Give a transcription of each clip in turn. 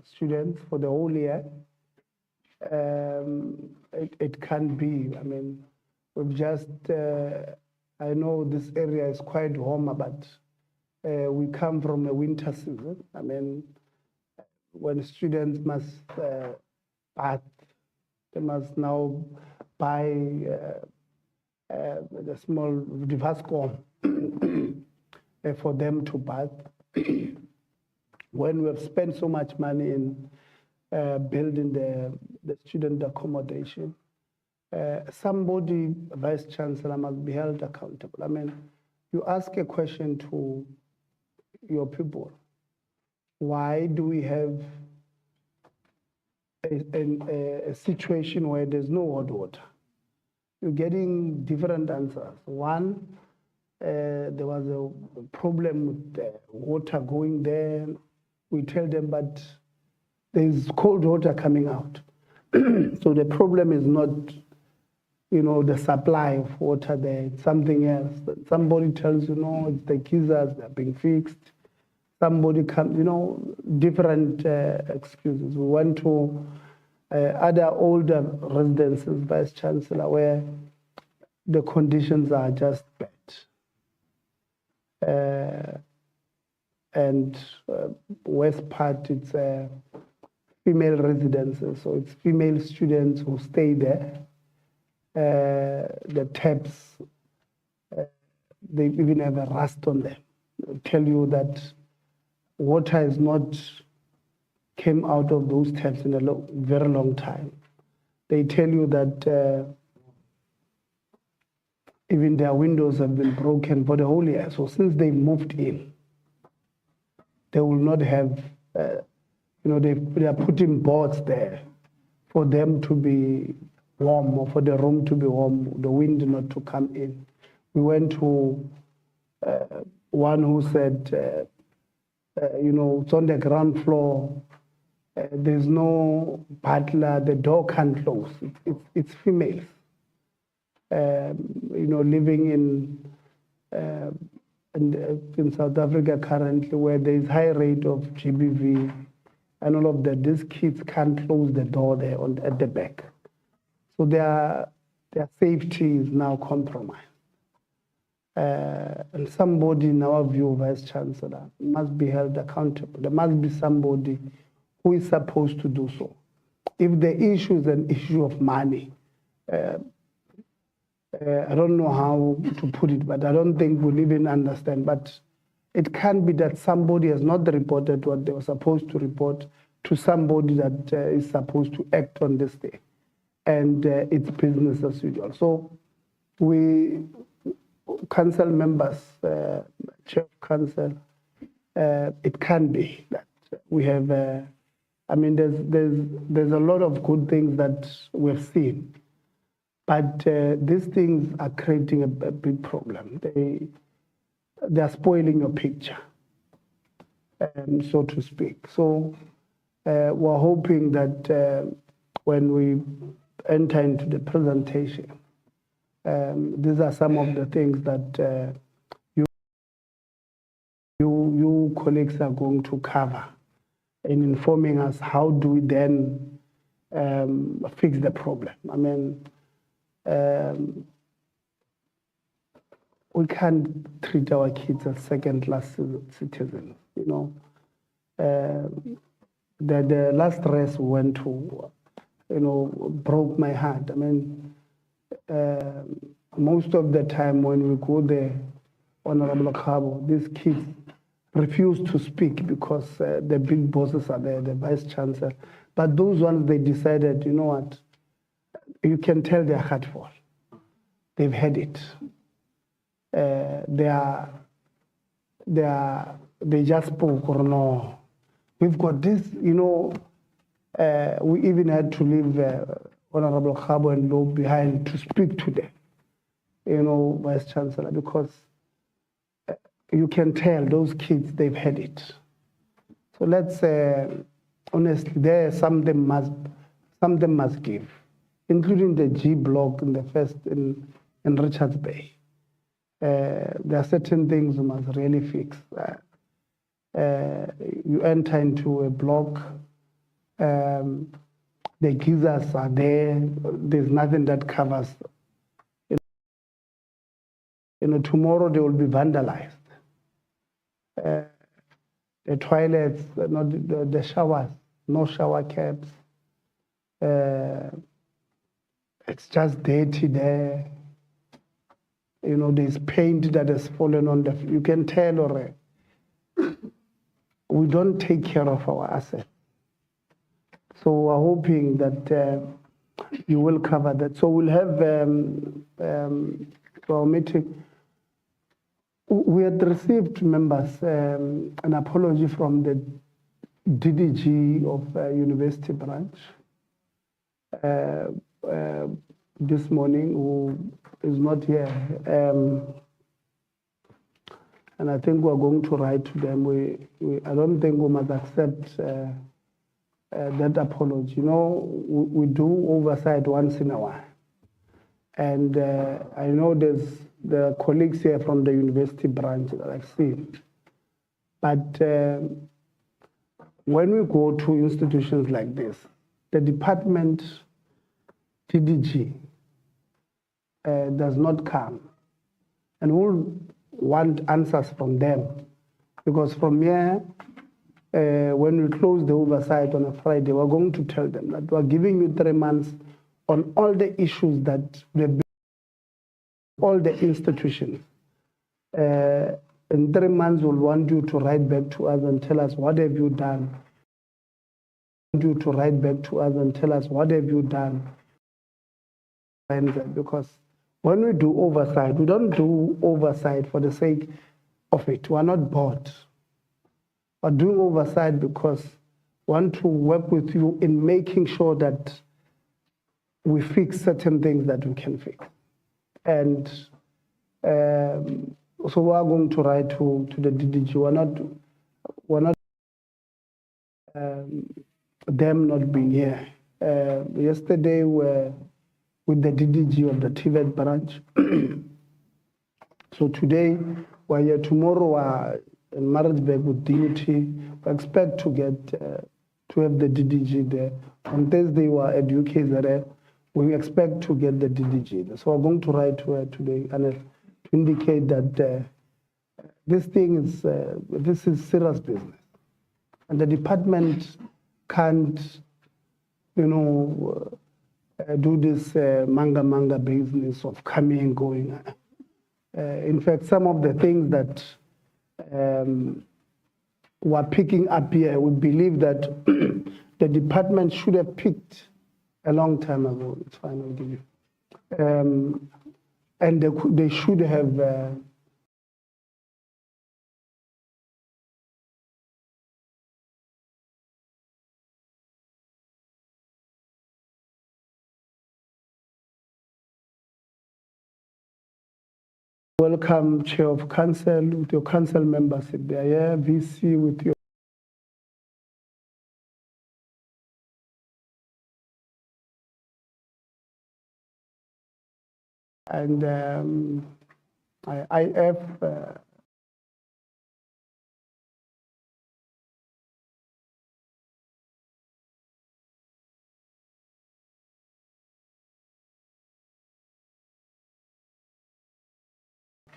students for the whole year. It can be. I mean, we've just, I know this area is quite warm, but we come from a winter season. I mean, when students must bath, they must now buy the small reverse comb for them to bath. When we have spent so much money in building the student accommodation, somebody, Vice Chancellor, must be held accountable. I mean, you ask a question to your people. Why do we have a situation where there's no hot water? You're getting different answers. One, there was a problem with the water going there. We tell them, but there's cold water coming out. So the problem is not, the supply of water there, it's something else. Somebody tells you, no, it's the geysers, they're being fixed. Somebody comes, different excuses. We went to other older residences, Vice Chancellor, where the conditions are just bad. And west part, it's female residences, so it's female students who stay there. The taps, they even have a rust on them. They'll tell you that water is not came out of those taps in a very long time. They tell you that even their windows have been broken for the whole year. So since they moved in, they will not have, they are putting boards there for them to be warm, or for the room to be warm, the wind not to come in. We went to one who said, it's on the ground floor, there's no butler, the door can't close. It's females, living in South Africa currently, where there is high rate of GBV and all of that. These kids can't close the door there at the back. So their safety is now compromised. And somebody, in our view, Vice Chancellor, must be held accountable. There must be somebody who is supposed to do so. If the issue is an issue of money, I don't know how to put it, but I don't think we'll even understand. But it can be that somebody has not reported what they were supposed to report to somebody that is supposed to act on this day. And it's business as usual. So we, council members, chair of council, it can be that we have, there's a lot of good things that we've seen, but these things are creating a big problem. They are spoiling your picture, so to speak. So we're hoping that when we enter into the presentation, these are some of the things that you colleagues are going to cover in informing us how do we then fix the problem. I mean, we can't treat our kids as second-class citizens, The last race we went to, broke my heart. I mean, most of the time when we go there, Honorable Khabo, these kids refuse to speak because the big bosses are there, the Vice Chancellor. But those ones, they decided, you know what, you can tell they're hurtful. They've had it. They just spoke, or no, we've got this, we even had to leave Honorable Khabo and Low behind to speak to them, Vice Chancellor, because you can tell those kids, they've had it. So let's honestly, there something must give, including the G block in the first in Richards Bay. There are certain things you must really fix. You enter into a block, The geysers are there. There's nothing that covers. Tomorrow they will be vandalized. The toilets, not the showers, no shower caps. It's just dirty there. There's paint that has fallen on the. You can tell already. We don't take care of our assets. So we're hoping that you will cover that. So we'll have our meeting. We had received, members, an apology from the DDG of University Branch this morning, who is not here. And I think we're going to write to them. I don't think we must accept that apology. We do oversight once in a while. And I know there's the colleagues here from the university branch that I've seen. But when we go to institutions like this, the department, TDG, does not come. And we'll want answers from them. Because from here, when we close the oversight on a Friday, we're going to tell them that we're giving you 3 months on all the issues that all the institutions. In 3 months, we'll want you to write back to us and tell us what have you done. We want you to write back to us and tell us what have you done. Because when we do oversight, we don't do oversight for the sake of it. We're not bored. We're doing oversight because we want to work with you in making sure that we fix certain things that we can fix. And so we are going to write to the DDG. We're not them not being here. Yesterday we were with the DDG of the TVET branch. So today we're here. Tomorrow we're in Maritzburg with DUT. We expect to get to have the DDG there. On Thursday we're at KZN. We expect to get the DDG. So we're going to write to her today and to indicate that this thing is this is serious business, and the department can't, do this manga business of coming and going. In fact, some of the things that we're picking up here, we believe that the department should have picked a long time ago. It's fine, I'll give you. And they should have welcome Chair of Council with your council members if they are here, VC with your and IF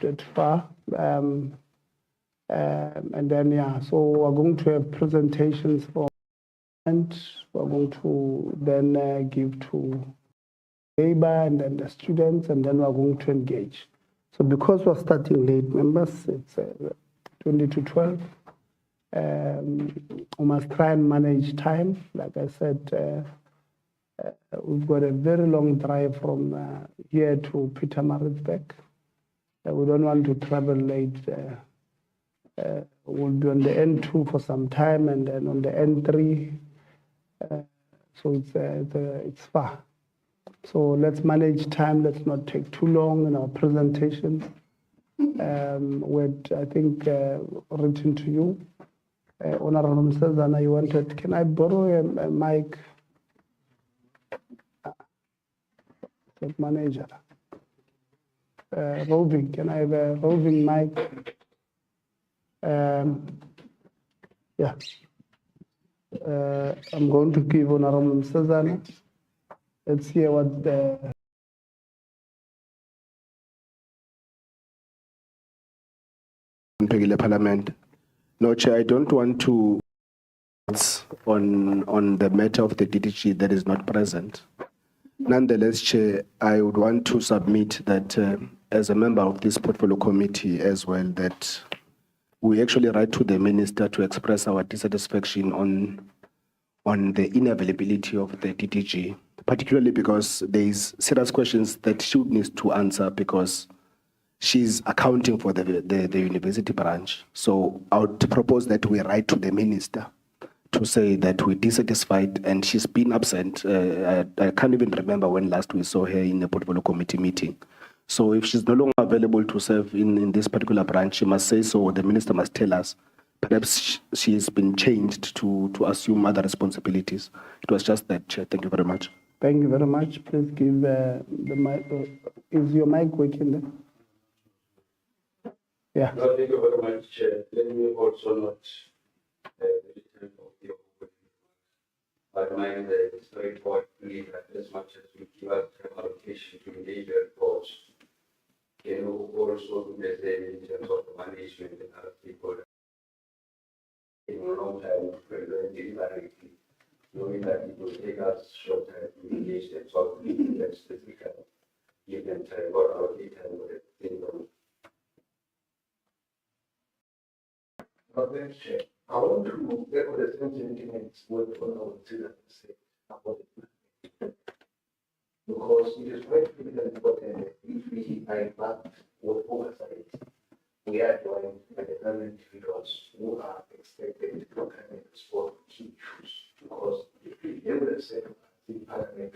that far. And then, so we're going to have presentations for, and we're going to then give to labor and then the students, and then we're going to engage. So because we're starting late, members, it's 20 to 12. We must try and manage time. Like I said, we've got a very long drive from here to Pietermaritzburg. We don't want to travel late. We'll be on the N2 for some time, and then on the N3. So it's far. So let's manage time. Let's not take too long in our presentation. With I think written to you, Honorable Msezana, you wanted. Can I borrow a mic? Manager. Roving, can I have a roving mic? Yeah. I'm going to give Honorable Msazana. Let's hear what the Parliament. No, Chair, I don't want to on the matter of the DDG that is not present. Nonetheless, Chair, I would want to submit that as a member of this portfolio committee as well, that we actually write to the minister to express our dissatisfaction on the inavailability of the DDG, particularly because there is serious questions that she needs to answer because she's accounting for the university branch. So I would propose that we write to the minister to say that we're dissatisfied and she's been absent. I can't even remember when last we saw her in the portfolio committee meeting. So if she's no longer available to serve in this particular branch, she must say so, the minister must tell us. Perhaps she's been changed to assume other responsibilities. It was just that, Chair. Thank you very much. Thank you very much. Please give the mic. Is your mic working there? Yeah. No, thank you very much, Chair. Let me also note the return of the opportunity. But mine is straightforward, that as much as we give us time allocation to engage the reports, can you also do the same in terms of the management and other people in a long time indirectly, knowing that it will take us short time to engage them, so that's specifically give them time or allocate time for the thing. But then, Chair, I want to get what the same sentiments with what I would say about it. Because it is very critical important that if we are in fact with oversight, we are joined by the other individuals who are expected to come and explore key issues. Because if we hear the same in Parliament,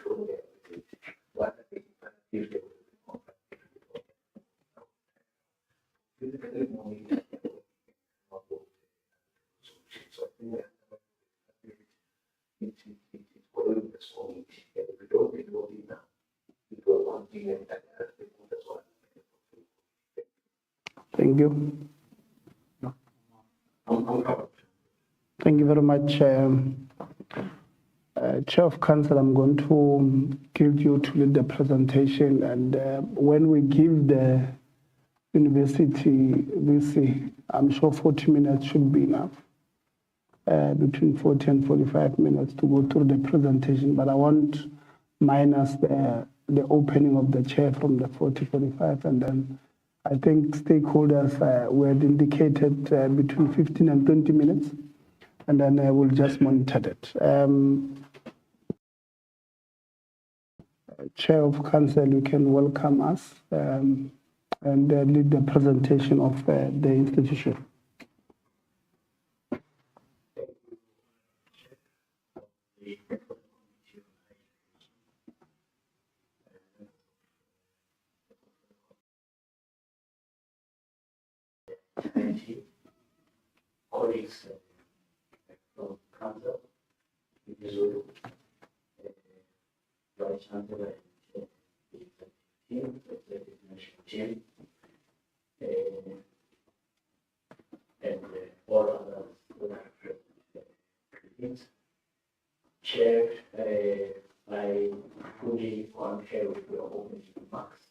what I think if they will be physically monitored. So I think that it's following this committee, and if we don't get what we now, it will continue and that's what. Thank you. Thank you very much. Chair of Council, I'm going to give you to lead the presentation, and when we give the university VC, I'm sure 40 minutes should be enough. Between 40 and 45 minutes to go through the presentation, but I want minus the opening of the chair from the 40-45, and then I think stakeholders were indicated between 15 and 20 minutes, and then I will just monitor it. Chair of Council, you can welcome us and lead the presentation of the institution. Colleagues from Council, Zululand, Vice Chancellor, team, executive national team, and all others who are present. Chair, I fully concur with your opening remarks.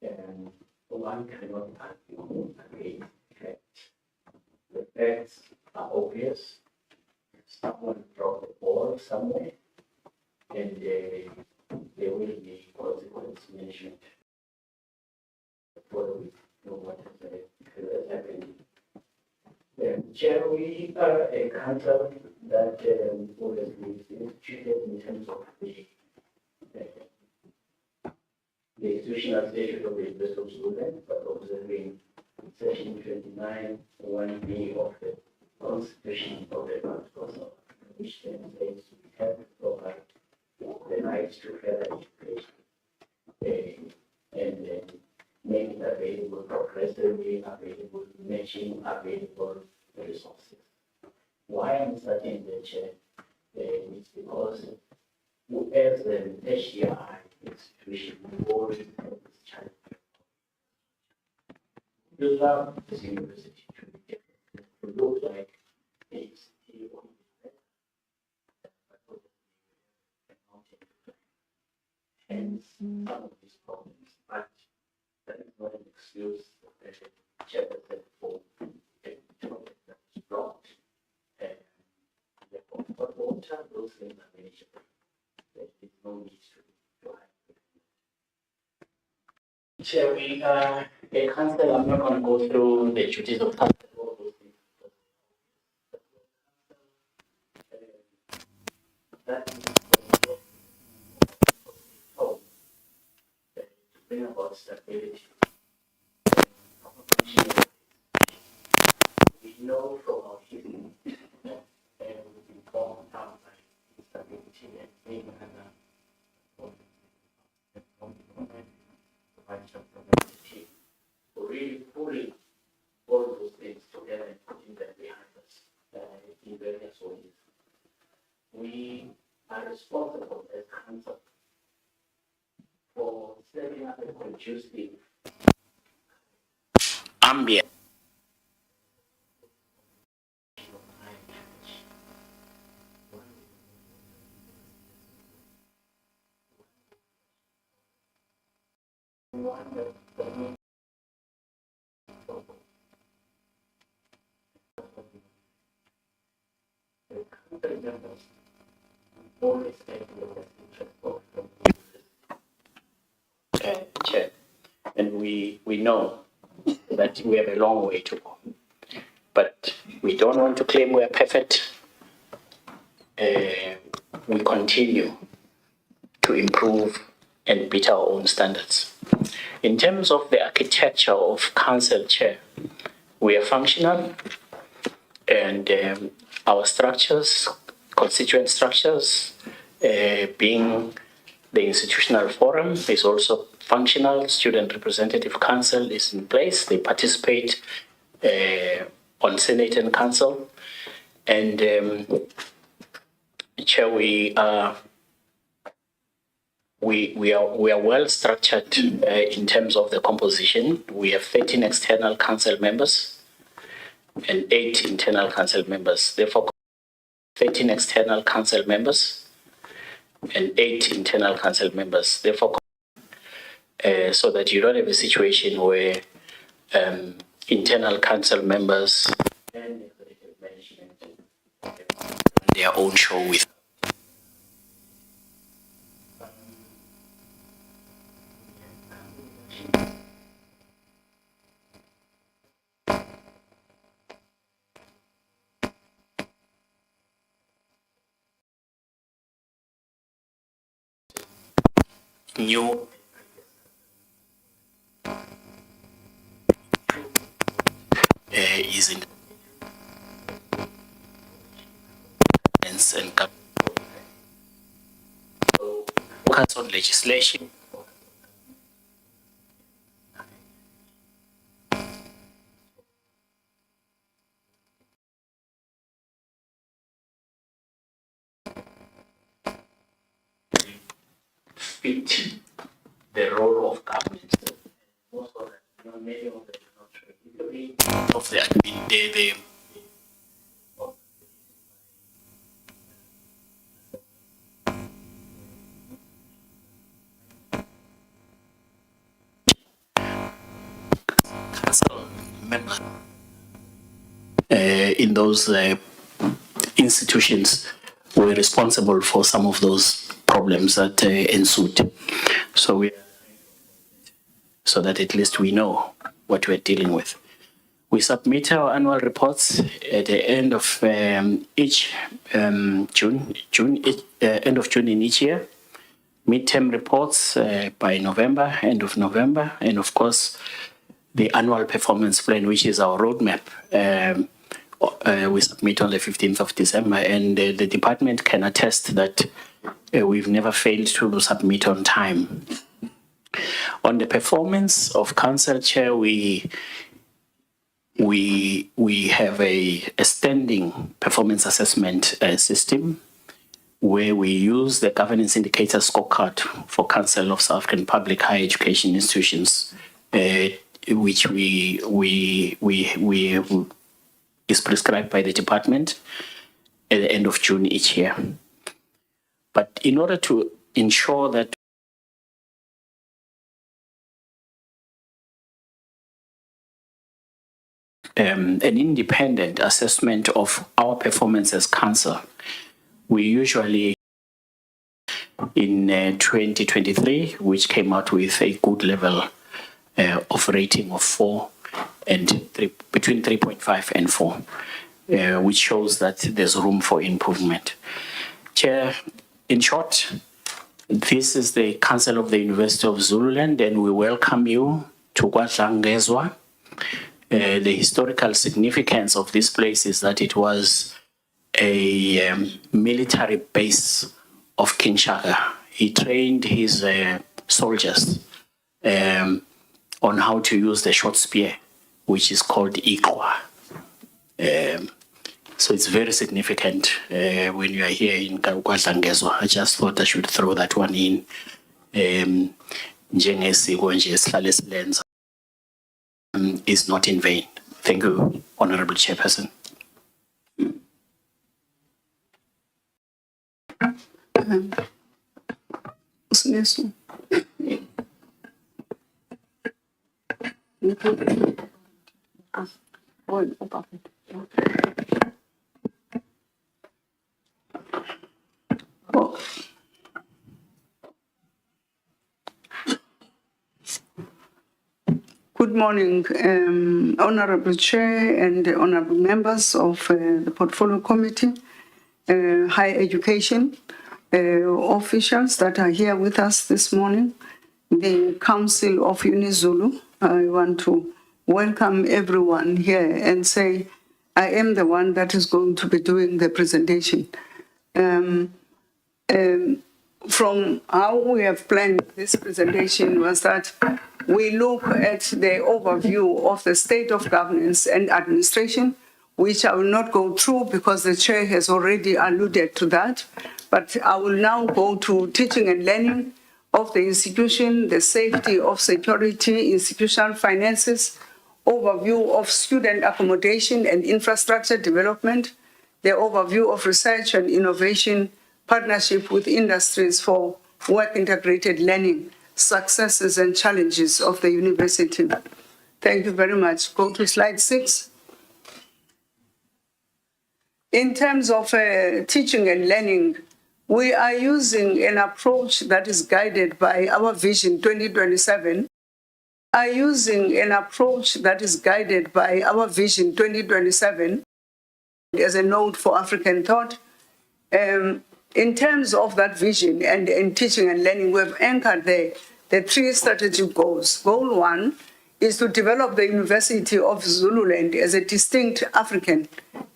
And one cannot argue against facts. The facts are obvious. Someone dropped the ball somewhere, and there will be consequences mentioned. For we know what has happened. Chair, we are a council that was instituted in terms of the institutional station of the University of Zululand, but observing section 29, 1B of the Constitution of the Council, which then says we have to provide the right to further education and make it available, progressively available, matching available resources. Why I'm starting the chair is because as an HDI institution, we always have this challenge. We love this university to look like it's hence some of these problems. But that is not an excuse that the chairperson for a topic that is blocked. But water, those things are manageable. There is no need to hide. Chair, we a council, I'm not going to go through the duties of council. All those things. That is to bring about stability. We know from our history that we've been born out by instability and being so really pulling all those things together and putting them behind us in various ways. We are responsible as council for setting up a conducive ambient Chair, and we know that we have a long way to go, but we don't want to claim we are perfect. We continue to improve and beat our own standards. In terms of the architecture of council, Chair, we are functional, and our structures, constituent structures, being the institutional forum is also functional. Student representative council is in place. They participate on Senate and council. And Chair, we are well structured in terms of the composition. We have 13 external council members and 8 internal council members. Therefore, 13 external council members and 8 internal council members. Therefore, so that you don't have a situation where internal council members and executive management their own show with. New is in and focus on legislation. Fit the role of government. Most of them, many of them are not true. Of the council members in those institutions were responsible for some of those problems that ensued. So that at least we know what we're dealing with. We submit our annual reports at the end of each end of June in each year. Midterm reports by November, end of November, and of course the annual performance plan, which is our roadmap. We submit on the 15th of December, and the department can attest that we've never failed to submit on time. On the performance of council, Chair, we have a standing performance assessment system where we use the governance indicator scorecard for Council of South African Public Higher Education Institutions, which is prescribed by the department at the end of June each year. But in order to ensure that an independent assessment of our performance as council. We usually, in 2023, which came out with a good level of rating of 4 and between 3.5 and 4, which shows that there's room for improvement. Chair, in short, this is the Council of the University of Zululand, and we welcome you to Kwazulu-Natal. The historical significance of this place is that it was a military base of King Shaka. He trained his soldiers on how to use the short spear, which is called Ikwa. So it's very significant when you are here in Kwazulu-Natal. I just thought I should throw that one in. Is not in vain. Thank you, Honorable Chairperson. Good morning, Honorable Chair and honorable members of the Portfolio Committee, Higher Education officials that are here with us this morning, the Council of UniZulu. I want to welcome everyone here and say I am the one that is going to be doing the presentation. From how we have planned this presentation was that we look at the overview of the state of governance and administration, which I will not go through because the chair has already alluded to that. But I will now go to teaching and learning of the institution, the safety of security, institutional finances, overview of student accommodation and infrastructure development, the overview of research and innovation, partnership with industries for work integrated learning, successes and challenges of the university. Thank you very much. Go to slide 6. In terms of teaching and learning, we are using an approach that is guided by our Vision 2027. As a node for African thought. In terms of that vision and in teaching and learning, we've anchored the 3 strategic goals. Goal 1 is to develop the University of Zululand as a distinct African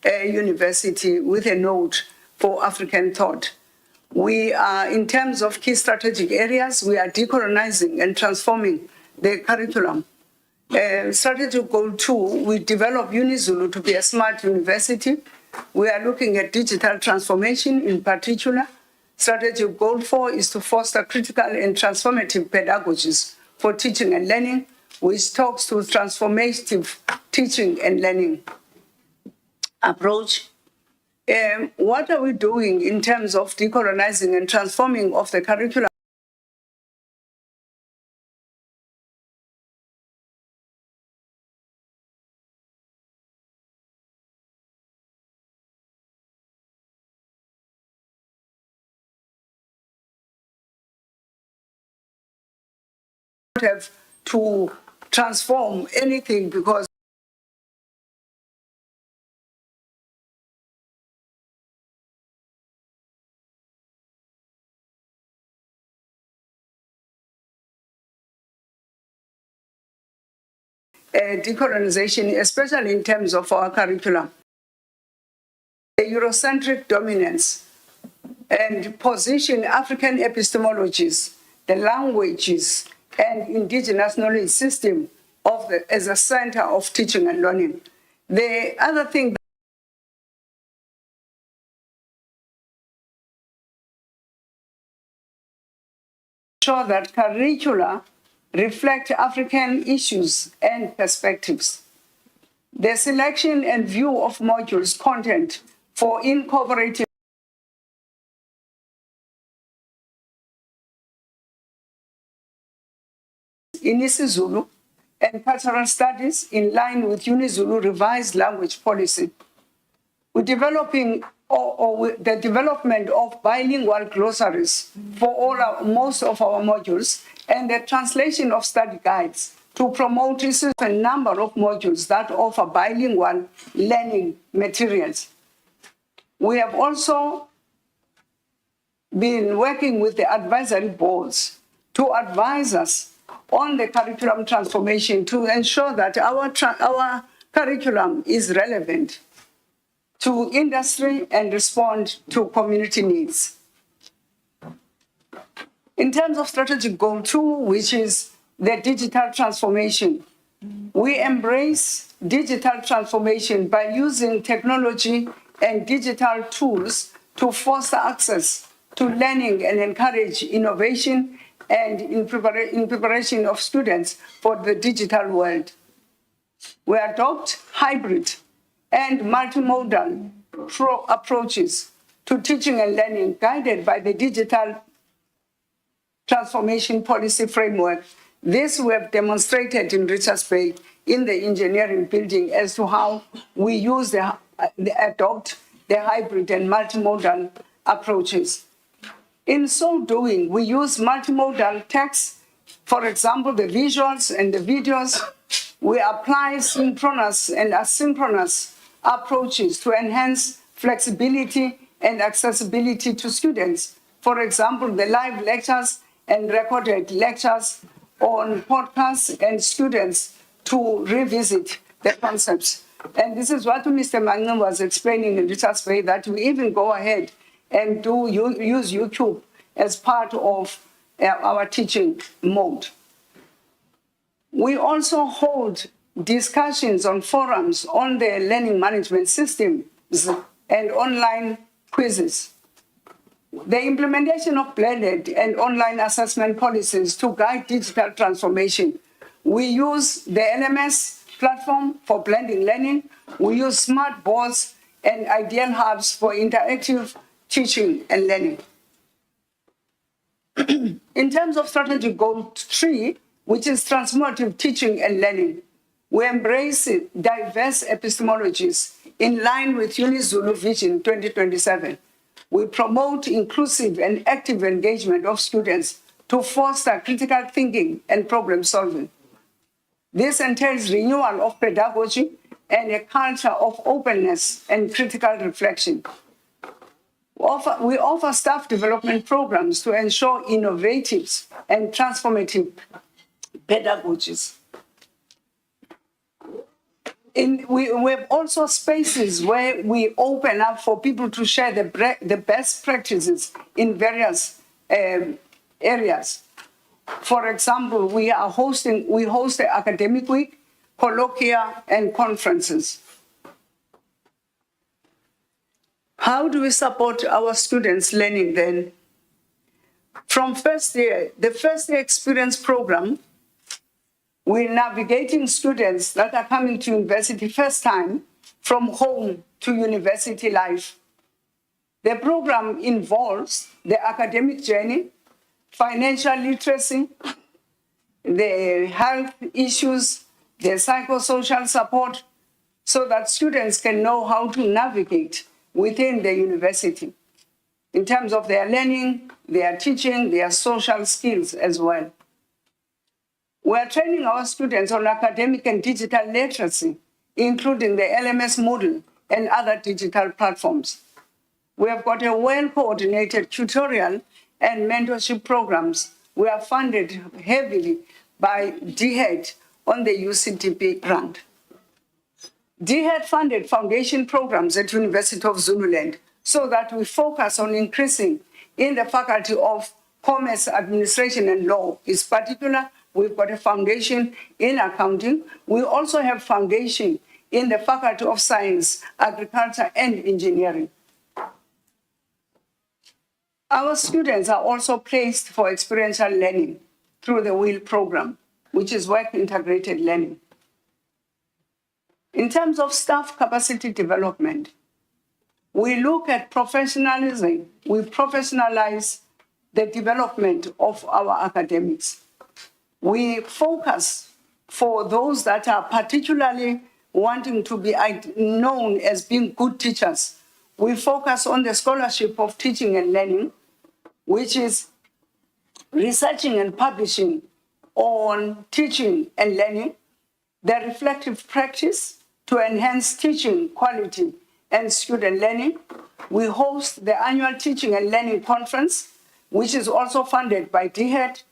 university with a node for African thought. We are, in terms of key strategic areas, we are decolonizing and transforming the curriculum. Strategic goal 2, we develop UniZulu to be a smart university. We are looking at digital transformation in particular. Strategic goal 4 is to foster critical and transformative pedagogies for teaching and learning, which talks to transformative teaching and learning approach. What are we doing in terms of decolonizing and transforming of the curriculum? Have to transform anything because decolonization, especially in terms of our curriculum. The Eurocentric dominance and position African epistemologies, the languages, and indigenous knowledge system as a center of teaching and learning. The other thing show that curricula reflect African issues and perspectives. The selection and view of modules content for incorporating in isiZulu and cultural studies in line with UniZulu revised language policy. We're developing the development of bilingual glossaries for most of our modules and the translation of study guides to promote a number of modules that offer bilingual learning materials. We have also been working with the advisory boards to advise us on the curriculum transformation to ensure that our curriculum is relevant to industry and respond to community needs. In terms of strategic goal 2, which is the digital transformation, we embrace digital transformation by using technology and digital tools to foster access to learning and encourage innovation and in preparation of students for the digital world. We adopt hybrid and multimodal approaches to teaching and learning guided by the digital transformation policy framework. This we have demonstrated in Richards Bay in the engineering building as to how we use adopt the hybrid and multimodal approaches. In so doing, we use multimodal text, for example, the visuals and the videos. We apply synchronous and asynchronous approaches to enhance flexibility and accessibility to students. For example, the live lectures and recorded lectures on podcasts and students to revisit the concepts. And this is what Mr. Magnan was explaining in Richards Bay, that we even go ahead and use YouTube as part of our teaching mode. We also hold discussions on forums on the learning management systems and online quizzes. The implementation of blended and online assessment policies to guide digital transformation. We use the LMS platform for blending learning. We use smart boards and ideal hubs for interactive teaching and learning. In terms of strategic goal 3, which is transformative teaching and learning, we embrace diverse epistemologies in line with UniZulu Vision 2027. We promote inclusive and active engagement of students to foster critical thinking and problem solving. This entails renewal of pedagogy and a culture of openness and critical reflection. We offer staff development programs to ensure innovative and transformative pedagogies. We have also spaces where we open up for people to share the best practices in various areas. For example, we host the academic week, colloquia, and conferences. How do we support our students' learning then? From first year, the first year experience program, we're navigating students that are coming to university first time from home to university life. The program involves the academic journey, financial literacy, the health issues, the psychosocial support, so that students can know how to navigate within the university in terms of their learning, their teaching, their social skills as well. We are training our students on academic and digital literacy, including the LMS Moodle and other digital platforms. We have got a well-coordinated tutorial and mentorship programs. We are funded heavily by DHED on the UCDP grant. DHED funded foundation programs at University of Zululand so that we focus on increasing in the Faculty of Commerce, Administration and Law. In particular, we've got a foundation in accounting. We also have foundation in the Faculty of Science, Agriculture and Engineering. Our students are also placed for experiential learning through the WHEEL program, which is work integrated learning. In terms of staff capacity development, we look at professionalism. We professionalize the development of our academics. We focus for those that are particularly wanting to be known as being good teachers. We focus on the scholarship of teaching and learning, which is researching and publishing on teaching and learning, the reflective practice to enhance teaching quality and student learning. We host the annual Teaching and Learning Conference, which is also funded by DHET.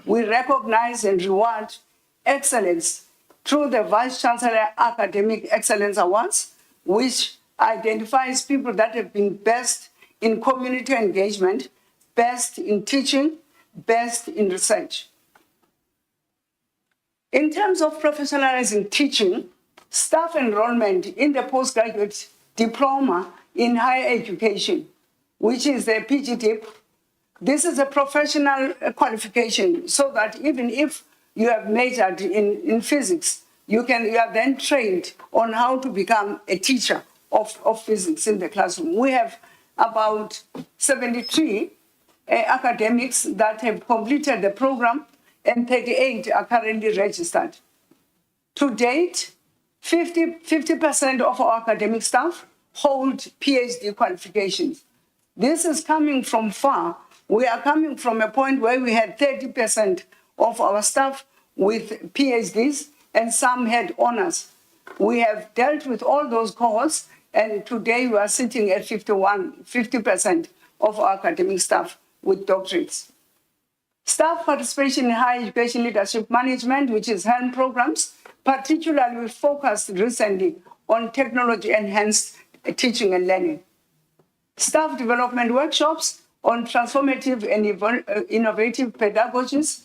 We recognize and reward excellence through the Vice Chancellor Academic Excellence Awards, which identifies people that have been best in community engagement, best in teaching, best in research. In terms of professionalizing teaching, staff enrollment in the postgraduate diploma in higher education, which is the PGDIP, this is a professional qualification so that even if you have majored in physics, you are then trained on how to become a teacher of physics in the classroom. We have about 73 academics that have completed the program, and 38 are currently registered. To date, 50% of our academic staff hold PhD qualifications. This is coming from far. We are coming from a point where we had 30% of our staff with PhDs and some had honors. We have dealt with all those cohorts, and today we are sitting at 50% of our academic staff with doctorates. Staff participation in higher education leadership management, which is HELM programs, particularly we focused recently on technology-enhanced teaching and learning. Staff development workshops on transformative and innovative pedagogies.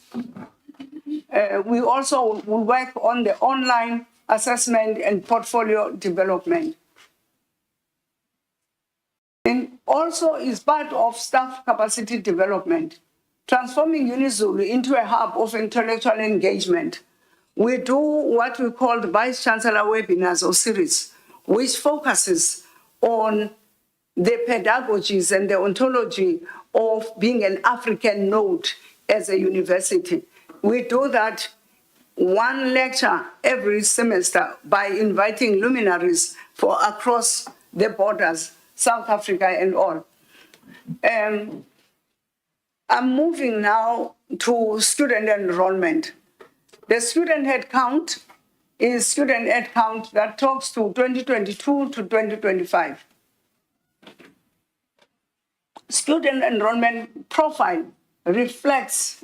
We also will work on the online assessment and portfolio development. And also is part of staff capacity development, transforming UniZulu into a hub of intellectual engagement. We do what we call the Vice Chancellor webinars or series, which focuses on the pedagogies and the ontology of being an African node as a university. We do that one lecture every semester by inviting luminaries for across the borders, South Africa and all. I'm moving now to student enrollment. The student head count is student head count that talks to 2022 to 2025. Student enrollment profile reflects,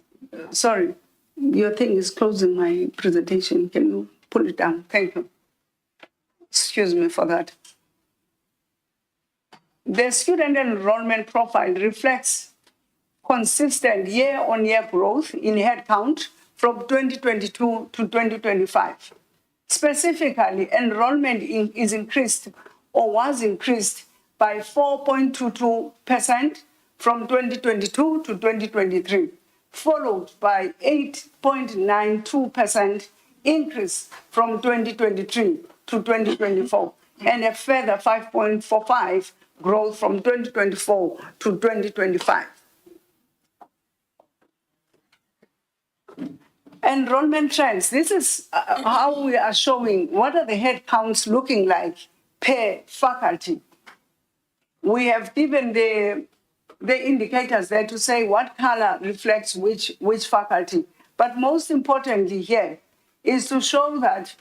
sorry, your thing is closing my presentation. Can you pull it down? Thank you. Excuse me for that. The student enrollment profile reflects consistent year-on-year growth in headcount from 2022 to 2025. Specifically, enrollment is increased or was increased by 4.22% from 2022 to 2023, followed by 8.92% increase from 2023 to 2024, and a further 5.45% growth from 2024 to 2025. Enrollment trends. This is how we are showing what are the head counts looking like per faculty. We have given the indicators there to say what color reflects which faculty. But most importantly here is to show that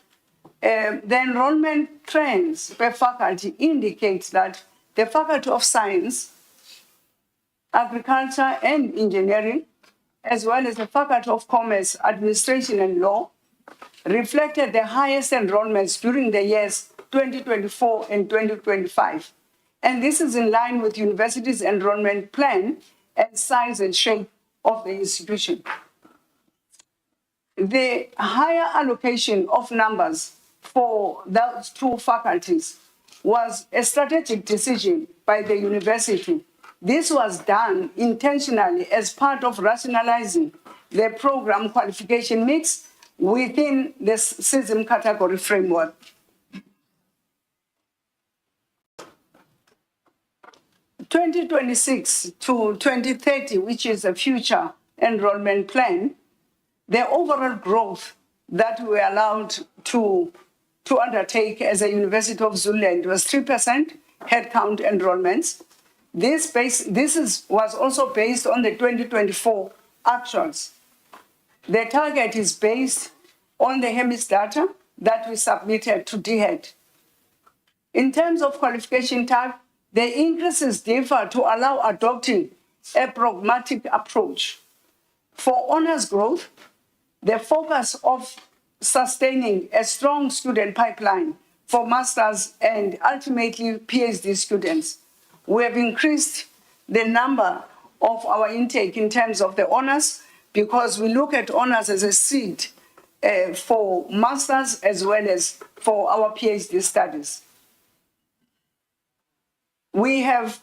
the enrollment trends per faculty indicates that the Faculty of Science, Agriculture and Engineering, as well as the Faculty of Commerce, Administration and Law, reflected the highest enrollments during the years 2024 and 2025. And this is in line with university's enrollment plan and size and shape of the institution. The higher allocation of numbers for those two faculties was a strategic decision by the university. This was done intentionally as part of rationalizing the program qualification mix within the SISM category framework. (2026 to 2030, which is a future enrollment plan, the overall growth that we were allowed to undertake as a University of Zululand was 3% headcount enrollments. This was also based on the 2024 actuals. The target is based on the HEMIS data that we submitted to DHED. In terms of qualification type, the increases differ to allow adopting a pragmatic approach. For honors growth, the focus of sustaining a strong student pipeline for masters and ultimately PhD students. We have increased the number of our intake in terms of the honors because we look at honors as a seed for masters as well as for our PhD studies. We have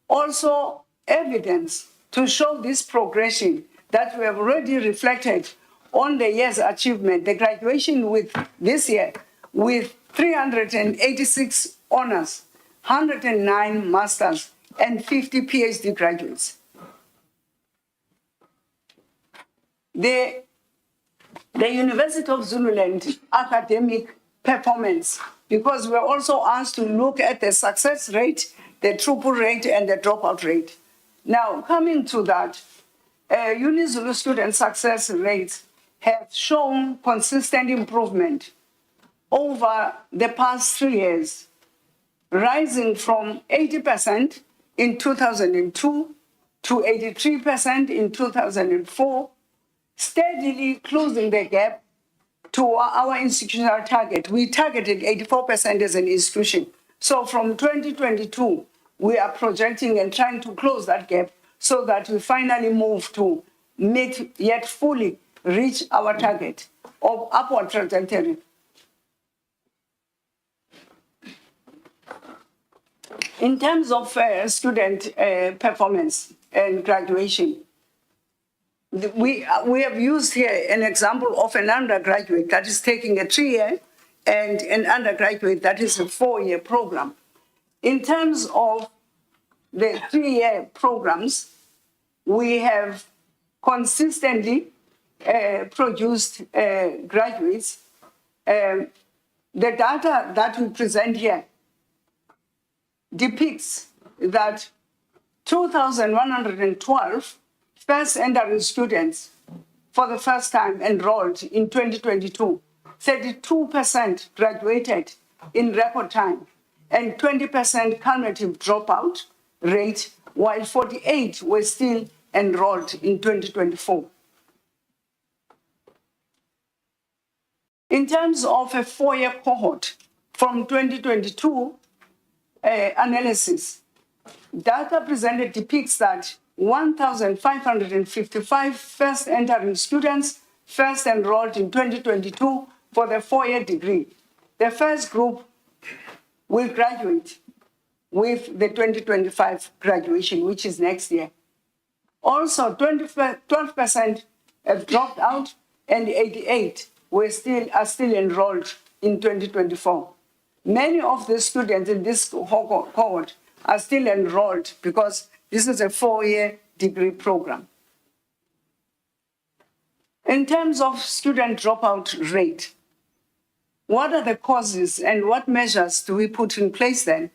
also evidence to show this progression that we have already reflected on the year's achievement, the graduation with this year with 386 honors, 109 masters, and 50 PhD graduates. The University of Zululand academic performance, because we're also asked to look at the success rate, the throughput rate, and the dropout rate. Now, coming to that, UniZulu student success rates have shown consistent improvement over the past 3 years, rising from 80% in 2002 to 83% in 2004, steadily closing the gap to our institutional target. We targeted 84% as an institution. So from 2022, we are projecting and trying to close that gap so that we finally move to meet yet fully reach our target of upward trajectory. In terms of student performance and graduation, we have used here an example of an undergraduate that is taking a 3-year and an undergraduate that is a 4-year program. In terms of the 3-year programs, we have consistently produced graduates. The data that we present here depicts that 2,112 first entering students for the first time enrolled in 2022, 32% graduated in record time, and 20% cumulative dropout rate, while 48 were still enrolled in 2024. In terms of a 4-year cohort from 2022 analysis, data presented depicts that 1,555 first entering students first enrolled in 2022 for the 4-year degree. The first group will graduate with the 2025 graduation, which is next year. Also, 12% have dropped out and 88 are still enrolled in 2024. Many of the students in this cohort are still enrolled because this is a 4-year degree program. In terms of student dropout rate, what are the causes and what measures do we put in place then?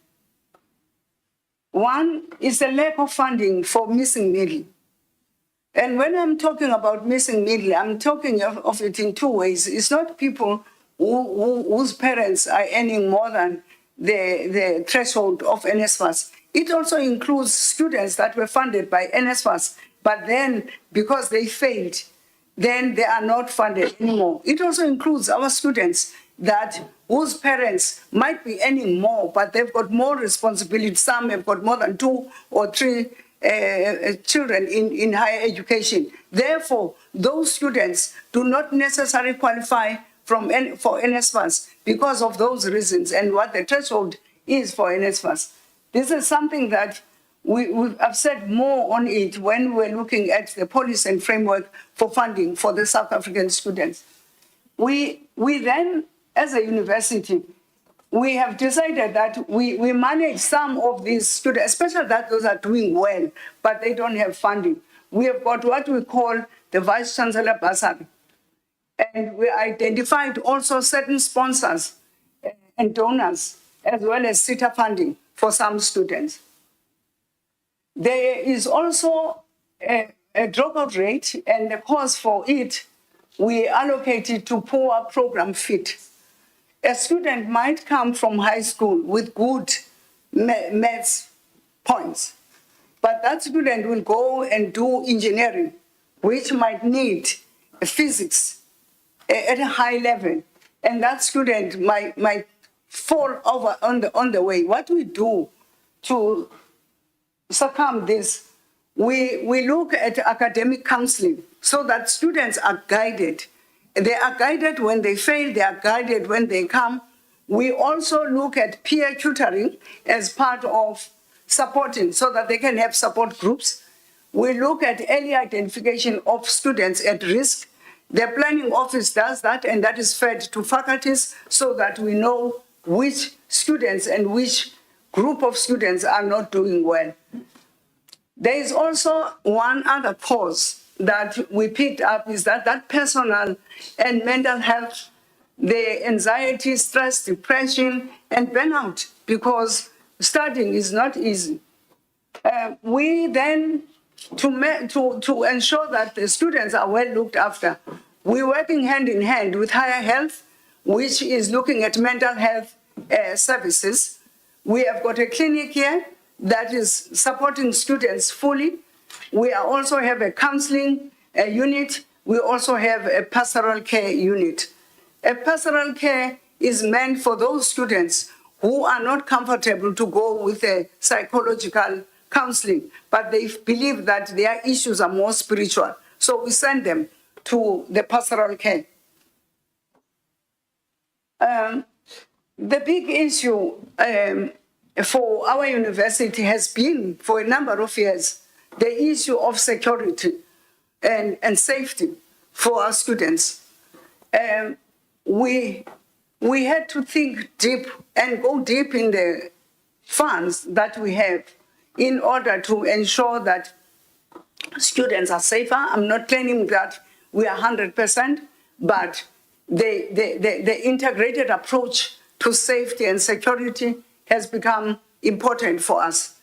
One is the lack of funding for missing middle. And when I'm talking about missing middle, I'm talking of it in 2 ways. It's not people whose parents are earning more than the threshold of NSFAS. It also includes students that were funded by NSFAS, but then because they failed, then they are not funded anymore. It also includes our students whose parents might be earning more, but they've got more responsibility. Some have got more than 2 or 3 children in higher education. Therefore, those students do not necessarily qualify for NSFAS because of those reasons and what the threshold is for NSFAS. This is something that I've said more on it when we're looking at the policy and framework for funding for the South African students. We then, as a university, we have decided that we manage some of these students, especially that those are doing well, but they don't have funding. We have got what we call the Vice Chancellor bursary. And we identified also certain sponsors and donors, as well as SITA funding for some students. There is also a dropout rate, and the cost for it we allocated to poor program fit. A student might come from high school with good maths points, but that student will go and do engineering, which might need physics at a high level, and that student might fall over on the way. What we do to circum this, we look at academic counseling so that students are guided. They are guided when they fail, they are guided when they come. We also look at peer tutoring as part of supporting so that they can have support groups. We look at early identification of students at risk. The planning office does that, and that is fed to faculties so that we know which students and which group of students are not doing well. There is also one other cause that we picked up is that personal and mental health, the anxiety, stress, depression, and burnout, because studying is not easy. We then, to ensure that the students are well looked after, we're working hand in hand with Higher Health, which is looking at mental health services. We have got a clinic here that is supporting students fully. We also have a counseling unit. We also have a pastoral care unit. A pastoral care is meant for those students who are not comfortable to go with a psychological counseling, but they believe that their issues are more spiritual. So we send them to the pastoral care. The big issue for our university has been, for a number of years, the issue of security and safety for our students. We had to think deep and go deep in the funds that we have in order to ensure that students are safer. I'm not claiming that we are 100%, but the integrated approach to safety and security has become important for us.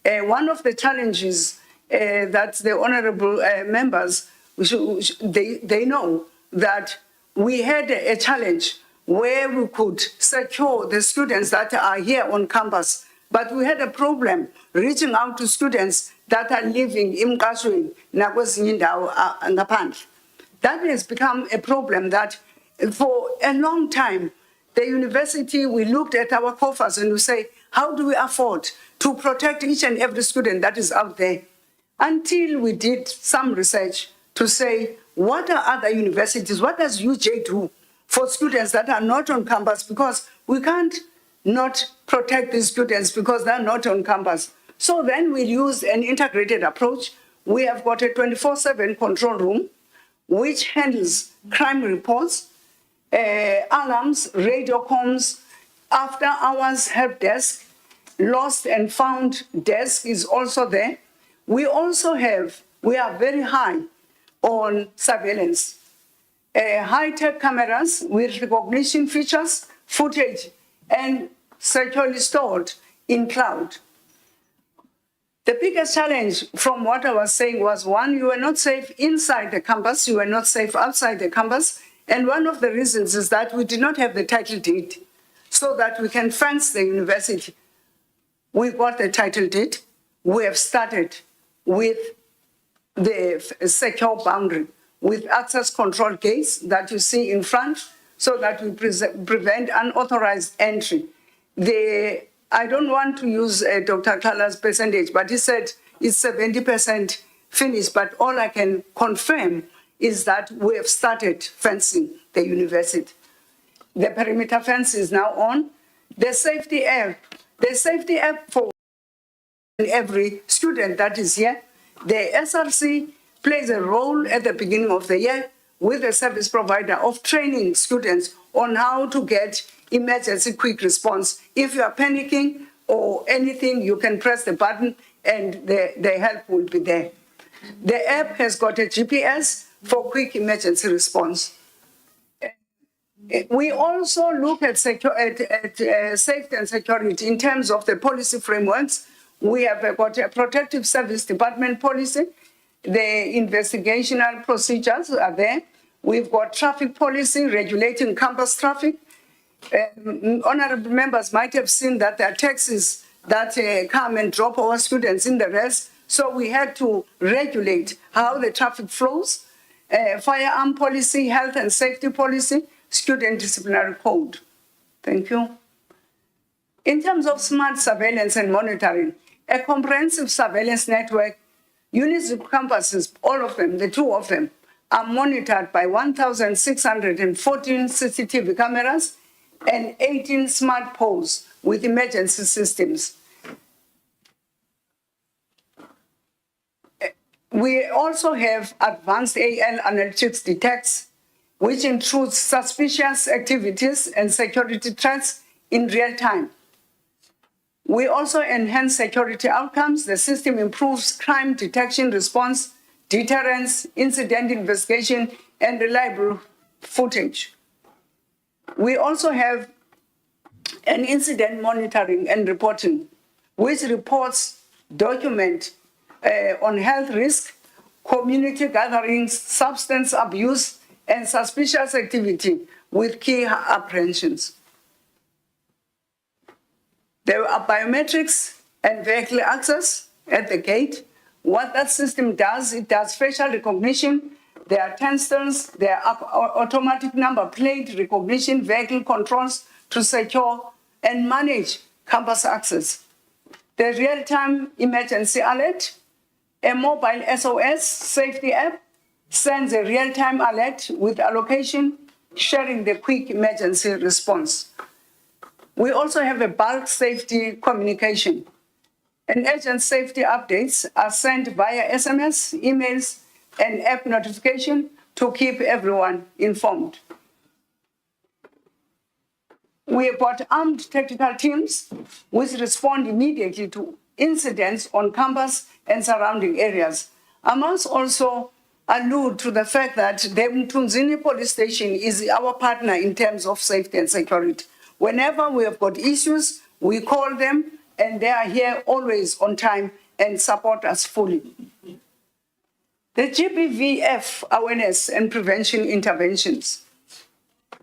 One of the challenges that the honorable members, they know that we had a challenge where we could secure the students that are here on campus, but we had a problem reaching out to students that are living in Kwazulu ngaphandle. That has become a problem that for a long time, the university, we looked at our coffers and we say, how do we afford to protect each and every student that is out there? Until we did some research to say, what are other universities, what does UJ do for students that are not on campus? Because we can't not protect these students because they're not on campus. So then we used an integrated approach. We have got a 24/7 control room, which handles crime reports, alarms, radio comms, after hours help desk, lost and found desk is also there. We are very high on surveillance. High-tech cameras with recognition features, footage, and securely stored in cloud. The biggest challenge from what I was saying was, one, you were not safe inside the campus, you were not safe outside the campus, and one of the reasons is that we did not have the title deed so that we can fence the university. We got the title deed. We have started with the secure boundary, with access control gates that you see in front so that we prevent unauthorized entry. I don't want to use Dr. Kala's percentage, but he said it's 70% finished, but all I can confirm is that we have started fencing the university. The perimeter fence is now on. The safety app for every student that is here. The SRC plays a role at the beginning of the year with the service provider of training students on how to get emergency quick response. If you are panicking or anything, you can press the button and the help will be there. The app has got a GPS for quick emergency response. We also look at safety and security in terms of the policy frameworks. We have got a protective service department policy. The investigational procedures are there. We've got traffic policy regulating campus traffic. Honorable members might have seen that there are taxis that come and drop our students in the rest. So we had to regulate how the traffic flows. Firearm policy, health and safety policy, student disciplinary code. Thank you. In terms of smart surveillance and monitoring, a comprehensive surveillance network, units of campuses, all of them, the two of them, are monitored by 1,614 CCTV cameras and 18 smart poles with emergency systems. We also have advanced AL analytics detects, which includes suspicious activities and security threats in real time. We also enhance security outcomes. The system improves crime detection, response, deterrence, incident investigation, and reliable footage. We also have an incident monitoring and reporting, which reports document on health risk, community gatherings, substance abuse, and suspicious activity with key apprehensions. There are biometrics and vehicle access at the gate. What that system does, it does facial recognition. There are turnstiles, there are automatic number plate recognition, vehicle controls to secure and manage campus access. The real-time emergency alert, a mobile SOS safety app sends a real-time alert with allocation, sharing the quick emergency response. We also have a bulk safety communication. And urgent safety updates are sent via SMS, emails, and app notification to keep everyone informed. We have got armed tactical teams which respond immediately to incidents on campus and surrounding areas. I must also allude to the fact that the Mtunzini police station is our partner in terms of safety and security. Whenever we have got issues, we call them and they are here always on time and support us fully. The GBVF awareness and prevention interventions.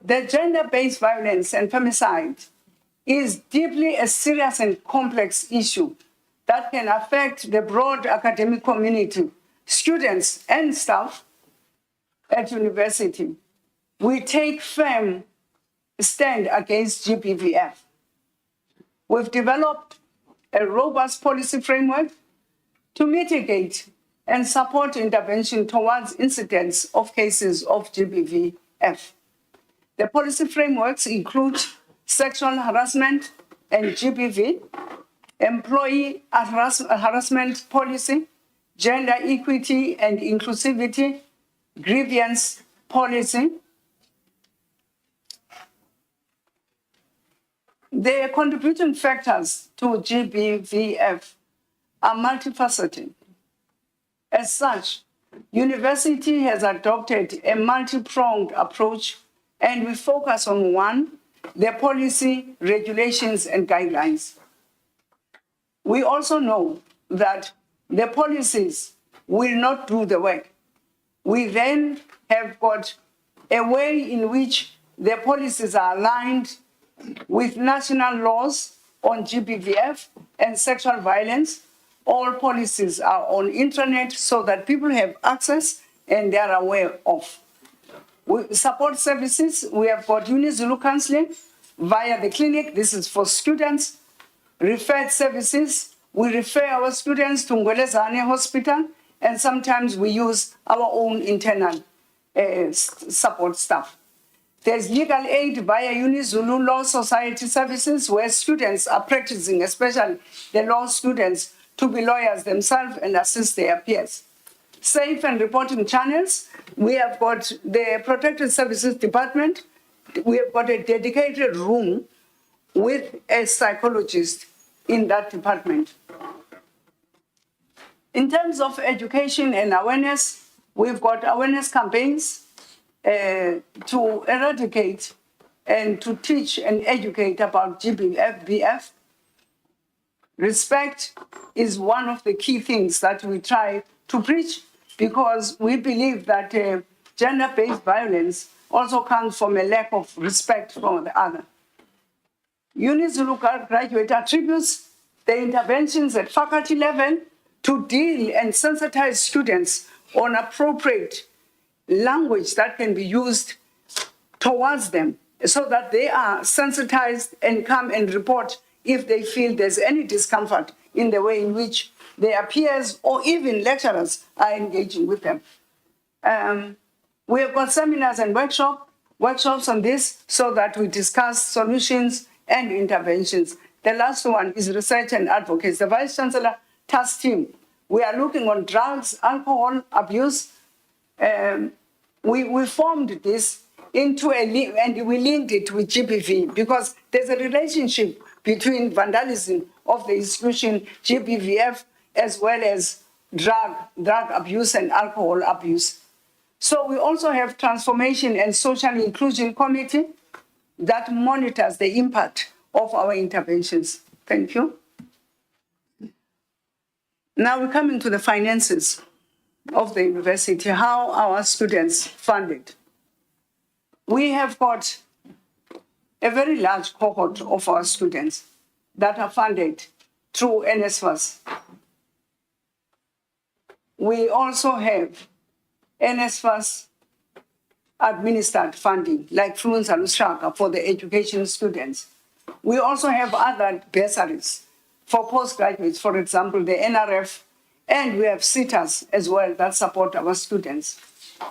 The gender-based violence and femicide is deeply a serious and complex issue that can affect the broad academic community, students and staff at university. We take firm stand against GBVF. We've developed a robust policy framework to mitigate and support intervention towards incidents of cases of GBVF. The policy frameworks include sexual harassment and GBV, employee harassment policy, gender equity and inclusivity, grievance policy. The contributing factors to GBVF are multifaceted. As such, university has adopted a multi-pronged approach, and we focus on one, the policy, regulations, and guidelines. We also know that the policies will not do the work. We then have got a way in which the policies are aligned with national laws on GBVF and sexual violence. All policies are on intranet so that people have access and they are aware of. We support services, we have got Zulu counseling via the clinic. This is for students. Referred services, we refer our students to Ngwelezane Hospital, and sometimes we use our own internal support staff. There's legal aid via Zulu Law Society services, where students are practicing, especially the law students, to be lawyers themselves and assist their peers. Safe and reporting channels, we have got the Protected Services Department. We have got a dedicated room with a psychologist in that department. In terms of education and awareness, we've got awareness campaigns to eradicate and to teach and educate about GBF. Respect is one of the key things that we try to preach, because we believe that gender-based violence also comes from a lack of respect for the other. UniZulu graduate attributes the interventions at faculty level to deal and sensitize students on appropriate language that can be used towards them, so that they are sensitized and come and report if they feel there's any discomfort in the way in which their peers or even lecturers are engaging with them. We have got seminars and workshops on this so that we discuss solutions and interventions. The last one is research and advocacy. The Vice Chancellor task team, we are looking on drugs, alcohol abuse. We formed this into and we linked it with GBV, because there's a relationship between vandalism of the institution, GBVF, as well as drug abuse and alcohol abuse. So we also have Transformation and Social Inclusion Committee that monitors the impact of our interventions. Thank you. Now we're coming to the finances of the university, how our students funded. We have got a very large cohort of our students that are funded through NSFAS. We also have NSFAS administered funding, like Fluenza Lushaka for the education students. We also have other bursaries for postgraduates, for example, the NRF, and we have SITAs as well that support our students.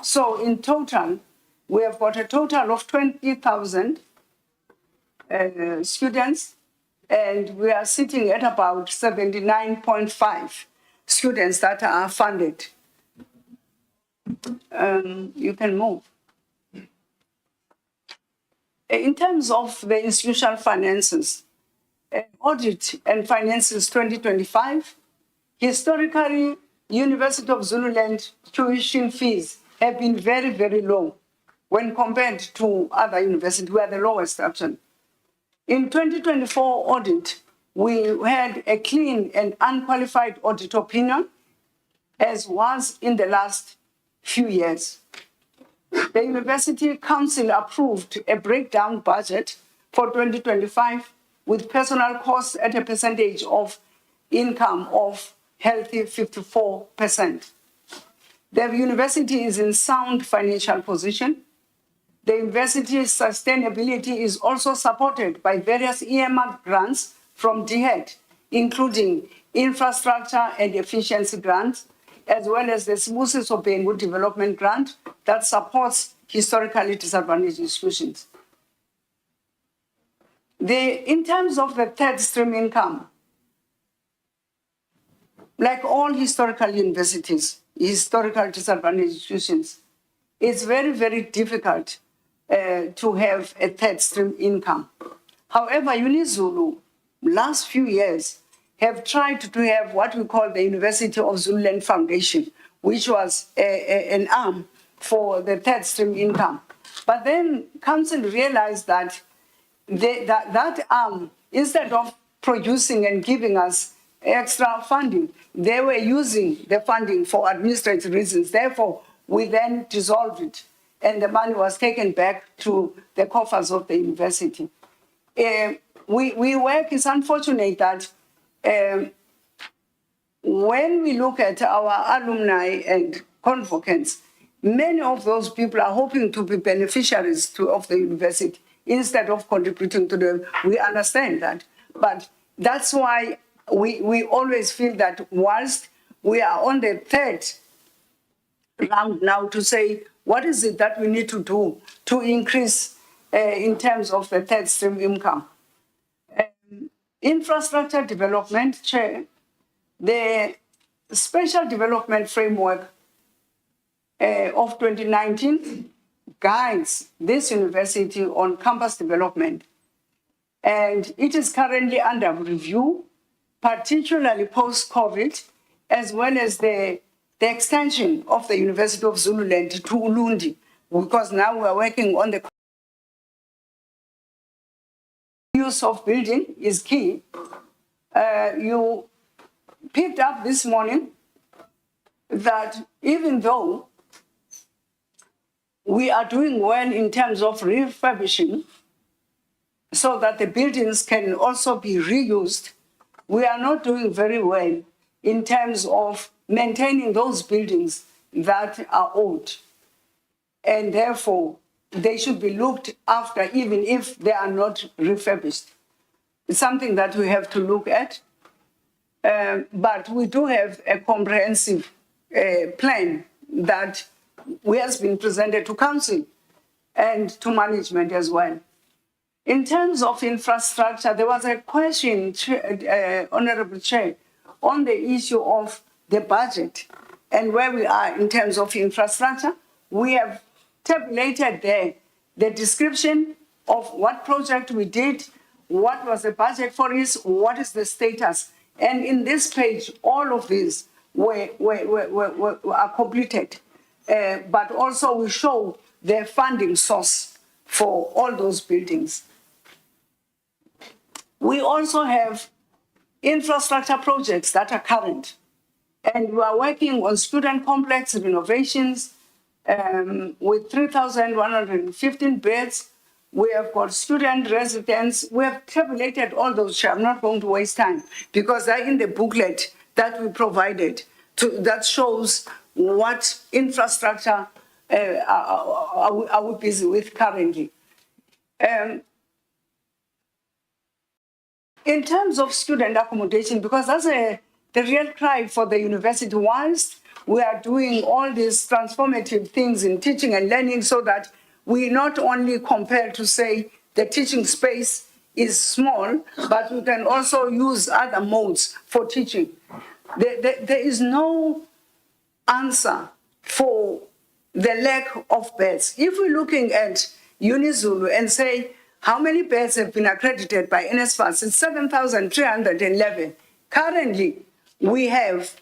So in total, we have got a total of 20,000 students, and we are sitting at about 79.5 students that are funded. You can move. In terms of the institutional finances, audit and finances 2025, historically, University of Zululand tuition fees have been very, very low when compared to other universities. We are the lowest actually. In 2024 audit, we had a clean and unqualified audit opinion, as was in the last few years. The University Council approved a breakdown budget for 2025 with personal costs at a percentage of income of healthy 54%. The university is in sound financial position. The university's sustainability is also supported by various earmarked grants from DHED, including infrastructure and efficiency grants, as well as the Sibusiso Sobengu Development Grant that supports historically disadvantaged institutions. In terms of the third stream income, like all historical universities, historical disadvantaged institutions, it's very, very difficult to have a third stream income. However, UniZulu, last few years, have tried to have what we call the University of Zululand Foundation, which was an arm for the third stream income. But then Council realized that that arm, instead of producing and giving us extra funding, they were using the funding for administrative reasons. Therefore, we then dissolved it, and the money was taken back to the coffers of the university. It's unfortunate that when we look at our alumni and convocants, many of those people are hoping to be beneficiaries of the university instead of contributing to them. We understand that, but that's why we always feel that whilst we are on the third round now to say, what is it that we need to do to increase in terms of the third stream income? Infrastructure development, Chair, the special development framework of 2019 guides this university on campus development, and it is currently under review, particularly post-COVID, as well as the extension of the University of Zululand to Ulundi, because now we're working on the reuse of building is key. You picked up this morning that even though we are doing well in terms of refurbishing so that the buildings can also be reused, we are not doing very well in terms of maintaining those buildings that are old. And therefore, they should be looked after even if they are not refurbished. It's something that we have to look at. But we do have a comprehensive plan that has been presented to council and to management as well. In terms of infrastructure, there was a question, Honorable Chair, on the issue of the budget and where we are in terms of infrastructure. We have tabulated there the description of what project we did, what was the budget for this, what is the status. And in this page, all of these are completed. But also we show the funding source for all those buildings. We also have infrastructure projects that are current. And we are working on student complex renovations with 3,115 beds. We have got student residents. We have tabulated all those. I'm not going to waste time because they're in the booklet that we provided that shows what infrastructure are we busy with currently. In terms of student accommodation, because that's the real cry for the university, whilst we are doing all these transformative things in teaching and learning so that we not only compare to say the teaching space is small, but we can also use other modes for teaching. There is no answer for the lack of beds. If we're looking at UniZulu and say, how many beds have been accredited by NSFAS? It's 7,311. Currently, we have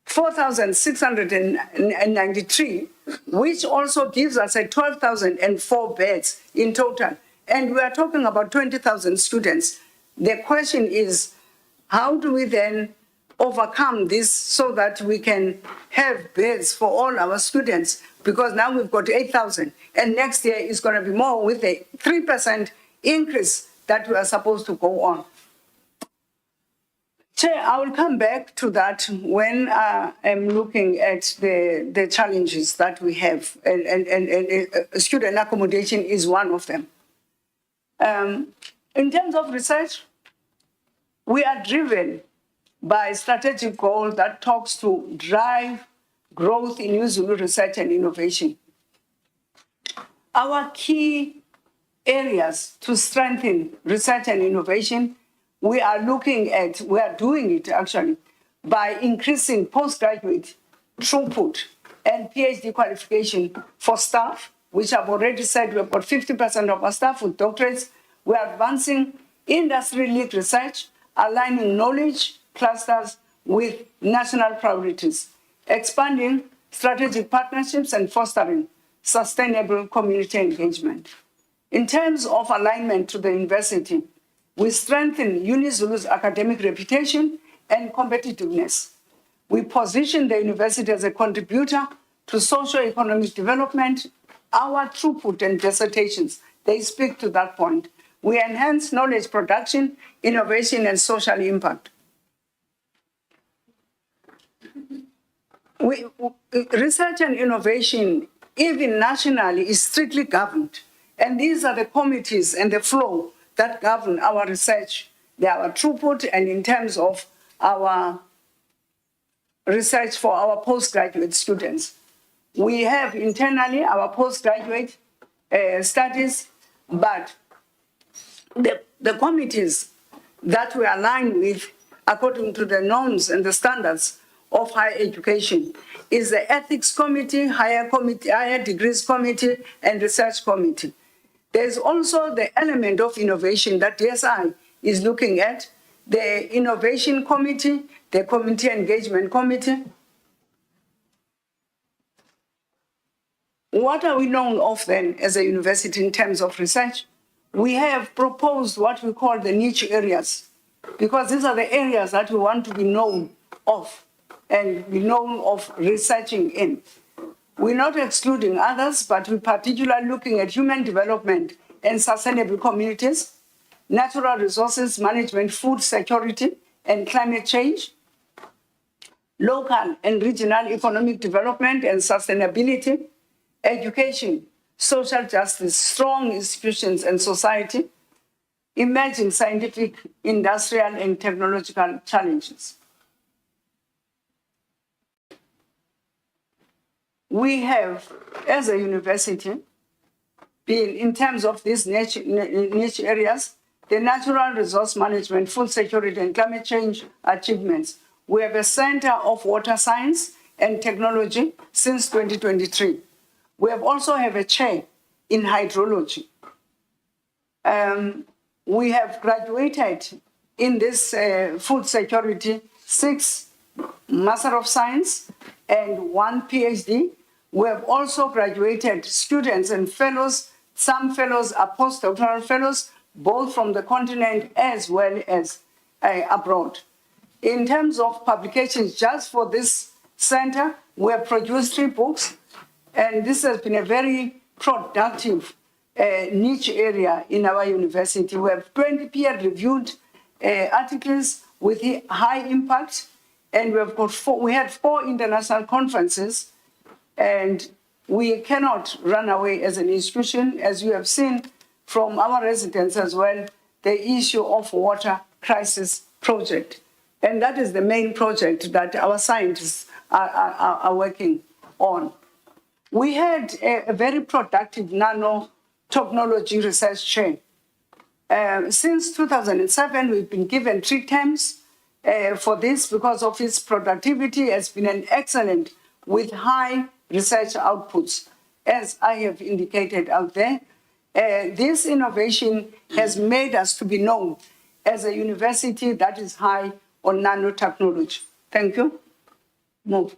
4,693, which also gives us a 12,004 beds in total. And we are talking about 20,000 students. The question is, how do we then overcome this so that we can have beds for all our students? Because now we've got 8,000, and next year is going to be more with a 3% increase that we are supposed to go on. Chair, I will come back to that when I'm looking at the challenges that we have, and student accommodation is one of them. In terms of research, we are driven by a strategic goal that talks to drive growth in UniZulu research and innovation. Our key areas to strengthen research and innovation, we are doing it actually by increasing postgraduate throughput and PhD qualification for staff, which I've already said we've got 50% of our staff with doctorates. We are advancing industry-linked research, aligning knowledge clusters with national priorities, expanding strategic partnerships and fostering sustainable community engagement. In terms of alignment to the university, we strengthen UniZulu's academic reputation and competitiveness. We position the university as a contributor to socio-economic development. Our throughput and dissertations, they speak to that point. We enhance knowledge production, innovation, and social impact. Research and innovation, even nationally, is strictly governed. And these are the committees and the flow that govern our research. They are our throughput, and in terms of our research for our postgraduate students. We have internally our postgraduate studies, but the committees that we align with according to the norms and the standards of higher education is the Ethics Committee, Higher Degrees Committee, and Research Committee. There's also the element of innovation that DSI is looking at, the Innovation Committee, the Community Engagement Committee. What are we known of then as a university in terms of research? We have proposed what we call the niche areas, because these are the areas that we want to be known of and be known of researching in. We're not excluding others, but we're particularly looking at human development and sustainable communities, natural resources management, food security and climate change, local and regional economic development and sustainability, education, social justice, strong institutions and society, emerging scientific, industrial and technological challenges. We have, as a university, been, in terms of these niche areas, the natural resource management, food security and climate change achievements. We have a Center of Water Science and Technology since 2023. We have also have a chair in hydrology. We have graduated in this food security 6 Master of Science and 1 PhD. We have also graduated students and fellows. Some fellows are postdoctoral fellows, both from the continent as well as abroad. In terms of publications, just for this center, we have produced 3 books, and this has been a very productive niche area in our university. We have 20 peer-reviewed articles with high impact, and we had 4 international conferences, and we cannot run away as an institution, as you have seen from our residents as well, the issue of water crisis project. And that is the main project that our scientists are working on. We had a very productive nanotechnology research chain. Since 2007, we've been given 3 terms for this because of its productivity. Has been an excellent with high research outputs, as I have indicated out there. This innovation has made us to be known as a university that is high on nanotechnology. Thank you. Move.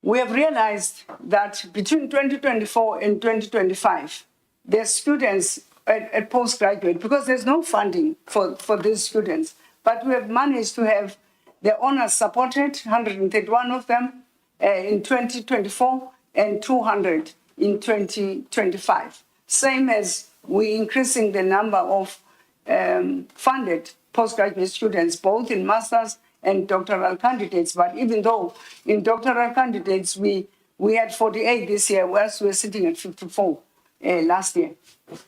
We have realized that between 2024 and 2025, the students at postgraduate, because there's no funding for these students, but we have managed to have the honors supported, 131 of them in 2024 and 200 in 2025. Same as we increasing the number of funded postgraduate students, both in master's and doctoral candidates. But even though in doctoral candidates, we had 48 this year, whereas we're sitting at 54 last year.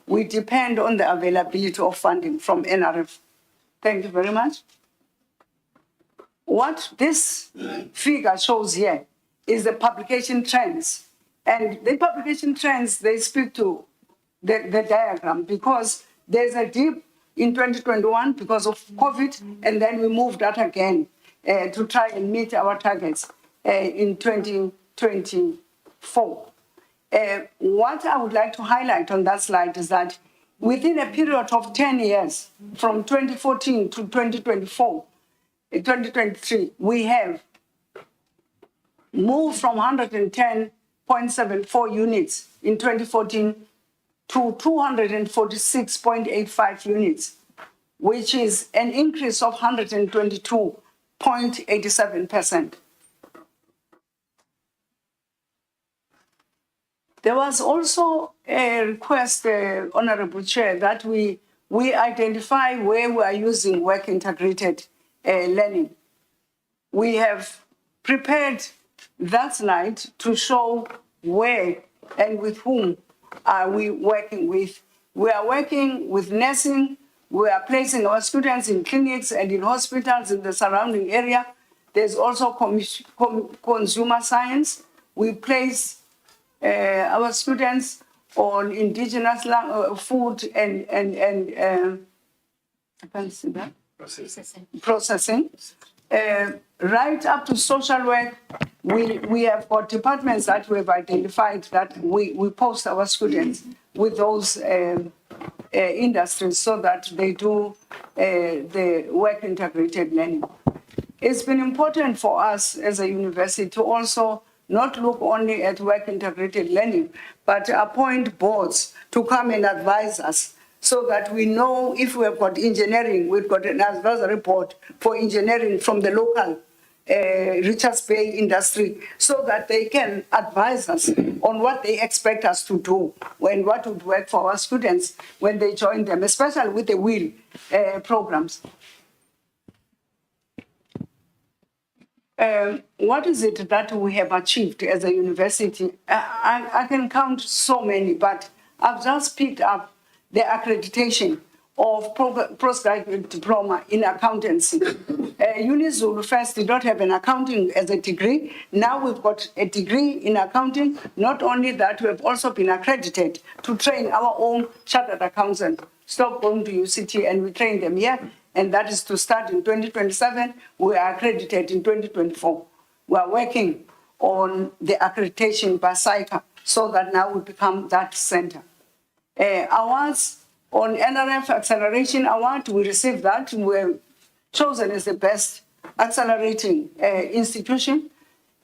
We depend on the availability of funding from NRF. Thank you very much. What this figure shows here is the publication trends. And the publication trends, they speak to the diagram, because there's a dip in 2021 because of COVID, and then we moved that again to try and meet our targets in 2024. What I would like to highlight on that slide is that within a period of 10 years, from 2014 to 2024, 2023, we have moved from 110.74 units in 2014 to 246.85 units, which is an increase of 122.87%. There was also a request, Honorable Chair, that we identify where we are using work integrated learning. We have prepared that slide to show where and with whom are we working with. We are working with nursing. We are placing our students in clinics and in hospitals in the surrounding area. There's also consumer science. We place our students on indigenous food and I can't see that. Processing. Right up to social work, we have got departments that we have identified that we post our students with those industries so that they do the work integrated learning. It's been important for us as a university to also not look only at work integrated learning, but appoint boards to come and advise us so that we know if we have got engineering, we've got an advisory board for engineering from the local Richards Bay industry, so that they can advise us on what they expect us to do and what would work for our students when they join them, especially with the WHEEL programs. What is it that we have achieved as a university? I can count so many, but I've just picked up the accreditation of postgraduate diploma in accountancy. UniZulu first did not have an accounting as a degree. Now we've got a degree in accounting. Not only that, we have also been accredited to train our own chartered accountants. Stop going to UCT and we train them here. And that is to start in 2027. We are accredited in 2024. We are working on the accreditation by SAICA so that now we become that center. Awards on NRF Acceleration Award, we received that. We were chosen as the best accelerating institution.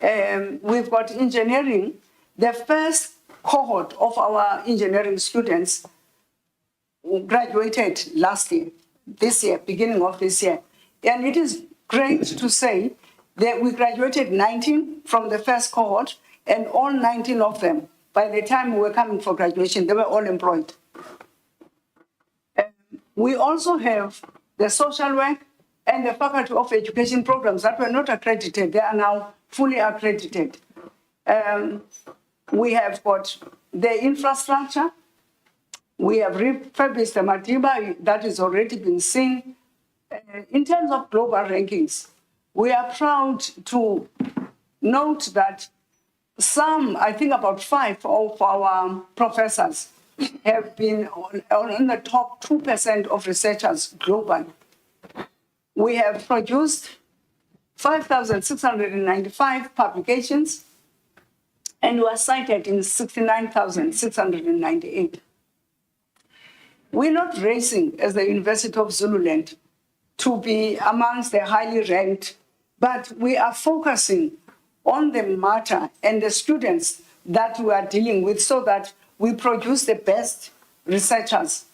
We've got engineering. The first cohort of our engineering students graduated last year, this year, beginning of this year. And it is great to say that we graduated 19 from the first cohort, and all 19 of them, by the time we were coming for graduation, they were all employed. We also have the social work and the Faculty of Education programs that were not accredited. They are now fully accredited. We have got the infrastructure. We have refurbished the Matiba that has already been seen. In terms of global rankings, we are proud to note that some, I think about 5 of our professors have been on the top 2% of researchers globally. We have produced 5,695 publications, and we are cited in 69,698. We're not racing as the University of Zululand to be amongst the highly ranked, but we are focusing on the matter and the students that we are dealing with so that we produce the best researchers.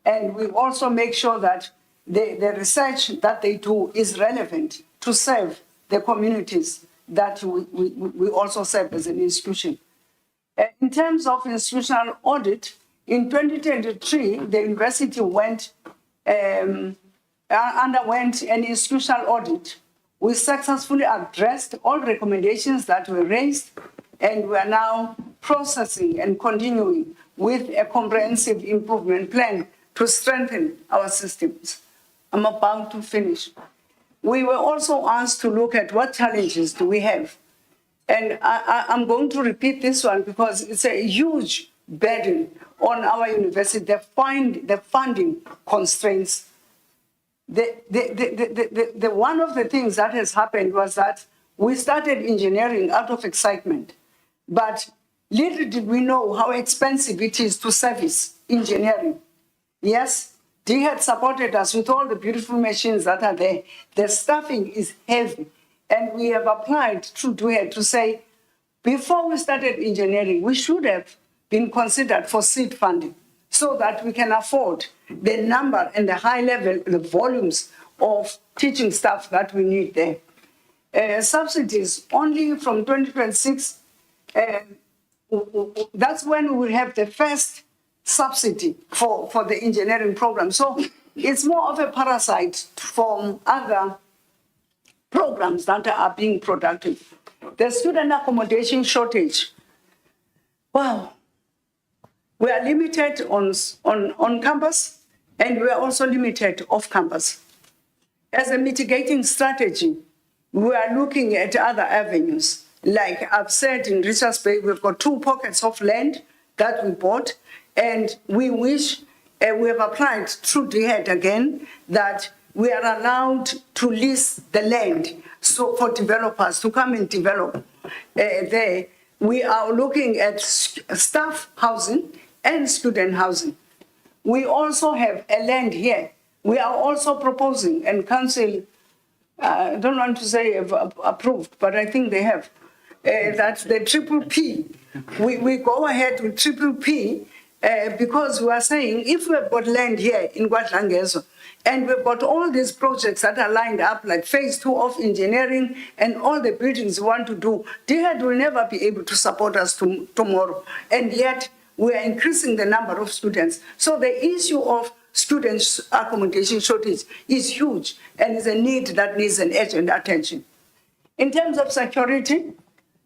And we also make sure that the research that they do is relevant to serve the communities that we also serve as an institution. In terms of institutional audit, in 2023, the university underwent an institutional audit. We successfully addressed all recommendations that were raised, and we are now processing and continuing with a comprehensive improvement plan to strengthen our systems. I'm about to finish. We were also asked to look at what challenges do we have. And I'm going to repeat this one because it's a huge burden on our university, the funding constraints. One of the things that has happened was that we started engineering out of excitement, but little did we know how expensive it is to service engineering. Yes, they had supported us with all the beautiful machines that are there. The staffing is heavy, and we have applied through DUHED to say, before we started engineering, we should have been considered for seed funding so that we can afford the number and the high level, the volumes of teaching staff that we need there. Subsidies, only from 2026, that's when we will have the first subsidy for the engineering program. So it's more of a parasite from other programs that are being productive. The student accommodation shortage. Wow. We are limited on campus, and we are also limited off campus. As a mitigating strategy, we are looking at other avenues. Like I've said, in Richards Bay, we've got 2 pockets of land that we bought, and we wish, we have applied through DHED again, that we are allowed to lease the land so for developers to come and develop there. We are looking at staff housing and student housing. We also have a land here. We are also proposing, and council, I don't want to say have approved, but I think they have, that the triple P, we go ahead with triple P because we are saying if we've got land here in KwaZulu-Natal and we've got all these projects that are lined up, like phase 2 of engineering and all the buildings we want to do, DHED will never be able to support us tomorrow. And yet we are increasing the number of students. So the issue of students' accommodation shortage is huge and is a need that needs an urgent attention. In terms of security,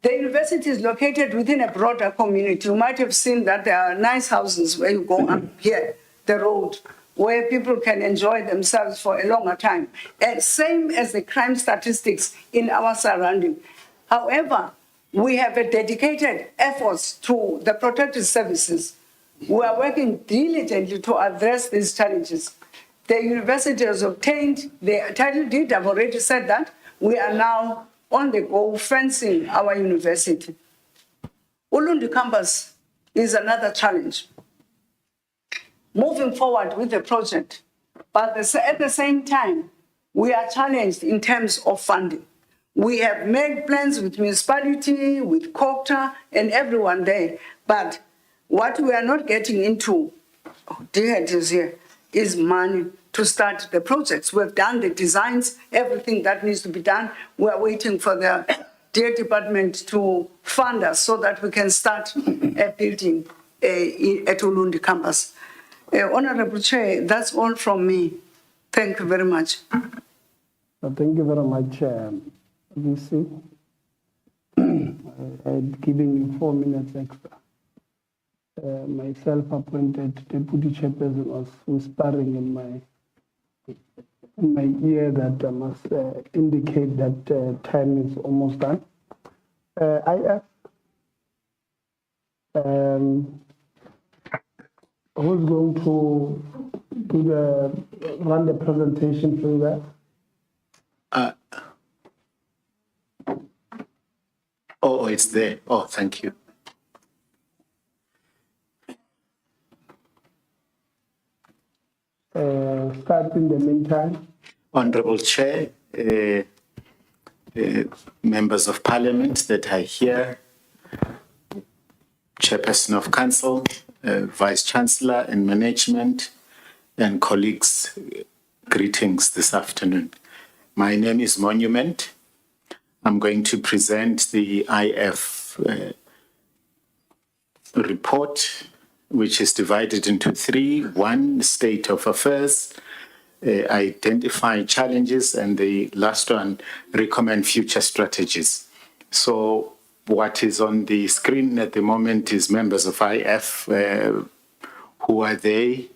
the university is located within a broader community. You might have seen that there are nice houses where you go up here, the road, where people can enjoy themselves for a longer time. And same as the crime statistics in our surrounding. However, we have a dedicated efforts to the protective services. We are working diligently to address these challenges. The university has obtained the title deed. I've already said that. We are now on the go fencing our university. Ulundi campus is another challenge. Moving forward with the project, but at the same time, we are challenged in terms of funding. We have made plans with municipality, with COCTA, and everyone there, but what we are not getting into, DHED is here, is money to start the projects. We've done the designs, everything that needs to be done. We are waiting for the DHED department to fund us so that we can start building at Ulundi campus. Honorable Chair, that's all from me. Thank you very much. Thank you very much, VC. I'm giving you 4 minutes extra. My self-appointed deputy chairperson was whispering in my ear that I must indicate that time is almost done. Who's going to run the presentation for you guys? Oh, it's there. Oh, thank you. Start in the meantime. Honorable Chair, members of Parliament that are here, Chairperson of Council, Vice Chancellor and Management, and colleagues, greetings this afternoon. My name is Monument. I'm going to present the IF report, which is divided into 3. 1, state of affairs, identify challenges, and the last one, recommend future strategies. So what is on the screen at the moment is members of IF. Who are they?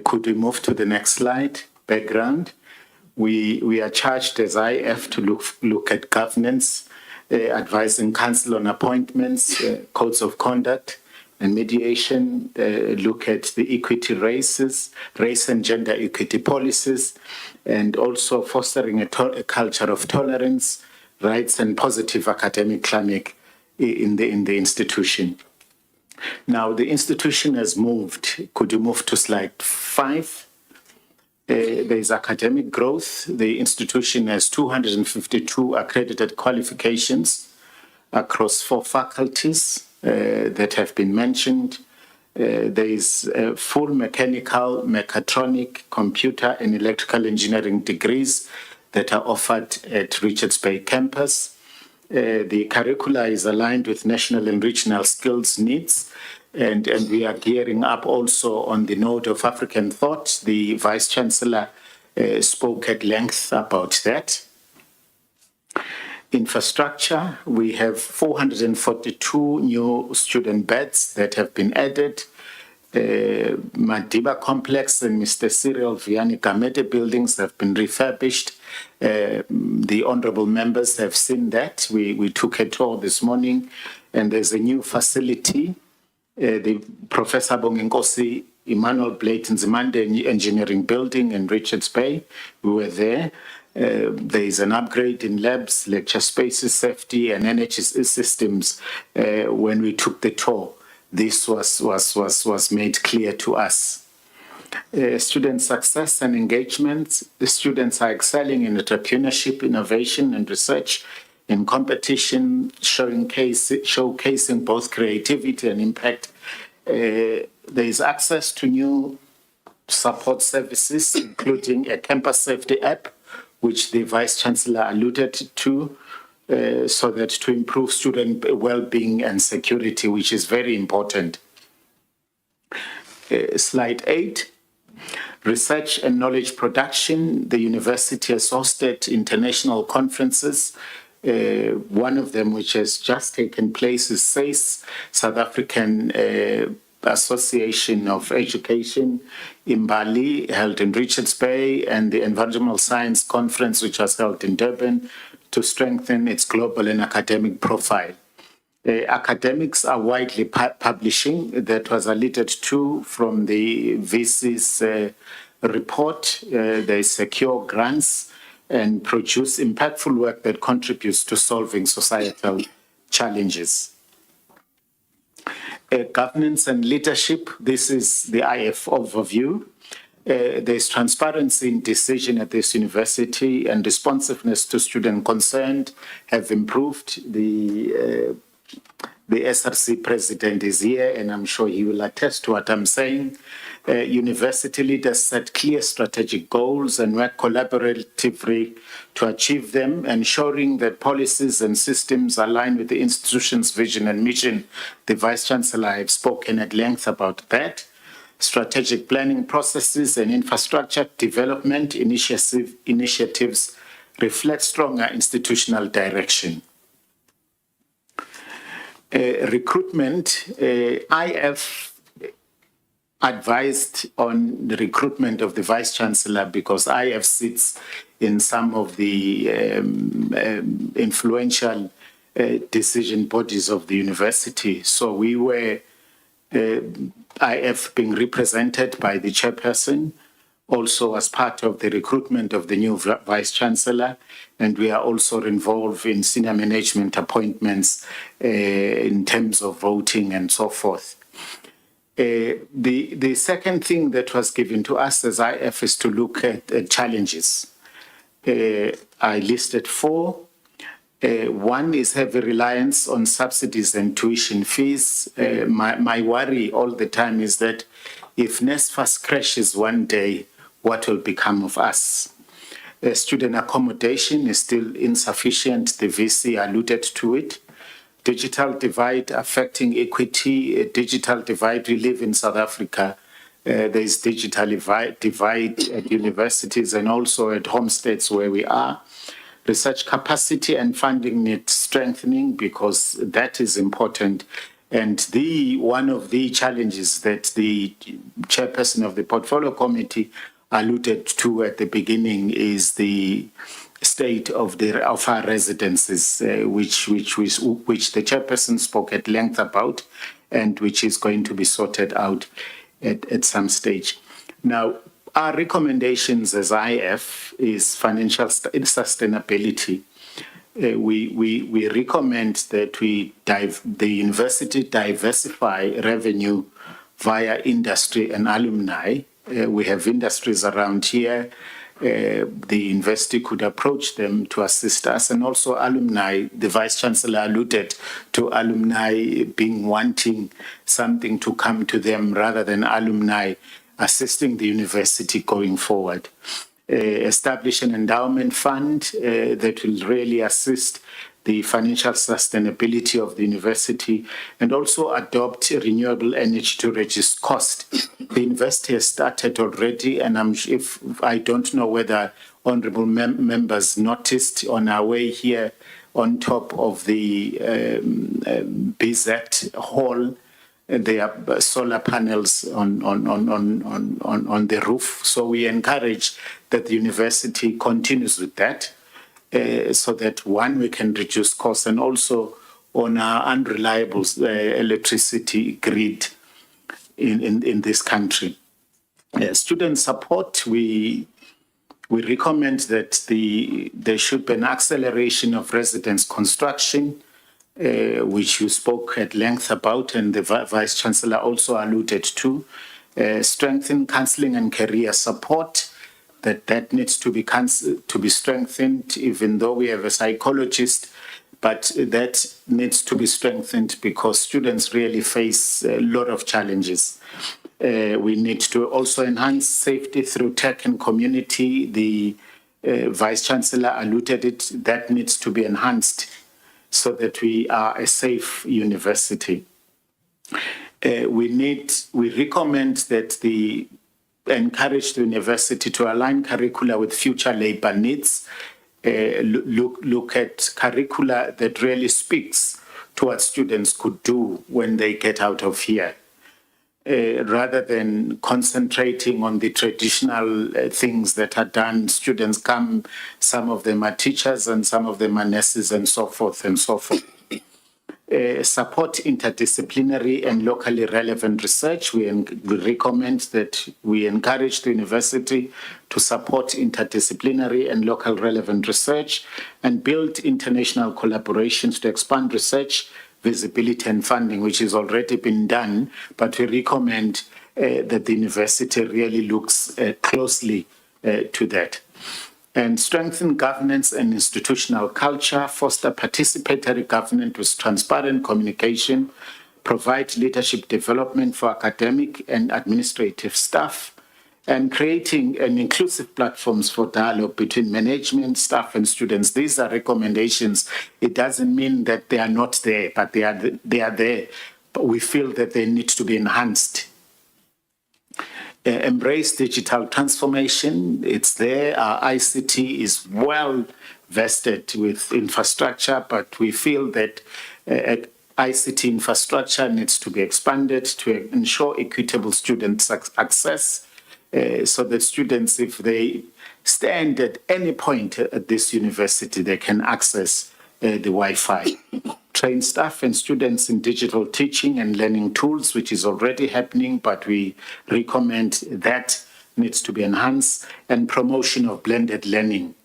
Could we move to the next slide? Background. We are charged as IF to look at governance, advising council on appointments, codes of conduct, and mediation, look at the equity race and gender equity policies, and also fostering a culture of tolerance, rights, and positive academic climate in the institution. Now, the institution has moved. Could you move to slide 5? There is academic growth. The institution has 252 accredited qualifications across 4 faculties that have been mentioned. There is full mechanical, mechatronic, computer, and electrical engineering degrees that are offered at Richards Bay campus. The curricula is aligned with national and regional skills needs, and we are gearing up also on the node of African thought. The Vice Chancellor spoke at length about that. Infrastructure, we have 442 new student beds that have been added. Madiba Complex and Mr. Cyril Vianney Gamete buildings have been refurbished. The honorable members have seen that. We took a tour this morning, and there's a new facility, the Professor Bonginkosi Emmanuel Blayton Zimande Engineering Building in Richards Bay. We were there. There is an upgrade in labs, lecture spaces, safety, and energy systems. When we took the tour, this was made clear to us. Student success and engagement. The students are excelling in entrepreneurship, innovation, and research in competition, showcasing both creativity and impact. There is access to new support services, including a campus safety app, which the Vice Chancellor alluded to, so that to improve student well-being and security, which is very important. Slide 8. Research and knowledge production. The university has hosted international conferences. One of them, which has just taken place, is SACE, South African Association of Education in Bali, held in Richards Bay, and the Environmental Science Conference, which was held in Durban, to strengthen its global and academic profile. Academics are widely publishing. That was alluded to from the VC's report. They secure grants and produce impactful work that contributes to solving societal challenges. Governance and leadership. This is the IF overview. There's transparency in decision at this university, and responsiveness to student concerned have improved. The SRC president is here, and I'm sure he will attest to what I'm saying. University leaders set clear strategic goals and work collaboratively to achieve them, ensuring that policies and systems align with the institution's vision and mission. The Vice Chancellor, I have spoken at length about that. Strategic planning processes and infrastructure development initiatives reflect stronger institutional direction. Recruitment, IF advised on the recruitment of the Vice Chancellor because IF sits in some of the influential decision bodies of the university. So we were, IF being represented by the chairperson, also as part of the recruitment of the new Vice Chancellor, and we are also involved in senior management appointments in terms of voting and so forth. The second thing that was given to us as IF is to look at challenges. I listed 4. One is heavy reliance on subsidies and tuition fees. My worry all the time is that if NSFAS crashes one day, what will become of us? Student accommodation is still insufficient. The VC alluded to it. Digital divide affecting equity, digital divide. We live in South Africa. There is digital divide at universities and also at home states where we are. Research capacity and funding need strengthening because that is important. And one of the challenges that the chairperson of the portfolio committee alluded to at the beginning is the state of our residences, which the chairperson spoke at length about, and which is going to be sorted out at some stage. Now, our recommendations as IF is financial sustainability. We recommend that the university diversify revenue via industry and alumni. We have industries around here. The university could approach them to assist us, and also alumni. The Vice Chancellor alluded to alumni wanting something to come to them rather than alumni assisting the university going forward. Establish an endowment fund that will really assist the financial sustainability of the university, and also adopt renewable energy to reduce cost. The university has started already, and I don't know whether honourable members noticed on our way here on top of the BZ hall, there are solar panels on the roof. So we encourage that the university continues with that, so that we can reduce costs, and also on our unreliable electricity grid in this country. Student support, we recommend that there should be an acceleration of residence construction, which you spoke at length about, and the Vice Chancellor also alluded to. Strengthen counselling and career support. That needs to be strengthened. Even though we have a psychologist, but that needs to be strengthened because students really face a lot of challenges. We need to also enhance safety through tech and community. The Vice Chancellor alluded it, that needs to be enhanced so that we are a safe university. We recommend that encourage the university to align curricula with future labor needs, look at curricula that really speaks to what students could do when they get out of here. Rather than concentrating on the traditional things that are done, students come, some of them are teachers and some of them are nurses and so forth and so forth. Support interdisciplinary and locally relevant research. We recommend that we encourage the university to support interdisciplinary and local relevant research and build international collaborations to expand research, visibility and funding, which has already been done, but we recommend that the university really looks closely to that. And strengthen governance and institutional culture, foster participatory governance with transparent communication, provide leadership development for academic and administrative staff, and creating an inclusive platforms for dialogue between management, staff, and students. These are recommendations. It doesn't mean that they are not there, but they are there. But we feel that they need to be enhanced. Embrace digital transformation. It's there. Our ICT is well vested with infrastructure, but we feel that ICT infrastructure needs to be expanded to ensure equitable student access, so that students, if they stand at any point at this university, they can access the Wi-Fi. Train staff and students in digital teaching and learning tools, which is already happening, but we recommend that needs to be enhanced, and promotion of blended learning.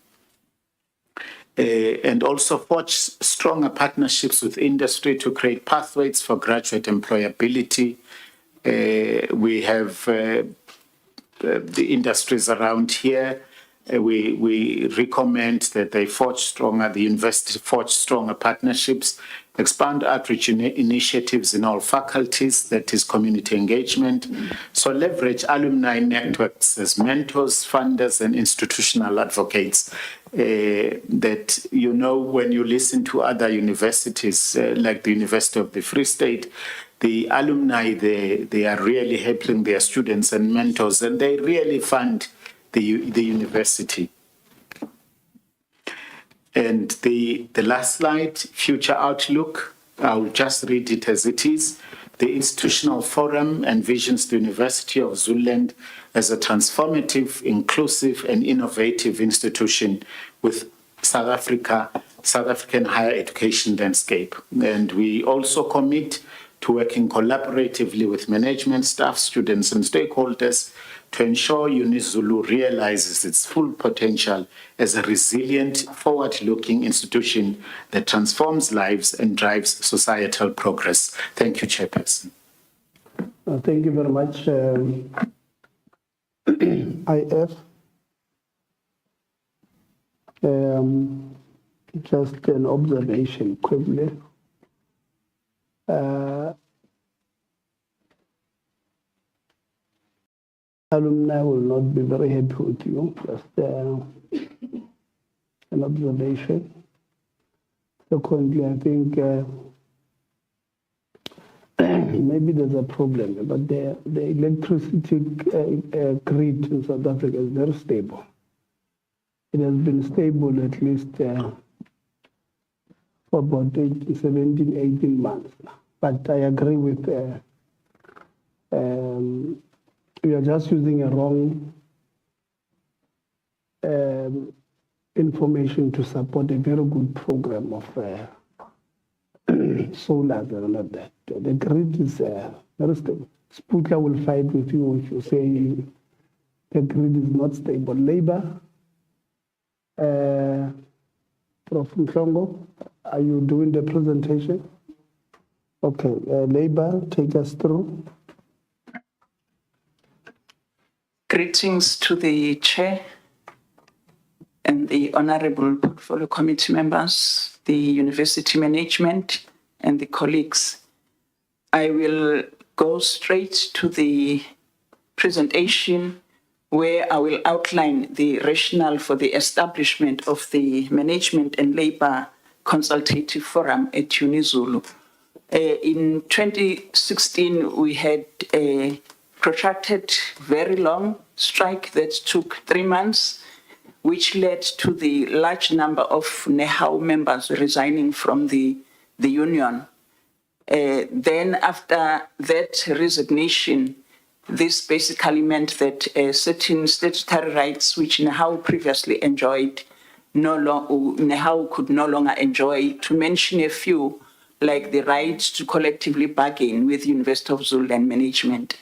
And also forge stronger partnerships with industry to create pathways for graduate employability. We have the industries around here. We recommend that they the university forge stronger partnerships, expand outreach initiatives in all faculties, that is community engagement. So leverage alumni networks as mentors, funders, and institutional advocates. That, you know, when you listen to other universities, like the University of the Free State, the alumni, they are really helping their students and mentors, and they really fund the university. And the last slide, future outlook, I'll just read it as it is. The institutional forum envisions the University of Zululand as a transformative, inclusive, and innovative institution with South African higher education landscape. And we also commit to working collaboratively with management, staff, students, and stakeholders to ensure UniZulu realizes its full potential as a resilient, forward-looking institution that transforms lives and drives societal progress. Thank you, Chairperson. Thank you very much, IF. Just an observation quickly. Alumni will not be very happy with you. Just an observation. Secondly, I think maybe there's a problem, but the electricity grid in South Africa is very stable. It has been stable at least for about 17, 18 months. But I agree with we are just using a wrong information to support a very good program of solar and all of that. The grid is very stable. Sputla will fight with you if you say the grid is not stable. Labor, Prof. Mhlongo, are you doing the presentation? Okay, Labor, take us through. Greetings to the chair, and the Honorable Portfolio Committee members, the university management, and the colleagues. I will go straight to the presentation where I will outline the rationale for the establishment of the Management and Labour Consultative Forum at UniZulu. In 2016, we had a protracted, very long strike that took 3 months, which led to the large number of NEHAW members resigning from the union. Then after that resignation, this basically meant that certain statutory rights which NEHAW previously enjoyed, NEHAW could no longer enjoy. To mention a few, like the right to collectively bargain with University of Zululand management.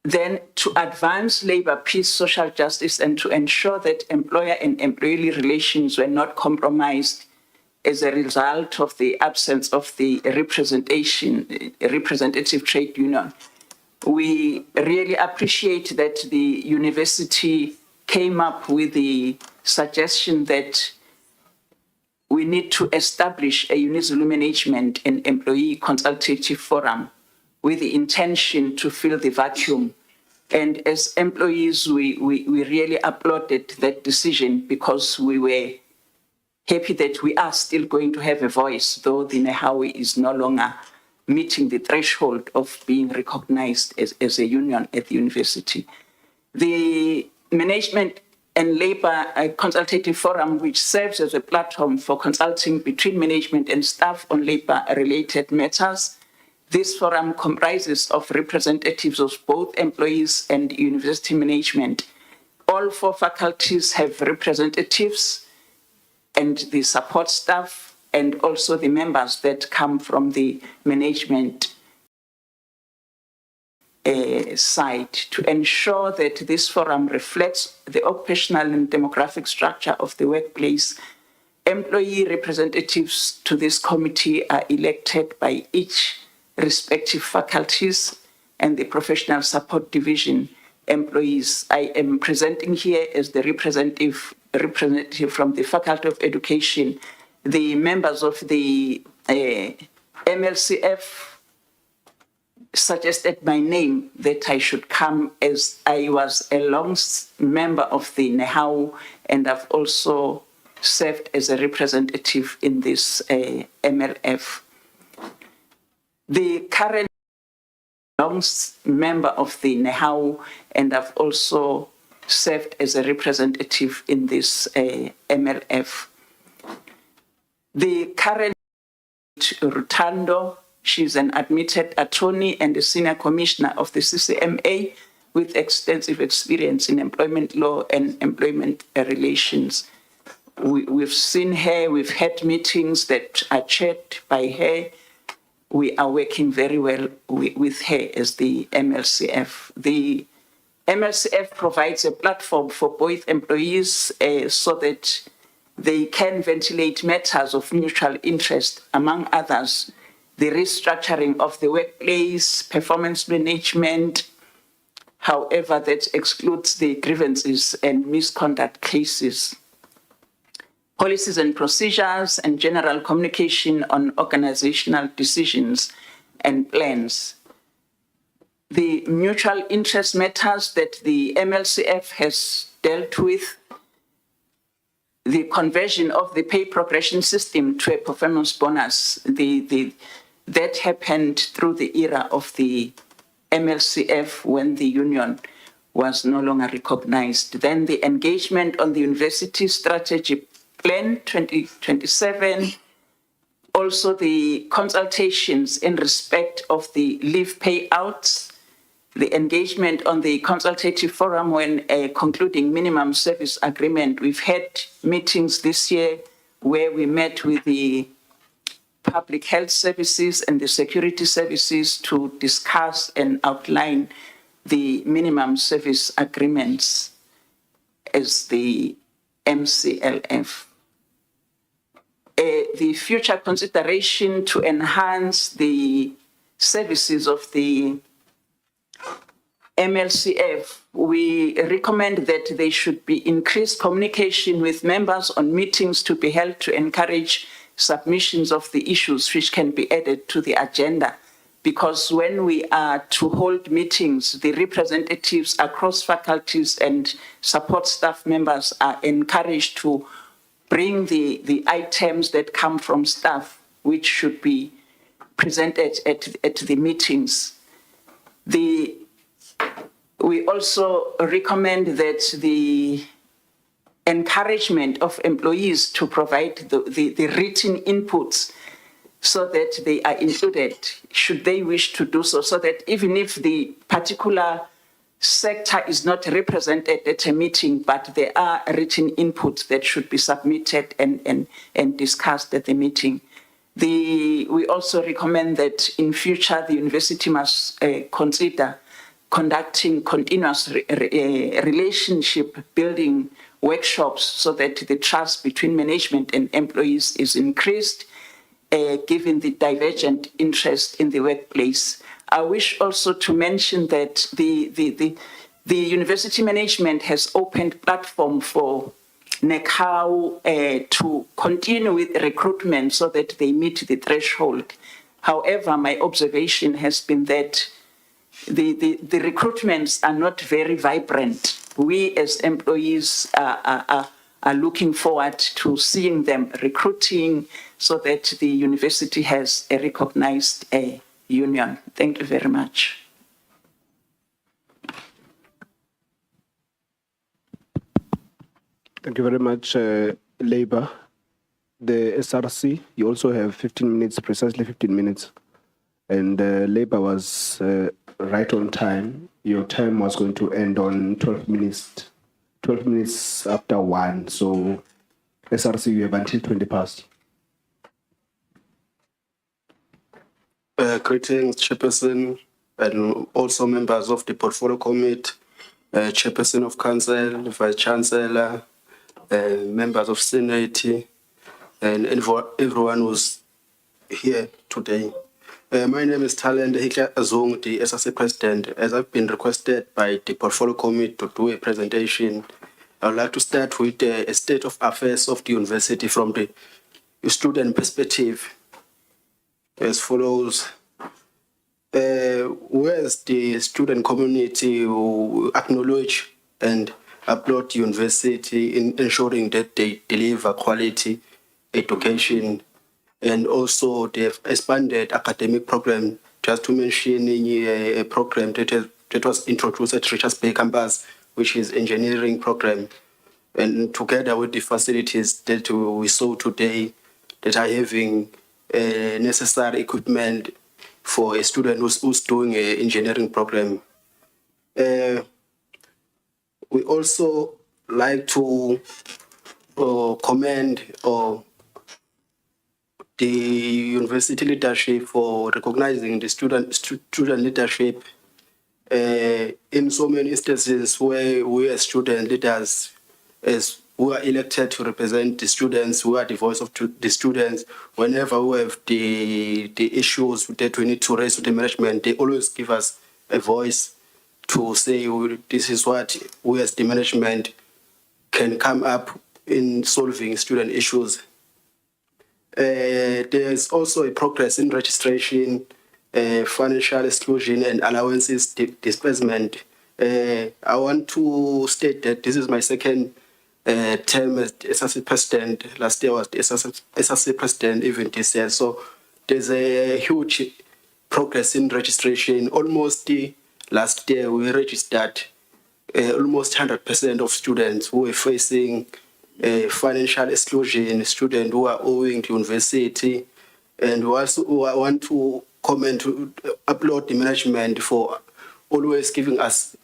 Then to advance labor, peace, social justice, and to ensure that employer and employee relations were not compromised as a result of the absence of the representative trade union. We really appreciate that the university came up with the suggestion that we need to establish a UniZulu management and employee consultative forum with the intention to fill the vacuum. And as employees, we really applauded that decision because we were happy that we are still going to have a voice, though the NEHAW is no longer meeting the threshold of being recognized as a union at the university. The Management and Labour Consultative Forum, which serves as a platform for consulting between management and staff on labour-related matters. This forum comprises of representatives of both employees and university management. All 4 faculties have representatives and the support staff, and also the members that come from the management side to ensure that this forum reflects the occupational and demographic structure of the workplace. Employee representatives to this committee are elected by each respective faculties and the professional support division employees. I am presenting here as the representative from the Faculty of Education. The members of the MLCF suggested my name that I should come, as I was a long member of the NEHAW and I've also served as a representative in this MLF. The current long member of the NEHAW and I've also served as a representative in this MLF. The current Rutando, she's an admitted attorney and a senior commissioner of the CCMA with extensive experience in employment law and employment relations. We've seen her, we've had meetings that are chaired by her. We are working very well with her as the MLCF. The MLCF provides a platform for both employees so that they can ventilate matters of mutual interest, among others, the restructuring of the workplace, performance management. However, that excludes the grievances and misconduct cases. Policies and procedures and general communication on organizational decisions and plans. The mutual interest matters that the MLCF has dealt with, the conversion of the pay progression system to a performance bonus, that happened through the era of the MLCF when the union was no longer recognized. Then the engagement on the University Strategy Plan 2027, also the consultations in respect of the leave payouts, the engagement on the consultative forum when concluding minimum service agreement. We've had meetings this year where we met with the public health services and the security services to discuss and outline the minimum service agreements as the MCLF. The future consideration to enhance the services of the MLCF, we recommend that there should be increased communication with members on meetings to be held to encourage submissions of the issues which can be added to the agenda. Because when we are to hold meetings, the representatives across faculties and support staff members are encouraged to bring the items that come from staff, which should be presented at the meetings. We also recommend that the encouragement of employees to provide the written inputs so that they are included, should they wish to do so, so that even if the particular sector is not represented at a meeting, but there are written inputs that should be submitted and discussed at the meeting. We also recommend that in future, the university must consider conducting continuous relationship building workshops so that the trust between management and employees is increased, given the divergent interest in the workplace. I wish also to mention that the university management has opened platform for NECAO to continue with recruitment so that they meet the threshold. However, my observation has been that the recruitments are not very vibrant. We as employees are looking forward to seeing them recruiting so that the university has a recognized union. Thank you very much. Thank you very much, Labour. The SRC, you also have 15 minutes, precisely 15 minutes. And Labour was right on time. Your time was going to end on 12 minutes after 1. So SRC, you have until 20 past. Greetings, Chairperson, and also members of the Portfolio Committee, Chairperson of Council, Vice Chancellor, members of Senate, and everyone who's here today. My name is Talent Azong, the SRC President. As I've been requested by the Portfolio Committee to do a presentation, I would like to start with a state of affairs of the university from the student perspective as follows. Whereas the student community who acknowledge and applaud the university in ensuring that they deliver quality education, and also they have expanded academic program. Just to mention a program that was introduced at Richards Bay campus, which is engineering program, and together with the facilities that we saw today that are having necessary equipment for a student who's doing an engineering program. We also like to commend the university leadership for recognizing the student leadership in so many instances where we as student leaders, as who are elected to represent the students, who are the voice of the students, whenever we have the issues that we need to raise with the management, they always give us a voice to say, this is what we as the management can come up in solving student issues. There's also a progress in registration, financial exclusion and allowances disbursement. I want to state that this is my second term as the SRC President. Last year was the SRC President, even this year. So there's a huge progress in registration. Almost last year we registered almost 100% of students who were facing financial exclusion, students who are owing to university. And we also want to applaud the management for always giving us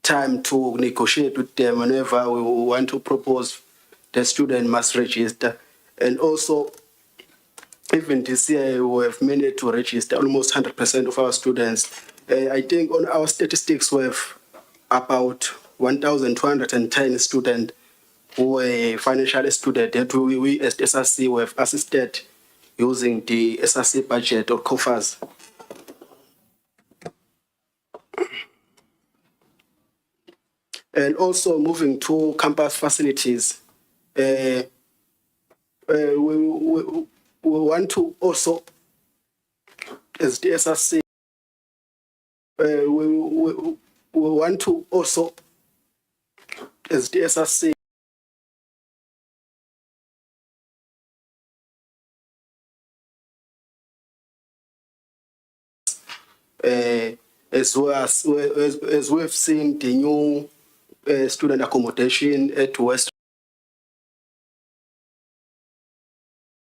time to negotiate with them whenever we want to propose the student must register. And also, even this year, we have managed to register almost 100% of our students. I think on our statistics, we have about 1,210 students who were financial students that we as the SRC have assisted using the SRC budget or coffers. And also moving to campus facilities. We want to also, as the SRC, we want to also, as the SRC, as well as we've seen the new student accommodation at West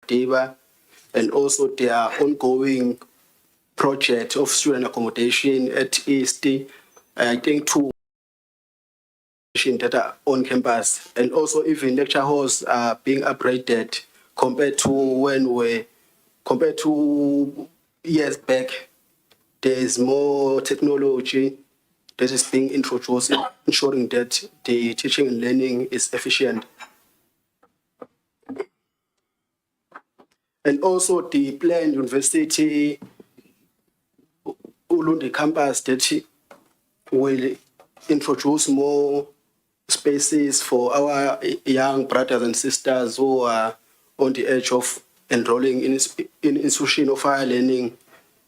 Diva, and also their ongoing project of student accommodation at East. I think two that are on campus, and also even lecture halls are being upgraded compared to years back. There is more technology that is being introduced, ensuring that the teaching and learning is efficient. And also the planned university Ulundi campus that will introduce more spaces for our young brothers and sisters who are on the edge of enrolling in institution of higher learning.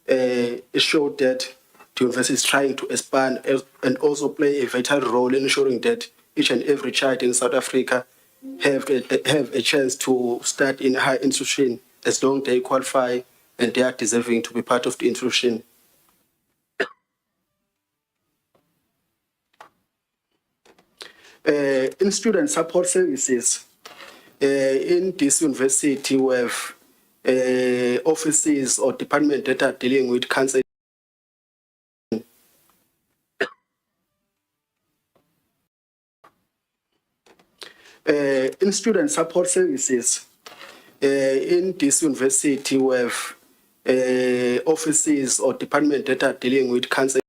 It showed that the university is trying to expand and also play a vital role in ensuring that each and every child in South Africa have a chance to start in a higher institution as long as they qualify and they are deserving to be part of the institution. In student support services, in this university, we have offices or departments that are dealing with counseling. In student support services, in this university, we have offices or departments that are dealing with counseling.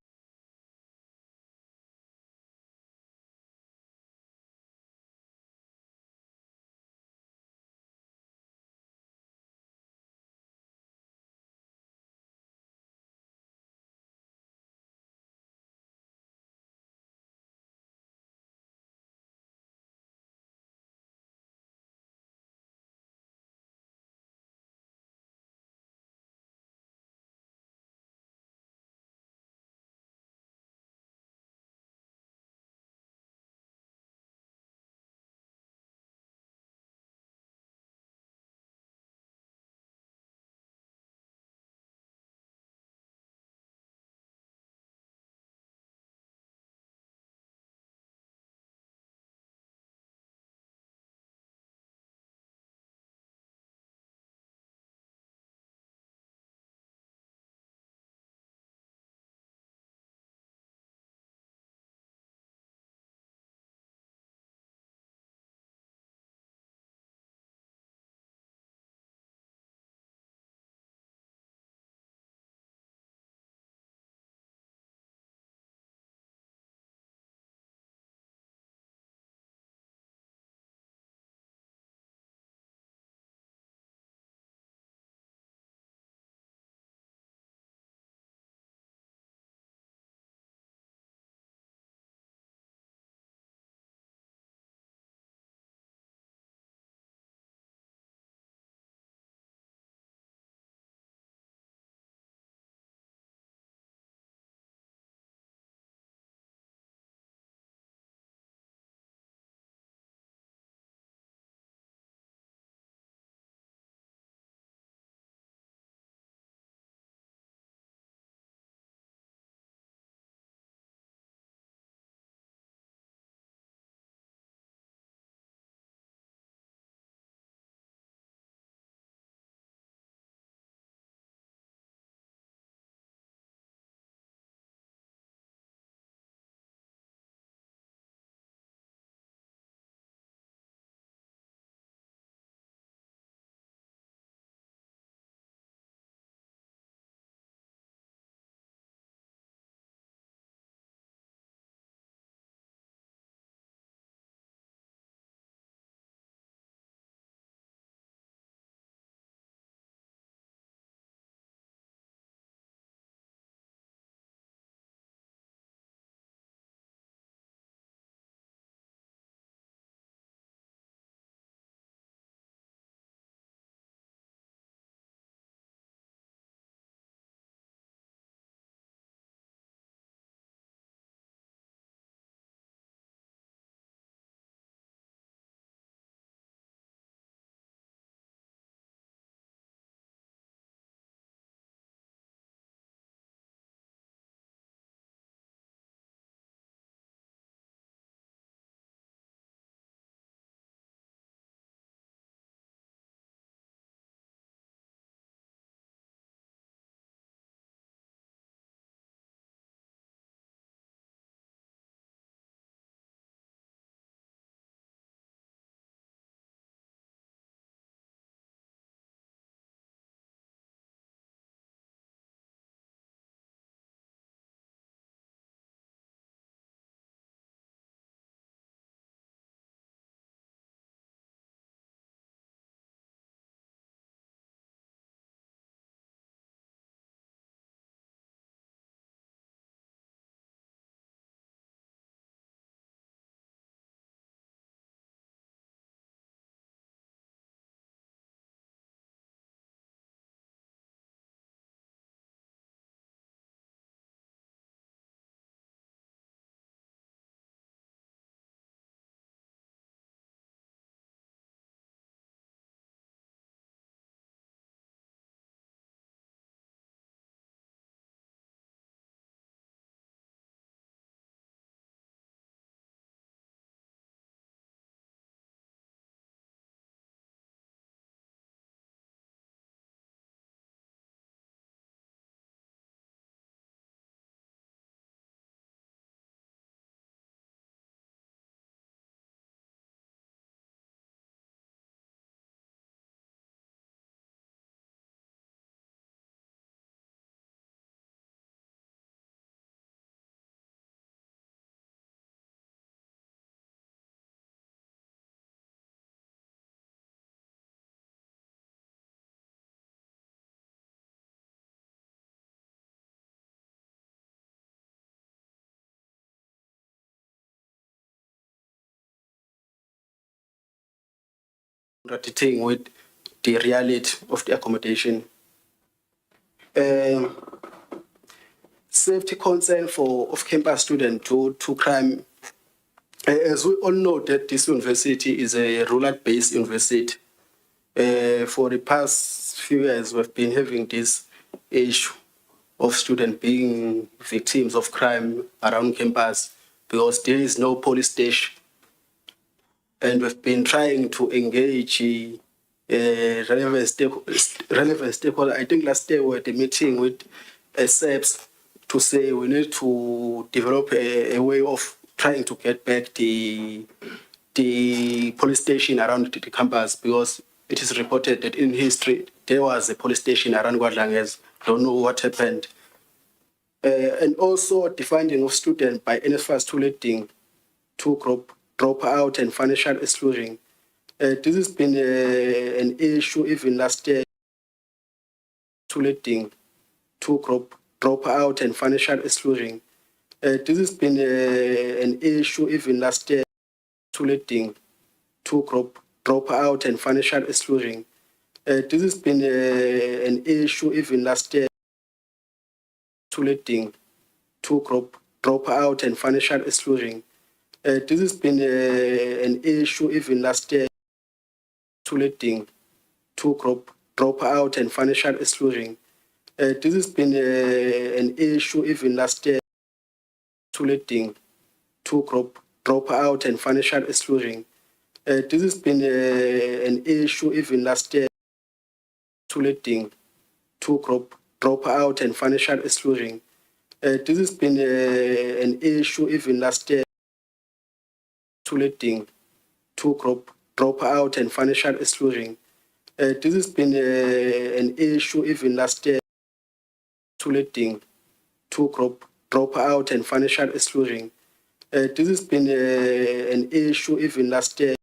contradicting with the reality of the accommodation. Safety concern for off-campus students to crime. As we all know that this university is a rural-based university. For the past few years, we've been having this issue of students being victims of crime around campus because there is no police station. And we've been trying to engage relevant stakeholders. I think last day we had a meeting with SEPs to say we need to develop a way of trying to get back the police station around the campus because it is reported that in history there was a police station around Guadlanges. Don't know what happened. And also the finding of students by NSFAS tolerating to drop out and financial exclusion. This has been an issue even last year. Tolerating to drop out and financial exclusion. This has been an issue even last year. Tolerating to drop out and financial exclusion. This has been an issue even last year. Tolerating to drop out and financial exclusion. This has been an issue even last year. Tolerating to drop out and financial exclusion. This has been an issue even last year. Tolerating to drop out and financial exclusion. This has been an issue even last year. Tolerating to drop out and financial exclusion. This has been an issue even last year. Tolerating to drop out and financial exclusion. This has been an issue even last year. Tolerating to drop out and financial exclusion. This has been an issue even last year.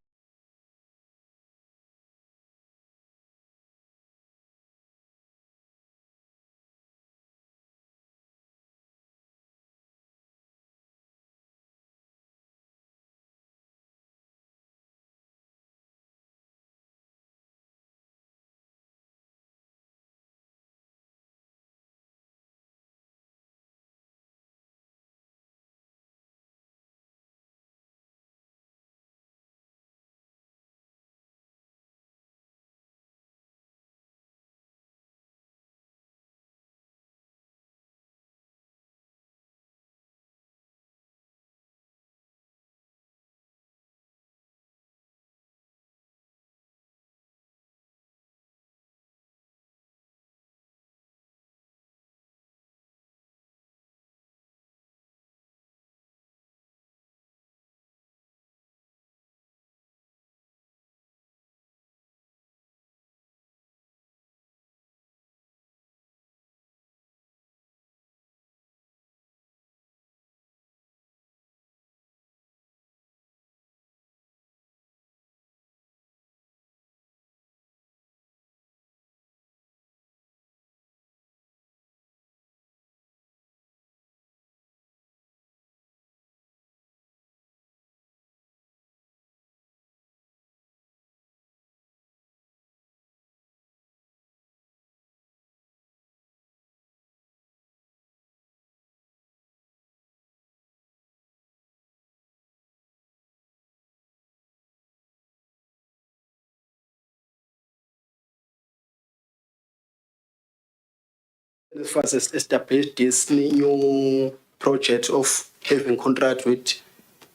NSFAS has established this new project of having contract with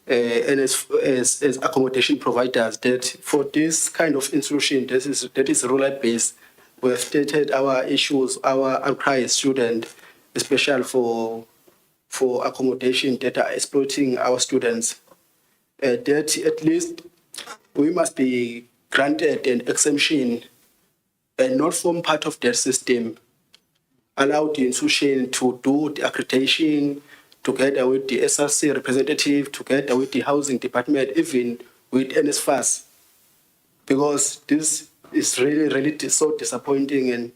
as accommodation providers that for this kind of institution that is rural based, we have stated our issues, our outcry student, especially for accommodation that are exploiting our students. That at least we must be granted an exemption and not form part of their system. Allow the institution to do the accreditation together with the SRC representative, together with the housing department, even with NSFAS, because this is really so disappointing and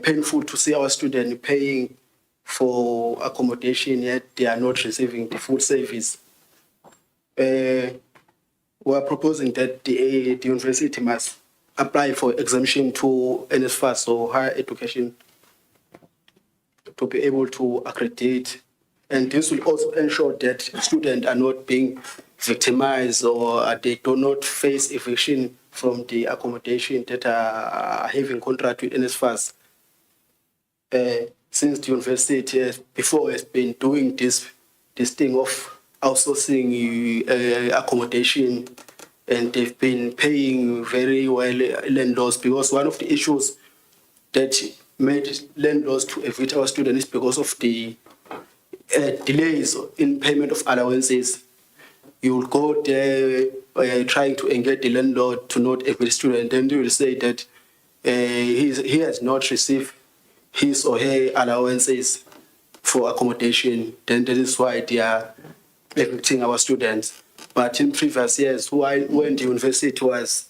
painful to see our students paying for accommodation yet they are not receiving the full service. we are proposing that the university must apply for exemption to NSFAS, so higher education, to be able to accredit. And this will also ensure that students are not being victimized or they do not face eviction from the accommodation that are having contract with NSFAS. Since the university before has been doing this thing of outsourcing accommodation, and they've been paying very well landlords, because one of the issues that made landlords to evict our students is because of the delays in payment of allowances. You will go there trying to engage the landlord to not evict student, then they will say that he has not received his or her allowances for accommodation. Then that is why they are evicting our students. But in previous years, when the university was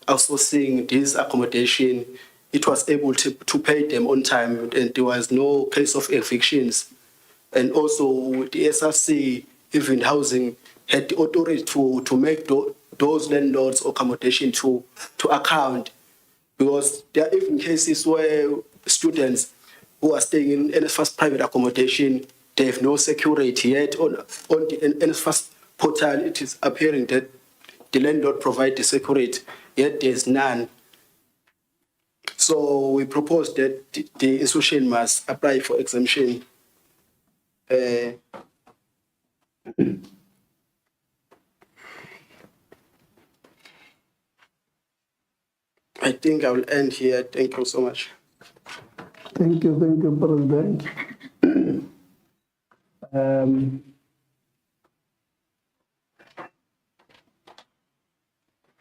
outsourcing this accommodation, it was able to pay them on time, and there was no case of evictions. And also the SRC, even housing, had the authority to make those landlords accommodation to account, because there are even cases where students who are staying in NSFAS private accommodation, they have no security yet. On the NSFAS portal, it is appearing that the landlord provides the security, yet there is none. So we propose that the institution must apply for exemption. I think I will end here. Thank you so much. Thank you, President.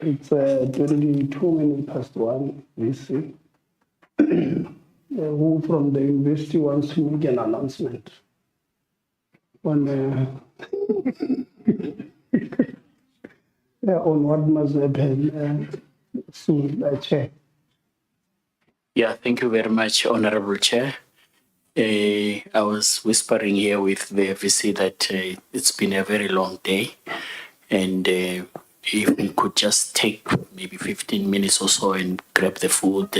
It's 22 minutes past 1 BC. Who from the university wants to make an announcement on on what must happen soon, Chair? Yeah, thank you very much, Honorable Chair. I was whispering here with the VC that it's been a very long day, and if we could just take maybe 15 minutes or so and grab the food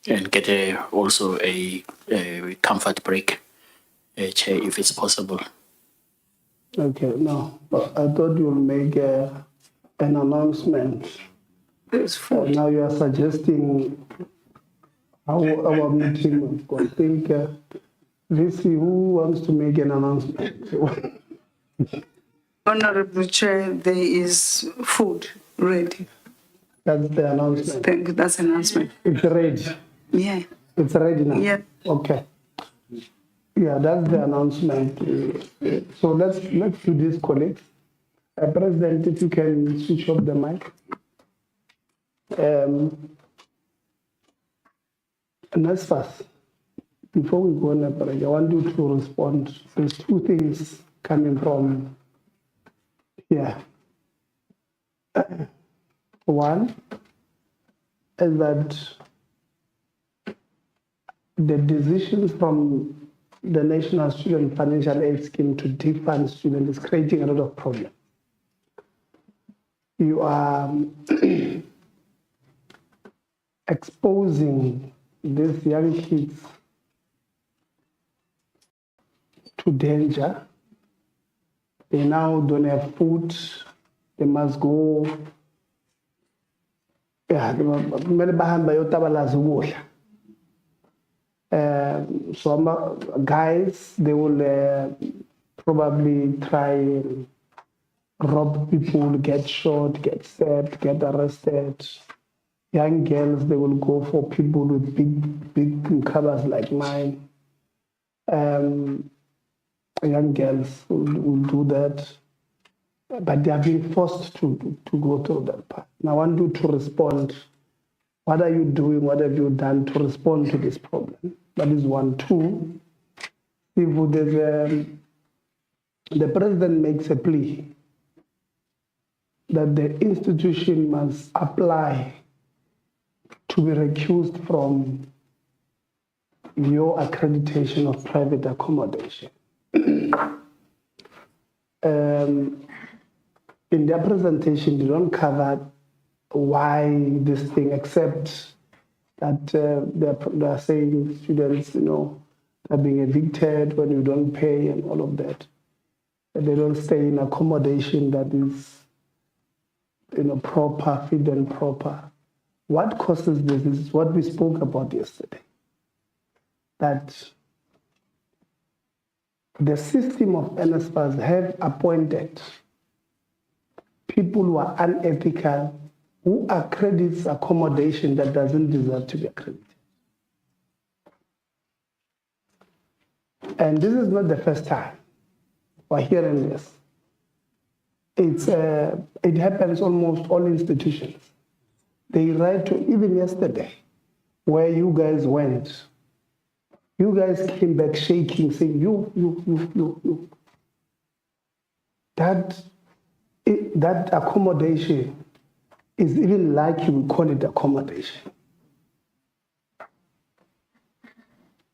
and get also a comfort break, Chair, if it's possible. Okay, no, I thought you'll make an announcement. Now you are suggesting how our meeting will go. I think, VC, who wants to make an announcement? Honorable Chair, there is food ready. That's the announcement. That's an announcement. It's ready. Yeah. It's ready now? Yeah. Okay. Yeah, that's the announcement. So let's do this, colleagues. President, if you can switch off the mic. NSFAS, before we go on a break, I want you to respond. There's two things coming from here. One is that the decisions from the National Student Financial Aid Scheme to defund students is creating a lot of problems. You are exposing these young kids to danger. They now don't have food. They must go. Some guys, they will probably try and rob people, get shot, get stabbed, get arrested. Young girls, they will go for people with big covers like mine. Young girls will do that, but they are being forced to go through that path. Now I want you to respond. What are you doing? What have you done to respond to this problem? That is one. Two, if there's the president makes a plea that the institution must apply to be recused from your accreditation of private accommodation. in their presentation, they don't cover why this thing, except that they're saying students, are being evicted when you don't pay and all of that. And they don't stay in accommodation that is, proper, fit and proper. What causes this is what we spoke about yesterday. That the system of NSFAS have appointed people who are unethical, who accredits accommodation that doesn't deserve to be accredited. And this is not the first time we're hearing this. It happens almost all institutions. They write to, even yesterday, where you guys went, you guys came back shaking, saying, you. That accommodation is even like you would call it accommodation.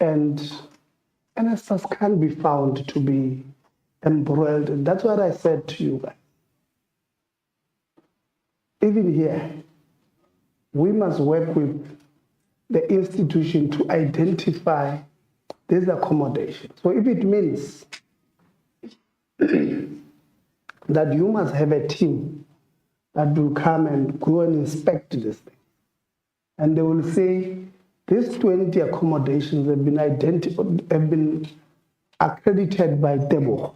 And NSFAS can't be found to be embroiled. And that's what I said to you guys. Even here, we must work with the institution to identify this accommodation. So if it means that you must have a team that will come and go and inspect this thing, and they will say, these 20 accommodations have been have been accredited by Tebo.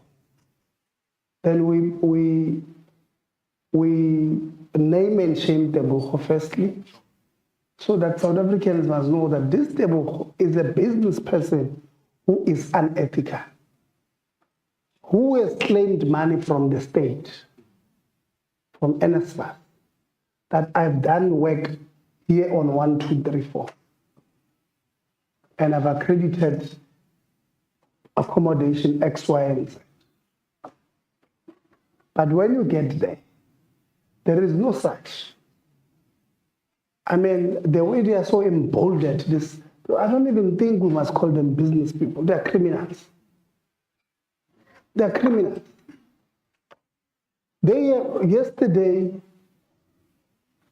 Then we name and shame Tebo firstly, so that South Africans must know that this Tebo is a business person who is unethical, who has claimed money from the state, from NSFAS, that I've done work here on 1, 2, 3, 4. And I've accredited accommodation X, Y, and Z. But when you get there, there is no such. I mean, the way they are so emboldened, this, I don't even think we must call them business people. They are criminals. They are criminals. Yesterday,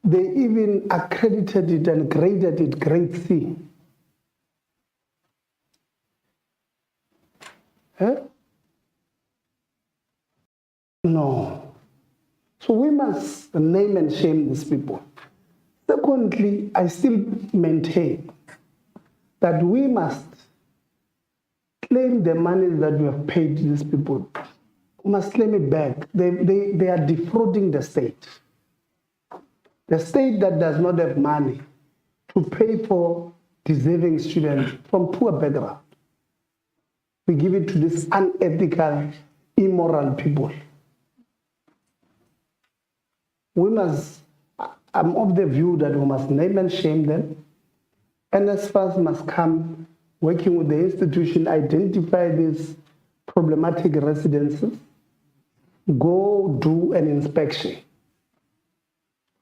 they even accredited it and graded it grade C. Huh? No. So we must name and shame these people. Secondly, I still maintain that we must claim the money that we have paid these people. We must claim it back. They are defrauding the state. The state that does not have money to pay for deserving students from poor background. We give it to these unethical, immoral people. I'm of the view that we must name and shame them. NSFAS must come working with the institution, identify these problematic residences, go do an inspection,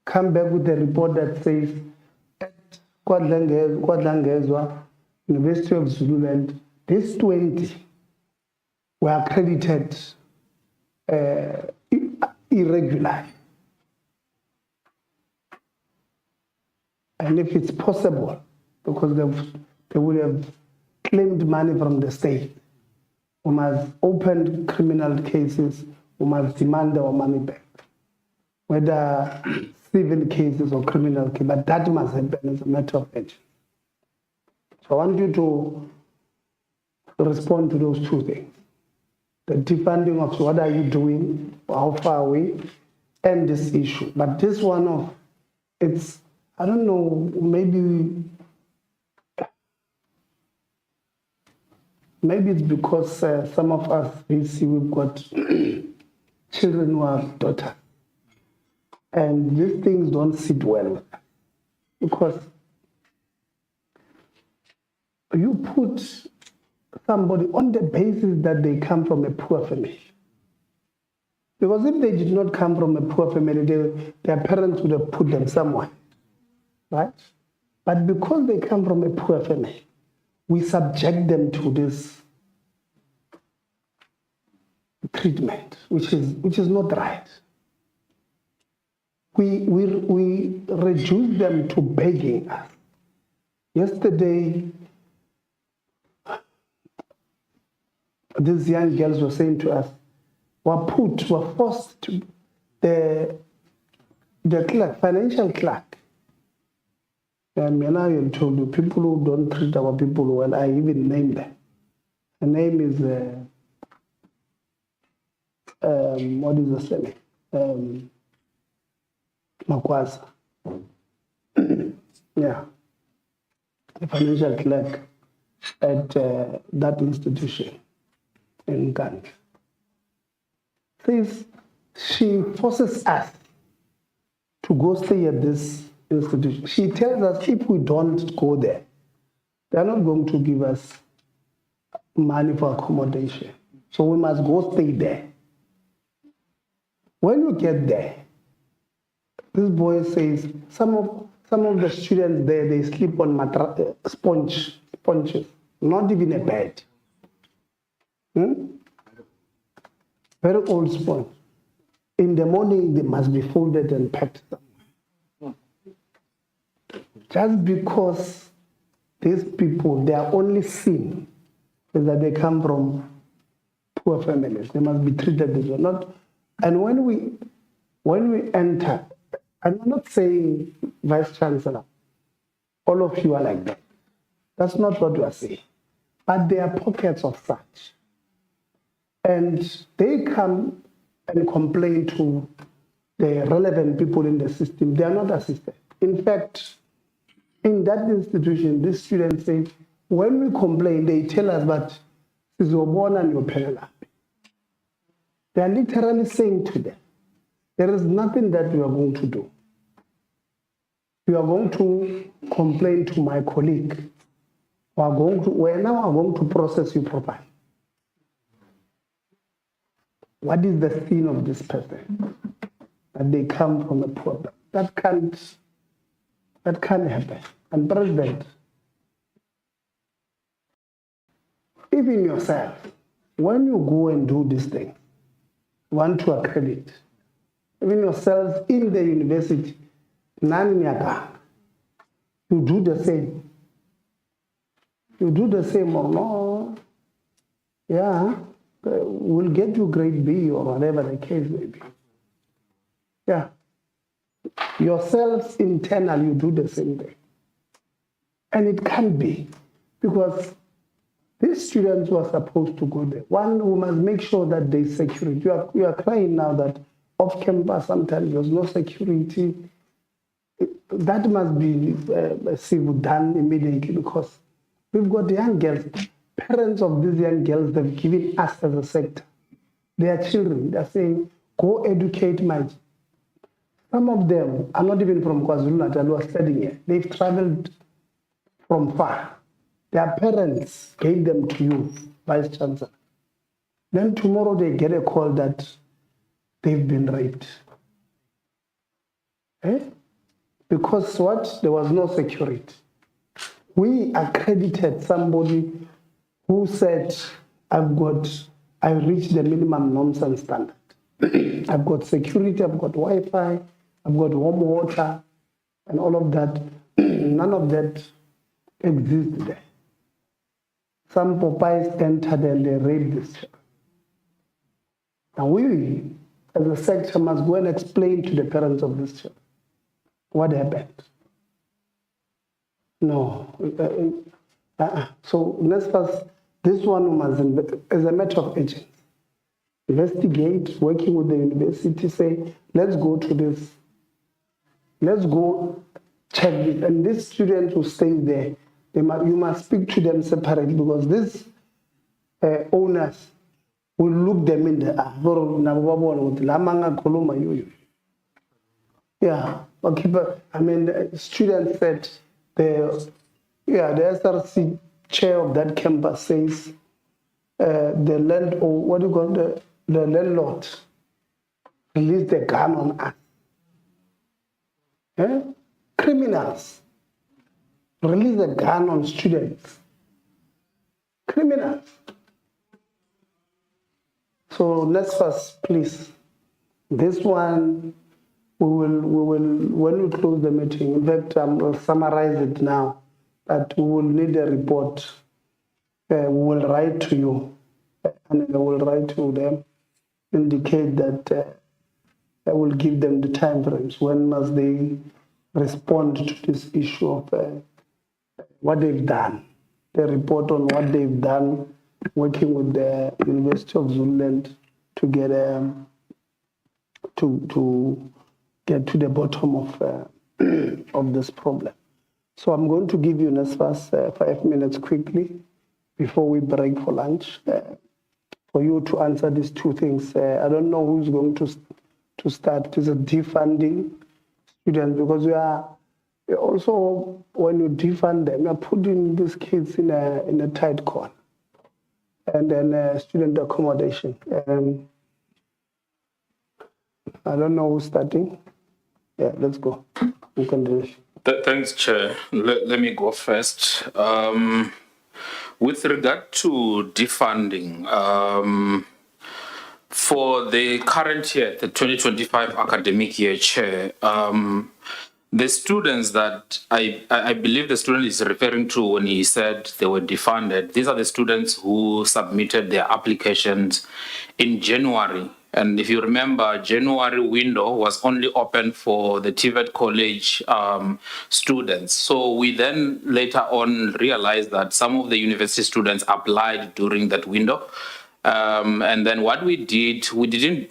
come back with a report that says at Kwazulu-Natal, University of Zululand, these 20 were accredited irregularly. And if it's possible, because they would have claimed money from the state, we must open criminal cases, we must demand our money back, whether civil cases or criminal cases, but that must happen as a matter of urgency. So I want you to respond to those two things. The defunding of what are you doing, how far are we, and this issue. But this one of, it's, I don't know, maybe it's because some of us, we see we've got children who have daughters. And these things don't sit well. Because you put somebody on the basis that they come from a poor family. Because if they did not come from a poor family, their parents would have put them somewhere. Right? But because they come from a poor family, we subject them to this treatment, which is not right. we reduce them to begging us. Yesterday, these young girls were saying to us, were forced to the clerk, financial clerk. And I told you, people who don't treat our people well, I even named them. The name is, what is the name? Makwaza. Yeah. The financial clerk at that institution in Ghana. Says she forces us to go stay at this institution. She tells us if we don't go there, they're not going to give us money for accommodation. So we must go stay there. When you get there, this boy says some of the students there, they sleep on sponges, not even a bed. Very old sponge. In the morning, they must be folded and packed. Just because these people, their only sin is that they come from poor families. They must be treated this way. And when we enter, I'm not saying, Vice Chancellor, all of you are like that. That's not what we are saying. But there are pockets of such. And they come and complain to the relevant people in the system. They are not assisted. In fact, in that institution, these students say, when we complain, they tell us, but this is your born and your parent. They are literally saying to them, there is nothing that we are going to do. We are going to complain to my colleague. We are now going to process you properly. What is the sin of this person? That they come from a poor background. That can't happen. And President, even yourself, when you go and do this thing, want to accredit, even yourself in the university, you do the same. You do the same or no? Yeah, we'll get you grade B or whatever the case may be. Yeah. Yourselves internal, you do the same thing. And it can't be, because these students were supposed to go there. One, we must make sure that there's security. You are crying now that off campus sometimes there's no security. That must be done immediately, because we've got young girls. Parents of these young girls have given us as a sector their children. They're saying, go educate my. Some of them are not even from Kwazulu-Natal who are studying here. They've traveled from far. Their parents gave them to you, Vice Chancellor. Then tomorrow they get a call that they've been raped. Because what? There was no security. We accredited somebody who said, I reached the minimum norms and standard. I've got security, I've got Wi-Fi, I've got warm water, and all of that. None of that exists there. Some Popeyes entered and they raped this child. Now we, as a sector, must go and explain to the parents of this child what happened. No. So let's first, this one must, as a matter of urgency, investigate, working with the university, say, let's go to this, let's go check this. And these students who stay there, you must speak to them separately, because these owners will look them in the eye. Yeah, okay, but I mean, the students said, the SRC chair of that campus says, the landlord released a gun on us. Criminals release a gun on students. Criminals. So let's first, please, this one, when we close the meeting, in fact, I'll summarize it now, that we will need a report. We will write to you, and I will write to them, indicate that I will give them the time frames. When must they respond to this issue of what they've done, the report on what they've done, working with the University of Zululand to get to get to the bottom of of this problem. So I'm going to give you NSFAS 5 minutes quickly before we break for lunch for you to answer these two things. I don't know who's going to start. This is defunding students, because we are also, when you defund them, you're putting these kids in a tight corner. And then student accommodation. I don't know who's starting. Yeah, let's go. You can do it. Thanks, Chair. Let me go first. With regard to defunding, for the current year, the 2025 academic year, Chair, the students that I believe the student is referring to when he said they were defunded, these are the students who submitted their applications in January. And if you remember, January window was only open for the TVET college students. So we then later on realized that some of the university students applied during that window. And then what we did, we didn't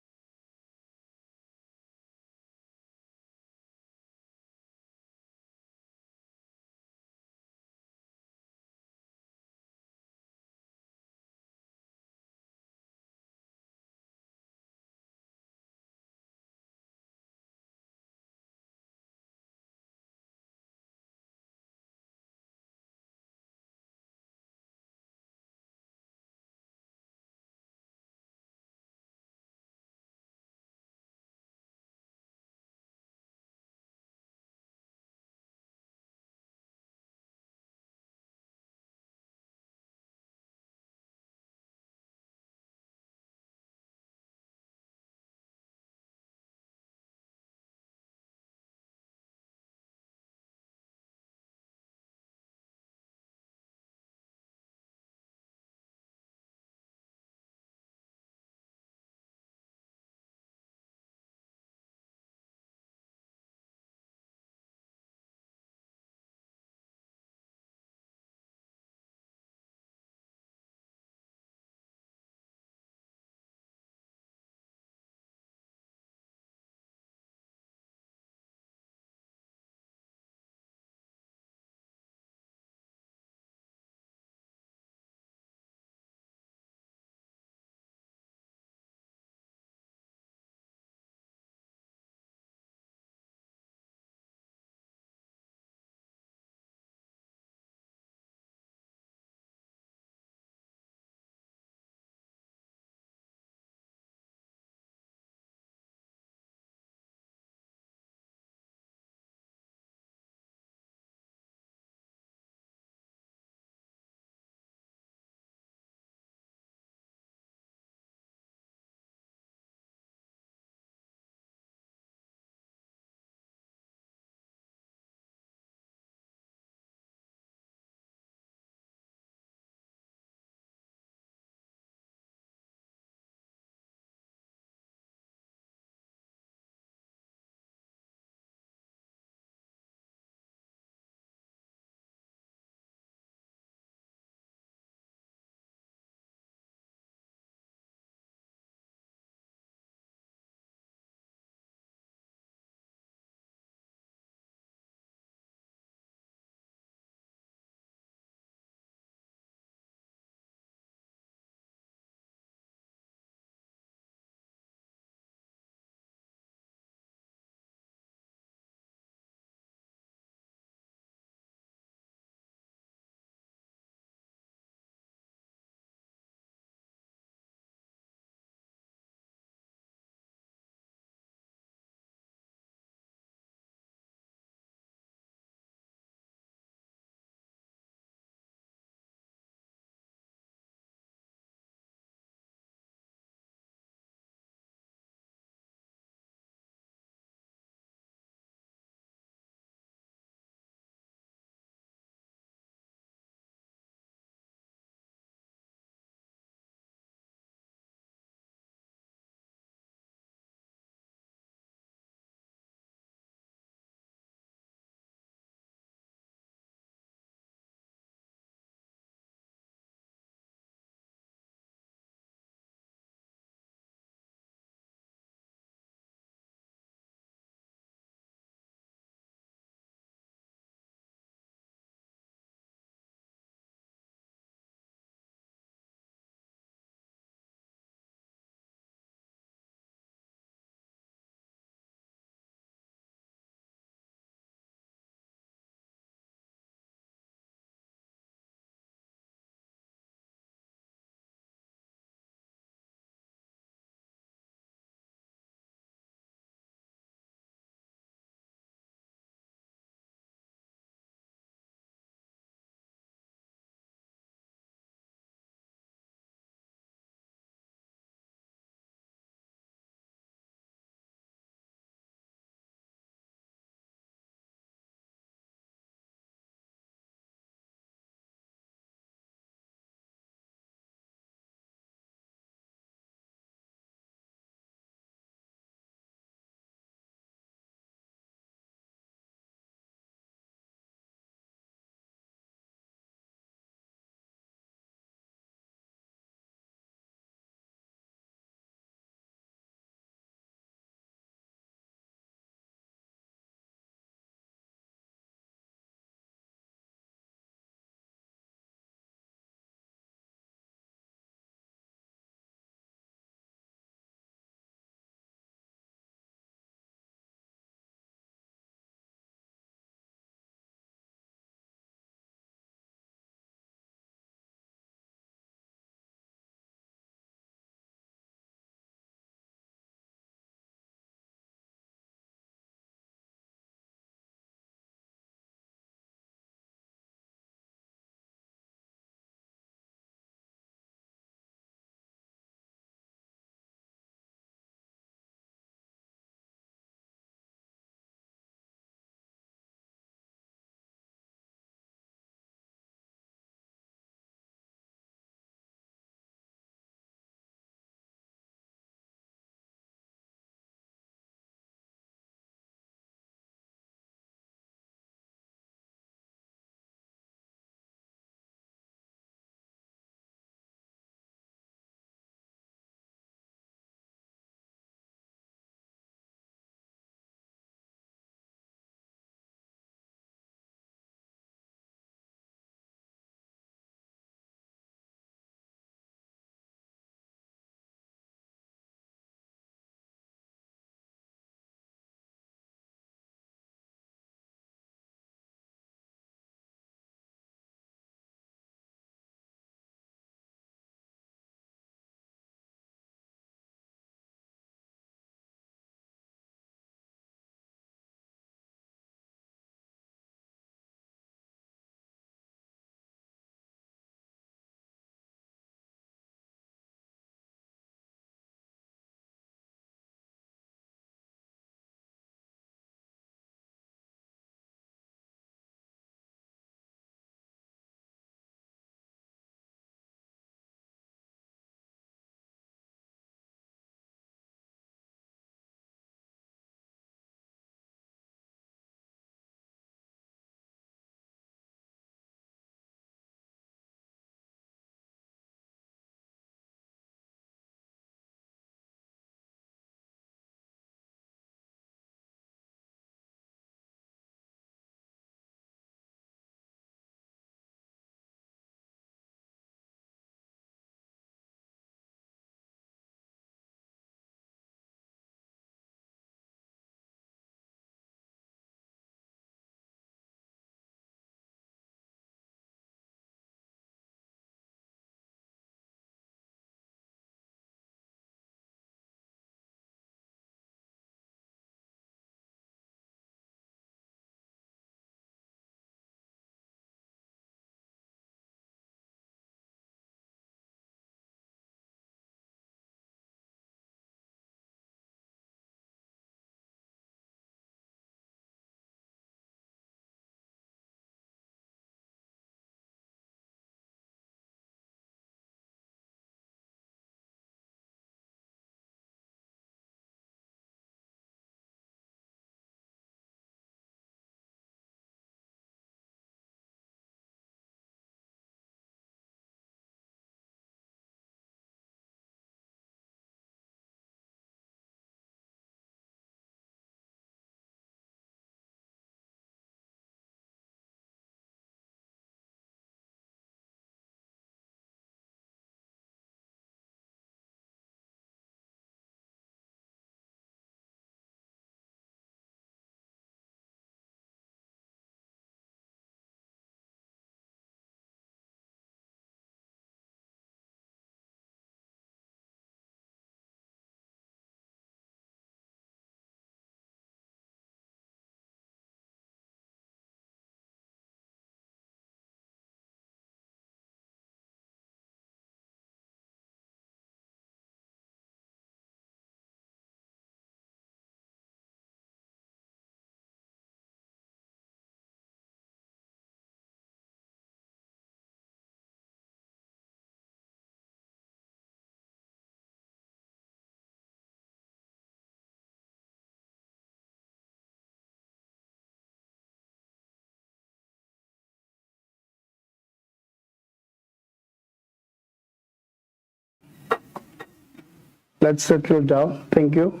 Let's settle down. Thank you.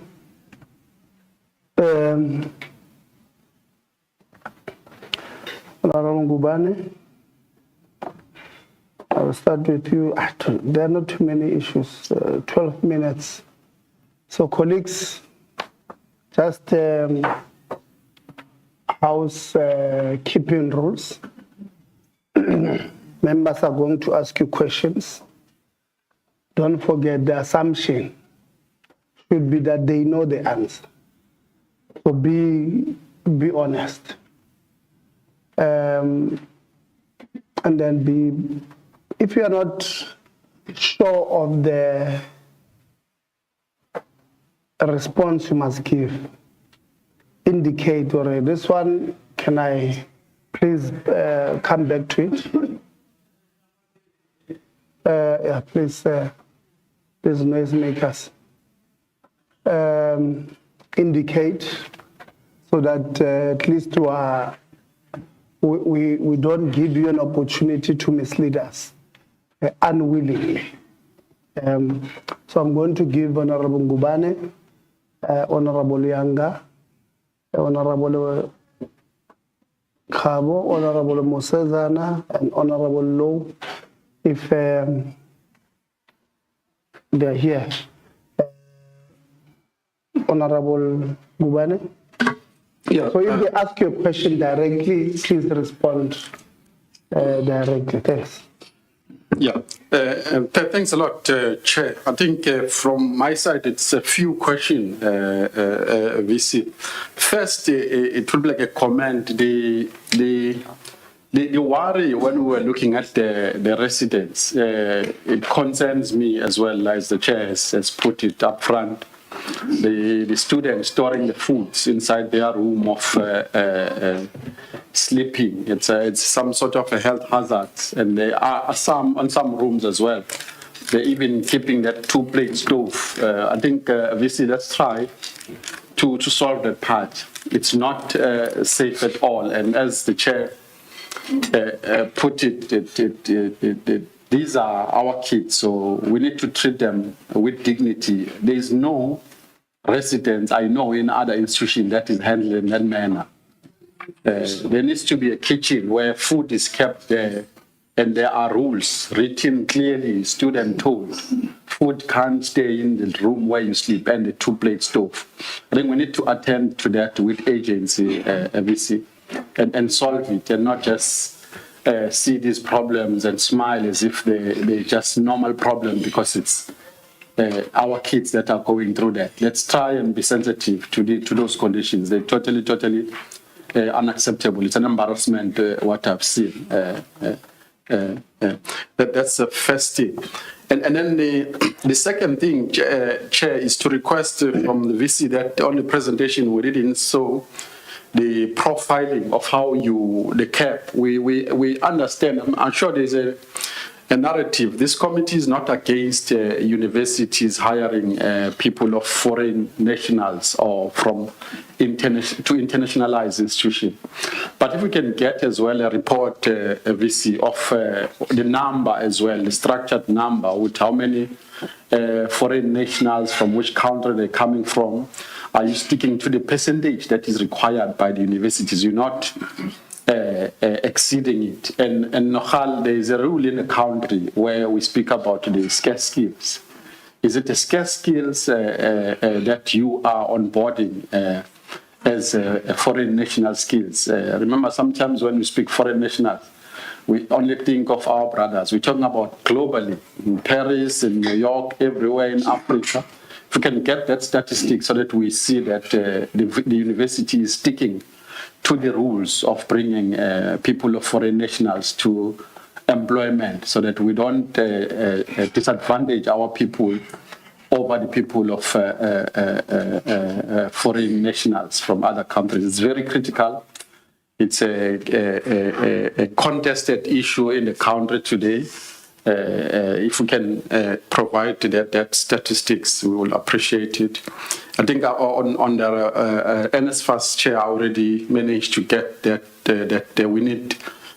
Honorable Ngubane, I will start with you. There are not too many issues, 12 minutes. So colleagues, just housekeeping rules. Members are going to ask you questions. Don't forget the assumption should be that they know the answer. So be honest. And then if you are not sure of the response you must give, indicate already. This one, can I please come back to it? Yeah, please, these noisemakers. Indicate so that at least we don't give you an opportunity to mislead us unwillingly. So I'm going to give Honorable Ngubane, Honorable Yanga, Honorable Khabo, Honorable Mosezana, and Honorable Low, if they're here. Honorable Ngubane. Yeah. So if they ask you a question directly, please respond directly. Thanks. Yeah, thanks a lot, Chair. I think from my side, it's a few questions, VC. First, it will be like a comment. The worry when we were looking at the residents, it concerns me as well as the Chair has put it up front. The students storing the foods inside their room of sleeping. It's some sort of a health hazard, and there are on some rooms as well. They're even keeping that two-plate stove. I think VC, let's try to solve that part. It's not safe at all, and as the Chair put it, these are our kids, so we need to treat them with dignity. There is no residence I know in other institutions that is handled in that manner. There needs to be a kitchen where food is kept there, and there are rules written clearly, student told. Food can't stay in the room where you sleep and the two-plate stove. I think we need to attend to that with agency, VC, and solve it, and not just see these problems and smile as if they're just normal problem because it's our kids that are going through that. Let's try and be sensitive to those conditions. They're totally unacceptable. It's an embarrassment what I've seen. That's the first thing. And then the second thing, Chair, is to request from the VC that on the presentation we didn't show the profiling of how the cap. We understand. I'm sure there's a narrative. This committee is not against universities hiring people of foreign nationals or from to internationalized institutions. But if we can get as well a report, VC, of the number as well, the structured number with how many foreign nationals from which country they're coming from. Are you sticking to the percentage that is required by the universities? You're not exceeding it. And Nohal, there is a rule in the country where we speak about the scarce skills. Is it the scarce skills that you are onboarding as foreign national skills? Remember, sometimes when we speak foreign nationals, we only think of our brothers. We're talking about globally, in Paris, in New York, everywhere in Africa. If we can get that statistic so that we see that the university is sticking to the rules of bringing people of foreign nationals to employment so that we don't disadvantage our people over the people of foreign nationals from other countries. It's very critical. It's a contested issue in the country today. If we can provide that statistics, we will appreciate it. I think on the NSFAS Chair, I already managed to get that we need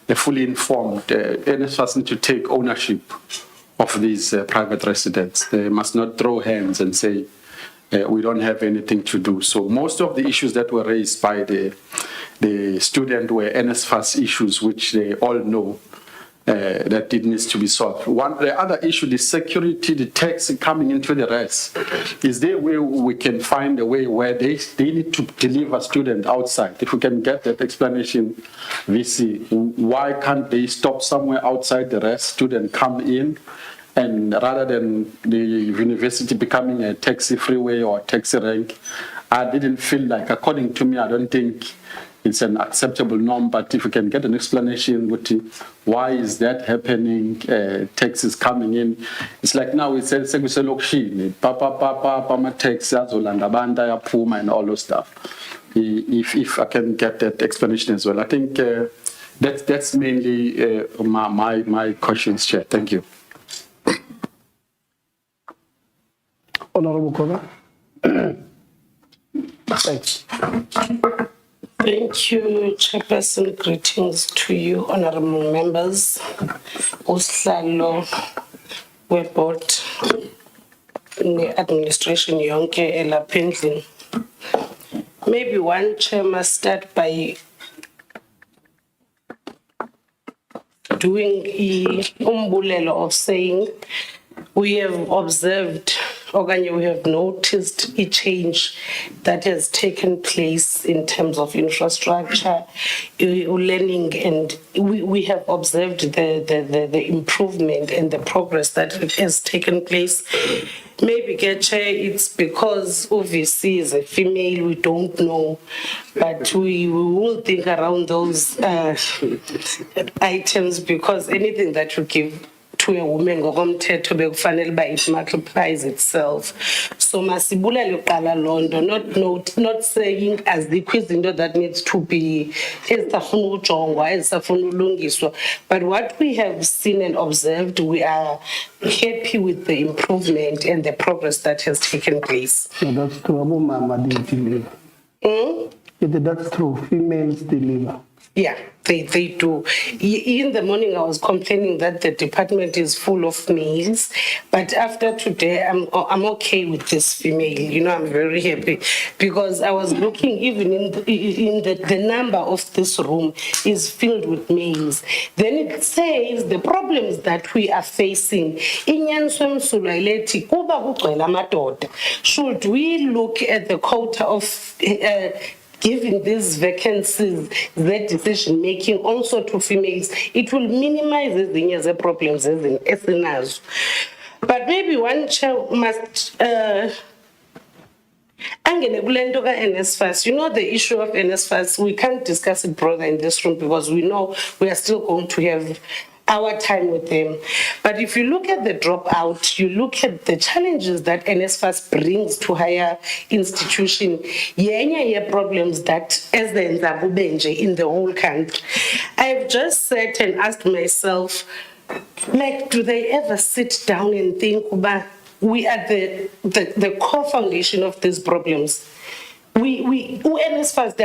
a fully informed, NSFAS need to take ownership of these private residents. They must not throw hands and say, we don't have anything to do. So most of the issues that were raised by the student were NSFAS issues, which they all know that it needs to be solved. The other issue, the security, the tax coming into the rest. Is there a way we can find a way where they need to deliver students outside? If we can get that explanation, VC, why can't they stop somewhere outside the rest, student come in, and rather than the university becoming a taxi freeway or taxi rank, I didn't feel like, according to me, I don't think it's an acceptable norm, but if we can get an explanation with why is that happening, taxis coming in. It's like now we say, taxi, and all those stuff. If I can get that explanation as well. I think that's mainly my questions, Chair. Thank you. Honorable Koga. Thanks. Thank you, Chairperson. Greetings to you, honorable members. Usihlalo weboard administration yonke elapha endlini. Maybe one chair must start by doing umbulelo of saying we have observed okanye we have noticed a change that has taken place in terms of infrastructure, learning, and we have observed the improvement and the progress that has taken place. Maybe, it's because OVC is a female, we don't know, but we will think around those items, because anything that you give to a woman ngokomthetho bekufanele ba it multiplies itself. So masibulele uqala londo, not saying azikho izinto that needs to be ezisafuna ukujongwa, ezisafuna ulungiswa, but what we have seen and observed, we are happy with the improvement and the progress that has taken place. So that's true. Mama deliver. That's true. Females deliver. Yeah, they do. In the morning, I was complaining that the department is full of males, but after today, I'm okay with this female. You know, I'm very happy, because I was looking even in the number of this room is filled with males. Then it says the problems that we are facing. Should we look at the quota of giving these vacancies, that decision making also to females, it will minimize the problems in SNAs. But maybe one child must NSFAS. You know, the issue of NSFAS, we can't discuss it broader in this room because we know we are still going to have our time with them. But if you look at the dropout, you look at the challenges that NSFAS brings to higher institution, problems that as the in the whole country. I've just sat and asked myself, like, do they ever sit down and think about we are the core foundation of these problems? NSFAS,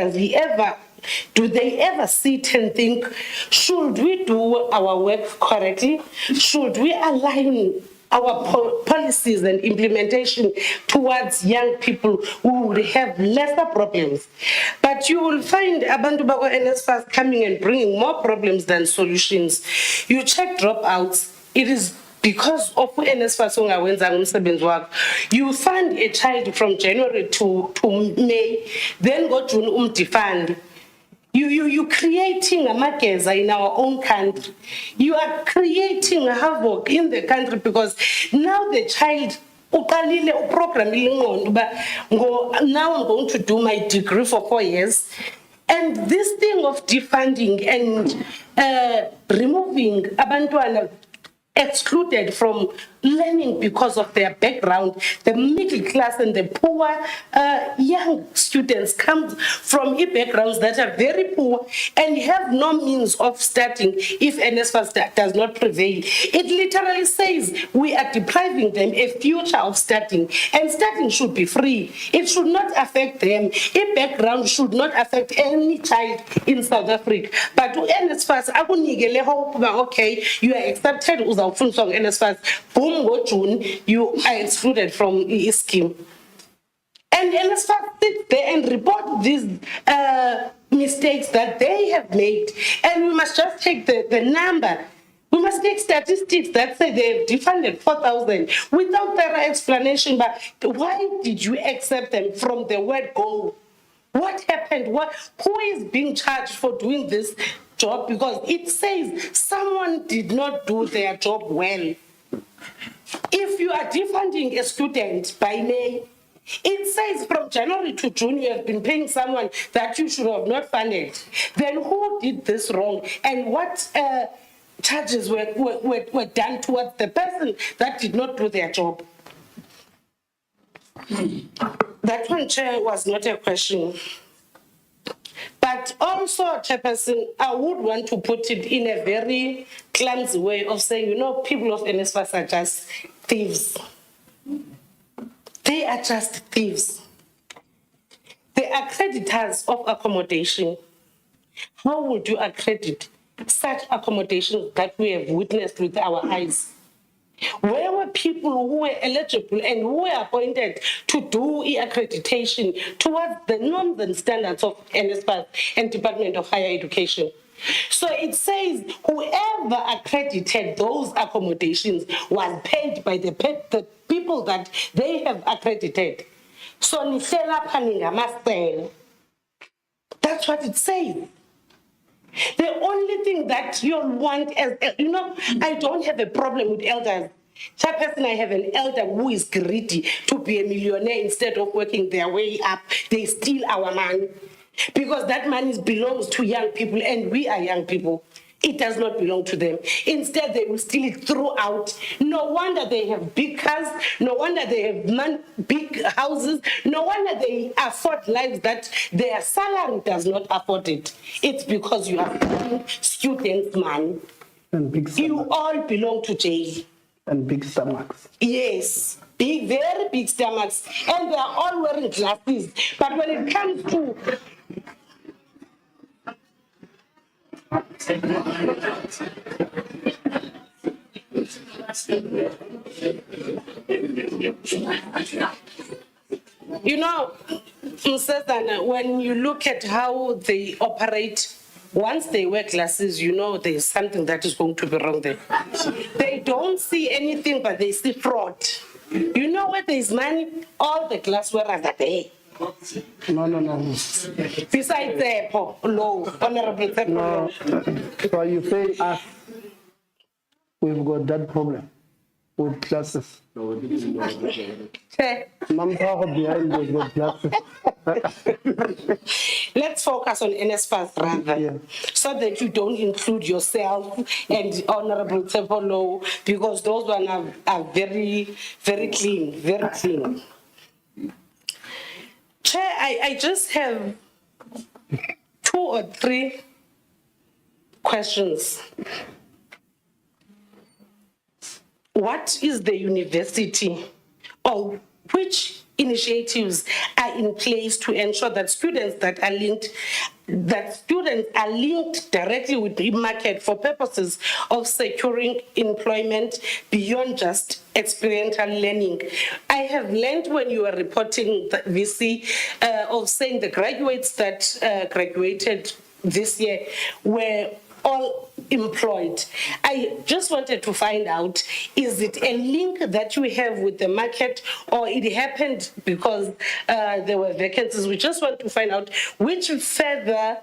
do they ever sit and think, should we do our work correctly? Should we align our policies and implementation towards young people who would have lesser problems? But you will find Abantu Bako NSFAS coming and bringing more problems than solutions. You check dropouts, it is because of NSFAS, you fund a child from January to May, then go to defund. You creating a mageza in our own country. You are creating havoc in the country, because now the child program now I'm going to do my degree for 4 years. And this thing of defunding and removing abantwana excluded from learning because of their background. The middle class and the poor young students come from backgrounds that are very poor and have no means of studying if NSFAS does not prevail. It literally says we are depriving them a future of studying, and studying should be free. It should not affect them. A background should not affect any child in South Africa. But to NSFAS, okay, you are accepted uzawufundiswa nge-NSFAS. Boom, go June, you are excluded from the scheme. And NSFAS sits there and report these mistakes that they have made. And we must just take the number. We must take statistics that say they've defunded 4,000 without thorough explanation. But why did you accept them from the word go? What happened? Who is being charged for doing this job? Because it says someone did not do their job well. If you are defunding a student by May, it says from January to June you have been paying someone that you should have not funded. Then who did this wrong? And what charges were done towards the person that did not do their job? That one, Chair, was not a question. But also, Chairperson, I would want to put it in a very clumsy way of saying, people of NSFAS are just thieves. They are just thieves. They are creditors of accommodation. How would you accredit such accommodations that we have witnessed with our eyes? Where were people who were eligible and who were appointed to do accreditation towards the norms and standards of NSFAS and Department of Higher Education? So it says whoever accredited those accommodations was paid by the people that they have accredited. So that's what it says. The only thing that you want as, I don't have a problem with elders. Chairperson, I have an elder who is greedy to be a millionaire instead of working their way up. They steal our money because that money belongs to young people and we are young people. It does not belong to them. Instead, they will steal it throughout. No wonder they have big cars. No wonder they have big houses. No wonder they afford lives that their salary does not afford it. It's because you are stealing students' money. And big stomachs. You all belong to jail. And big stomachs. Yes, big, very big stomachs. And they are all wearing glasses. But when it comes to Msezana, when you look at how they operate, once they wear glasses, there's something that is going to be wrong there. They don't see anything, but they see fraud. Where there's money, all the glass wearers are there. No. Besides low, honorable No. So you say us, we've got that problem with glasses. Mampa behind they've got glasses. Let's focus on NSFAS rather, so that you don't include yourself and Honorable Tsepolo, because those ones are very, very clean, very clean. Chair, I just have 2 or 3 questions. What is the university, or which initiatives are in place to ensure that students are linked directly with the market for purposes of securing employment beyond just experiential learning? I have learned when you were reporting the VC of saying the graduates that graduated this year were all employed. I just wanted to find out, is it a link that you have with the market, or it happened because there were vacancies? We just want to find out which further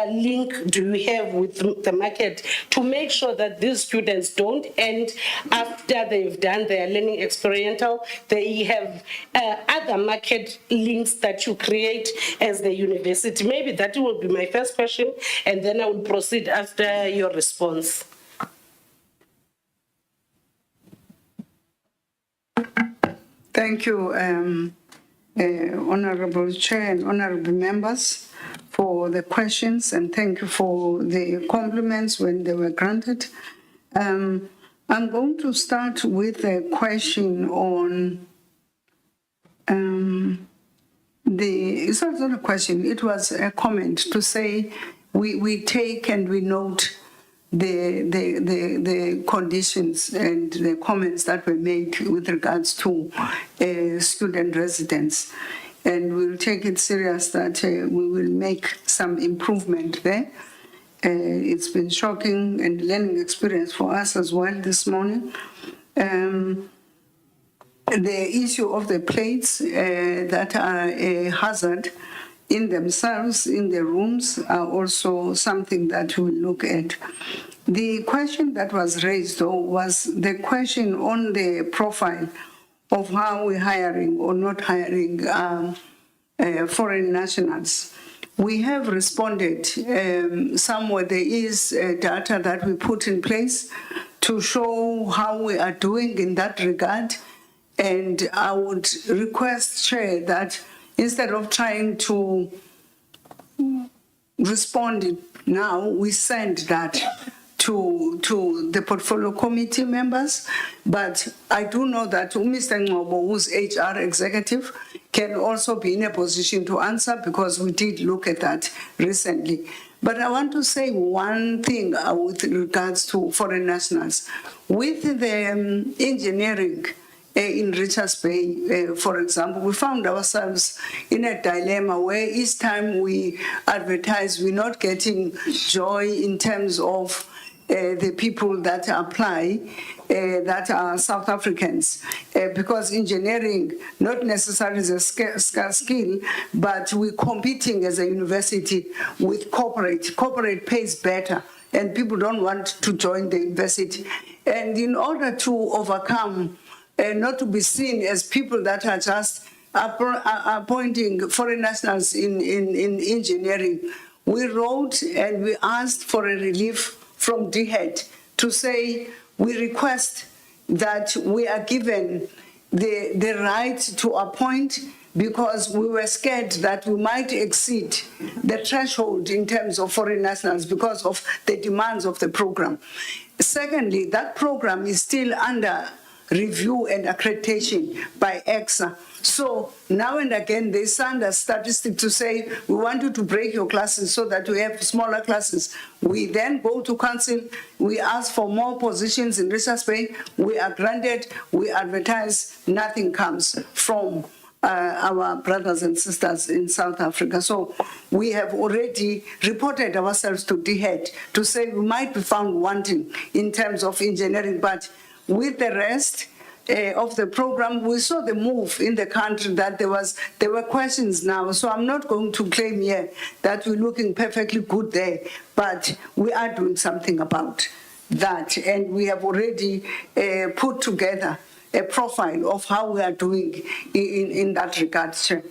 link do you have with the market to make sure that these students don't end after they've done their learning experiential. They have other market links that you create as the university. Maybe that will be my first question, and then I will proceed after your response. Thank you, Honorable Chair and honorable members, for the questions, and thank you for the compliments when they were granted. I'm going to start with a question on it's not a question, it was a comment to say we take and we note the conditions and the comments that were made with regards to student residence. And we'll take it serious that we will make some improvement there. It's been shocking and learning experience for us as well this morning. The issue of the plates that are a hazard in themselves, in the rooms, are also something that we'll look at. The question that was raised, though, was the question on the profile of how we're hiring or not hiring foreign nationals. We have responded. Somewhere there is data that we put in place to show how we are doing in that regard. And I would request, Chair, that instead of trying to respond now, we send that to the portfolio committee members. But I do know that Mr. Ngobo, who's HR executive, can also be in a position to answer, because we did look at that recently. But I want to say one thing with regards to foreign nationals. With the engineering, in Richards Bay, for example, we found ourselves in a dilemma where each time we advertise, we're not getting joy in terms of the people that apply that are South Africans, because engineering not necessarily is a skill, but we're competing as a university with corporate. Corporate pays better, and people don't want to join the university. And in order to overcome not to be seen as people that are just appointing foreign nationals in engineering, we wrote and we asked for a relief from DHET to say we request that we are given the right to appoint, because we were scared that we might exceed the threshold in terms of foreign nationals because of the demands of the program. Secondly, that program is still under review and accreditation by EXA. So now and again, they send a statistic to say, we want you to break your classes so that we have smaller classes. We then go to council, we ask for more positions in Richards Bay, we are granted, we advertise, nothing comes from our brothers and sisters in South Africa. So we have already reported ourselves to DHET to say we might be found wanting in terms of engineering, but with the rest of the program, we saw the move in the country that there were questions now. So I'm not going to claim here that we're looking perfectly good there, but we are doing something about that. And we have already put together a profile of how we are doing in that regard, Chair.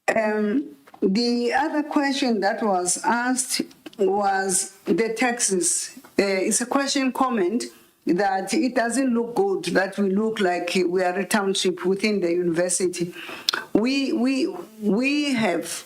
The other question that was asked was the taxes. It's a comment that it doesn't look good that we look like we are a township within the university. We have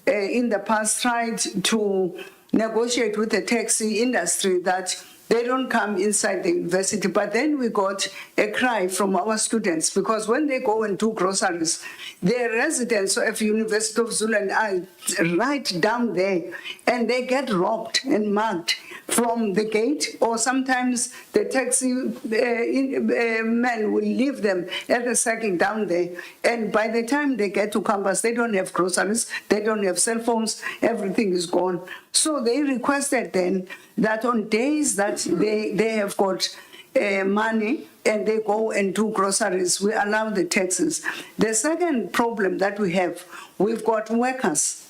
in the past tried to negotiate with the taxi industry that they don't come inside the university, but then we got a cry from our students, because when they go and do groceries, the residents of University of Zululand are right down there, and they get robbed and mugged from the gate, or sometimes the taxi men will leave them at the circle down there. And by the time they get to campus, they don't have groceries, they don't have cell phones, everything is gone. So they requested then that on days that they have got money and they go and do groceries, we allow the taxis. The second problem that we have, we've got workers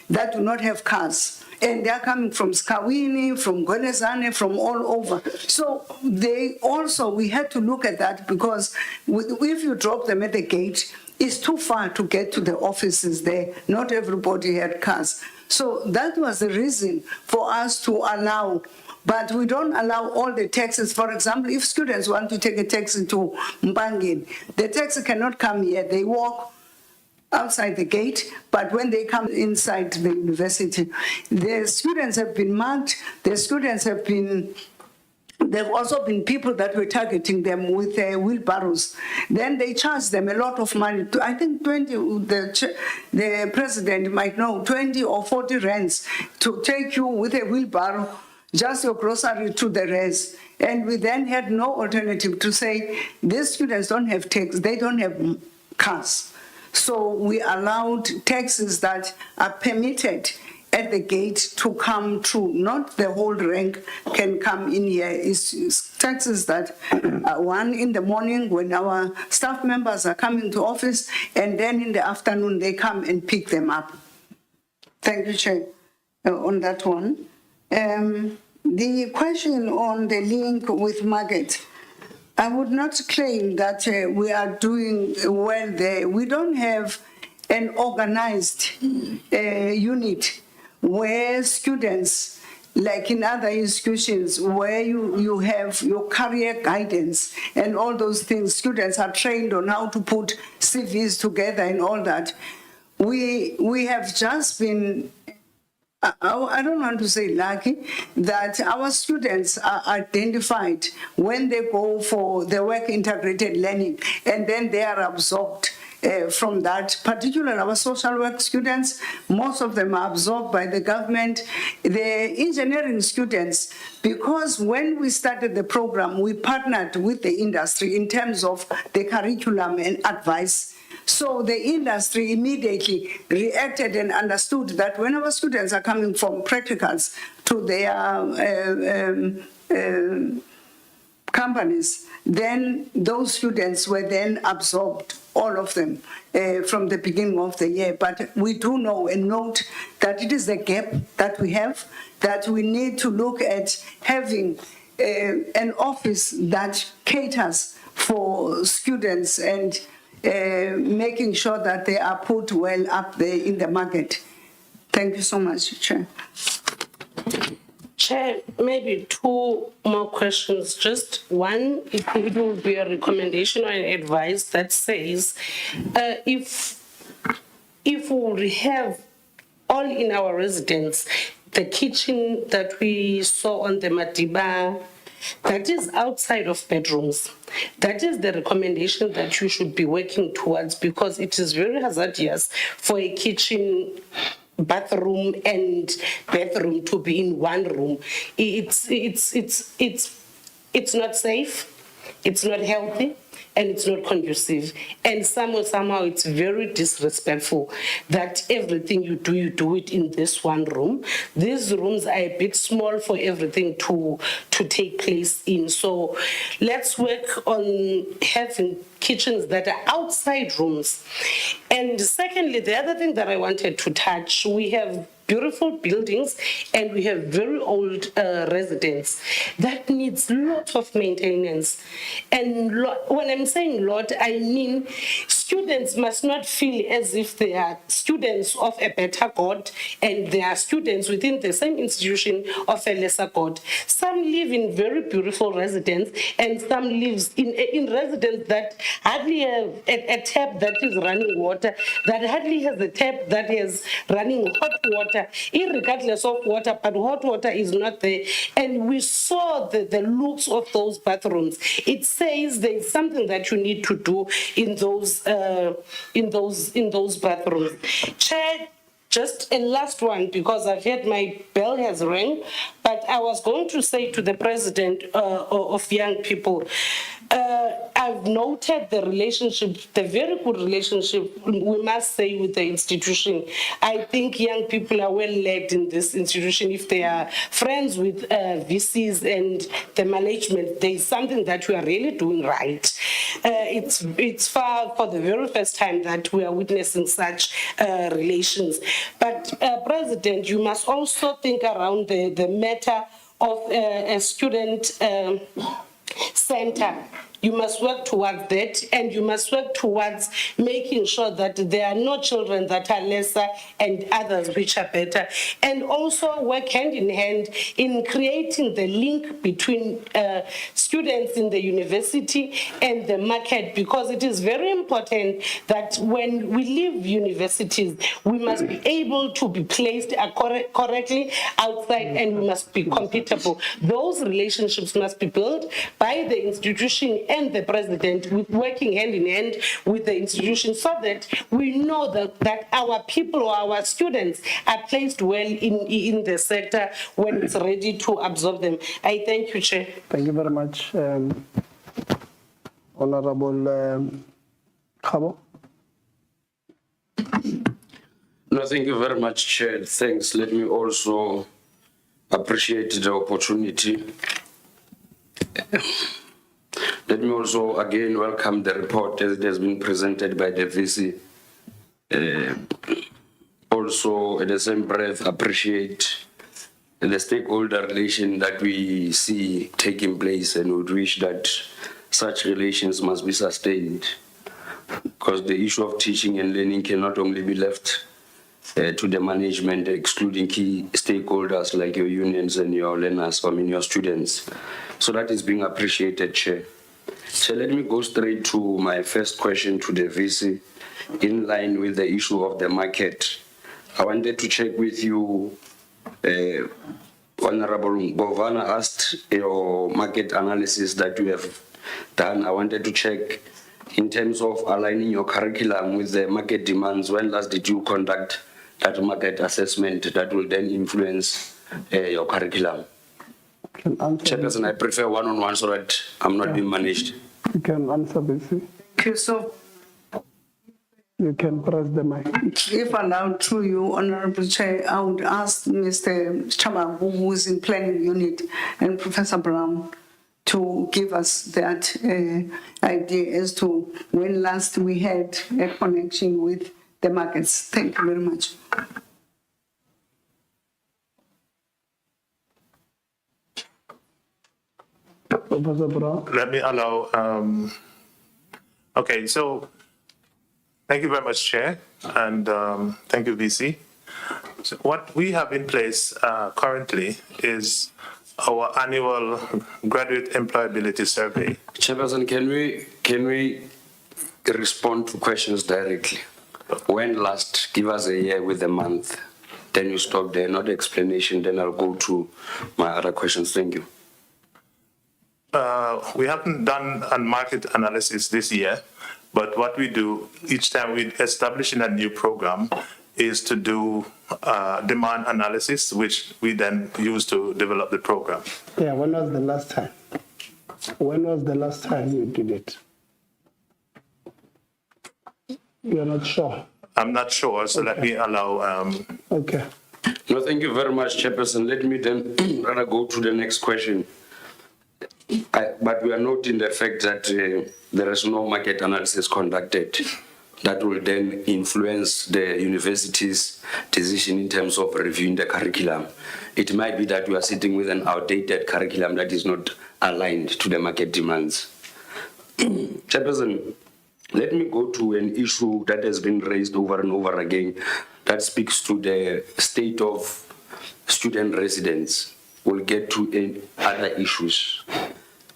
that do not have cars. And they're coming from Skawini, from Gwelezane, from all over. So we had to look at that, because if you drop them at the gate, it's too far to get to the offices there. Not everybody had cars. So that was the reason for us to allow But we don't allow all the taxis. For example, if students want to take a taxi to Mpangeni, the taxi cannot come here. They walk outside the gate, but when they come inside the university, the students have been marked, the students have been, there have also been people that were targeting them with wheelbarrows. Then they charge them a lot of money. I think 20, the president might know, 20 or 40 rands to take you with a wheelbarrow, just your grocery to the res. And we then had no alternative to say, these students don't have taxis, they don't have cars. So we allowed taxis that are permitted at the gate to come through. Not the whole rank can come in here. It's taxis that one in the morning when our staff members are coming to office, and then in the afternoon they come and pick them up. Thank you, Chair, on that one. The question on the link with market, I would not claim that we are doing well there. We don't have an organized unit where students, like in other institutions, where you have your career guidance and all those things, students are trained on how to put CVs together and all that. We have just been, I don't want to say lucky, that our students are identified when they go for the work integrated learning, and then they are absorbed from that. Particularly our social work students, most of them are absorbed by the government. The engineering students, because when we started the program, we partnered with the industry in terms of the curriculum and advice. So the industry immediately reacted and understood that when our students are coming from practicals to their companies, then those students were then absorbed, all of them, from the beginning of the year. But we do know and note that it is a gap that we have, that we need to look at having an office that caters for students and making sure that they are put well up there in the market. Thank you so much, Chair. Chair, maybe two more questions. Just one, it will be a recommendation or an advice that says, if we have all in our residence, the kitchen that we saw on the Madiba, that is outside of bedrooms. That is the recommendation that you should be working towards, because it is very hazardous for a kitchen, bathroom and bedroom to be in one room. It's not safe, it's not healthy, and it's not conducive. And somehow it's very disrespectful that everything you do it in this one room. These rooms are a bit small for everything to take place in. So let's work on having kitchens that are outside rooms. And secondly, the other thing that I wanted to touch, we have beautiful buildings and we have very old residents that needs lots of maintenance. And when I'm saying lot, I mean students must not feel as if they are students of a better God and they are students within the same institution of a lesser God. Some live in very beautiful residents and some lives in residents that hardly have a tap that is running water, that hardly has a tap that is running hot water, irregardless of water, but hot water is not there. And we saw the looks of those bathrooms. It says there's something that you need to do in those bathrooms. Chair, just a last one, because I've heard my bell has rang, but I was going to say to the president of young people, I've noted the relationship, the very good relationship, we must say, with the institution. I think young people are well led in this institution. If they are friends with VCs and the management, there is something that we are really doing right. It's far for the very first time that we are witnessing such relations. But President, you must also think around the matter of a student center You must work towards that, and you must work towards making sure that there are no children that are lesser and others which are better. And also work hand in hand in creating the link between students in the university and the market, because it is very important that when we leave universities, we must be able to be placed correctly outside, and we must be compatible. Those relationships must be built by the institution and the president, with working hand in hand with the institution, so that we know that our people or our students are placed well in the sector when it's ready to absorb them. I thank you, Chair. Thank you very much, Honorable Khabo. No, thank you very much, Chair. Thanks. Let me also appreciate the opportunity. Let me also again welcome the report as it has been presented by the VC. Also, in the same breath, appreciate the stakeholder relation that we see taking place, and would wish that such relations must be sustained, because the issue of teaching and learning cannot only be left to the management, excluding key stakeholders like your unions and your learners, your students. So that is being appreciated, Chair. So let me go straight to my first question to the VC, in line with the issue of the market. I wanted to check with you, Honorable Govana asked your market analysis that you have done. I wanted to check in terms of aligning your curriculum with the market demands. When last did you conduct that market assessment that will then influence your curriculum? Chairperson, I prefer one-on-one so that I'm not being managed. You can answer, BC. Okay, so You can press the mic. if allowed through you, Honorable Chair, I would ask Mr. Chama, who is in planning unit, and Professor Brown to give us that idea as to when last we had a connection with the markets. Thank you very much. Professor Brown. Let me allow, okay, so thank you very much, Chair, and thank you, VC. So what we have in place currently is our annual graduate employability survey. Chairperson, can we respond to questions directly? When last, give us a year with a month, then you stop there, not explanation, then I'll go to my other questions. Thank you. We haven't done a market analysis this year, but what we do each time we establish in a new program is to do demand analysis, which we then use to develop the program. Yeah, when was the last time? When was the last time you did it? You're not sure? I'm not sure, so let me allow. Okay. No, thank you very much, Chairperson. Let me then rather go to the next question. But we are noting the fact that there is no market analysis conducted that will then influence the university's decision in terms of reviewing the curriculum. It might be that we are sitting with an outdated curriculum that is not aligned to the market demands. Chairperson, let me go to an issue that has been raised over and over again that speaks to the state of student residence. We'll get to other issues.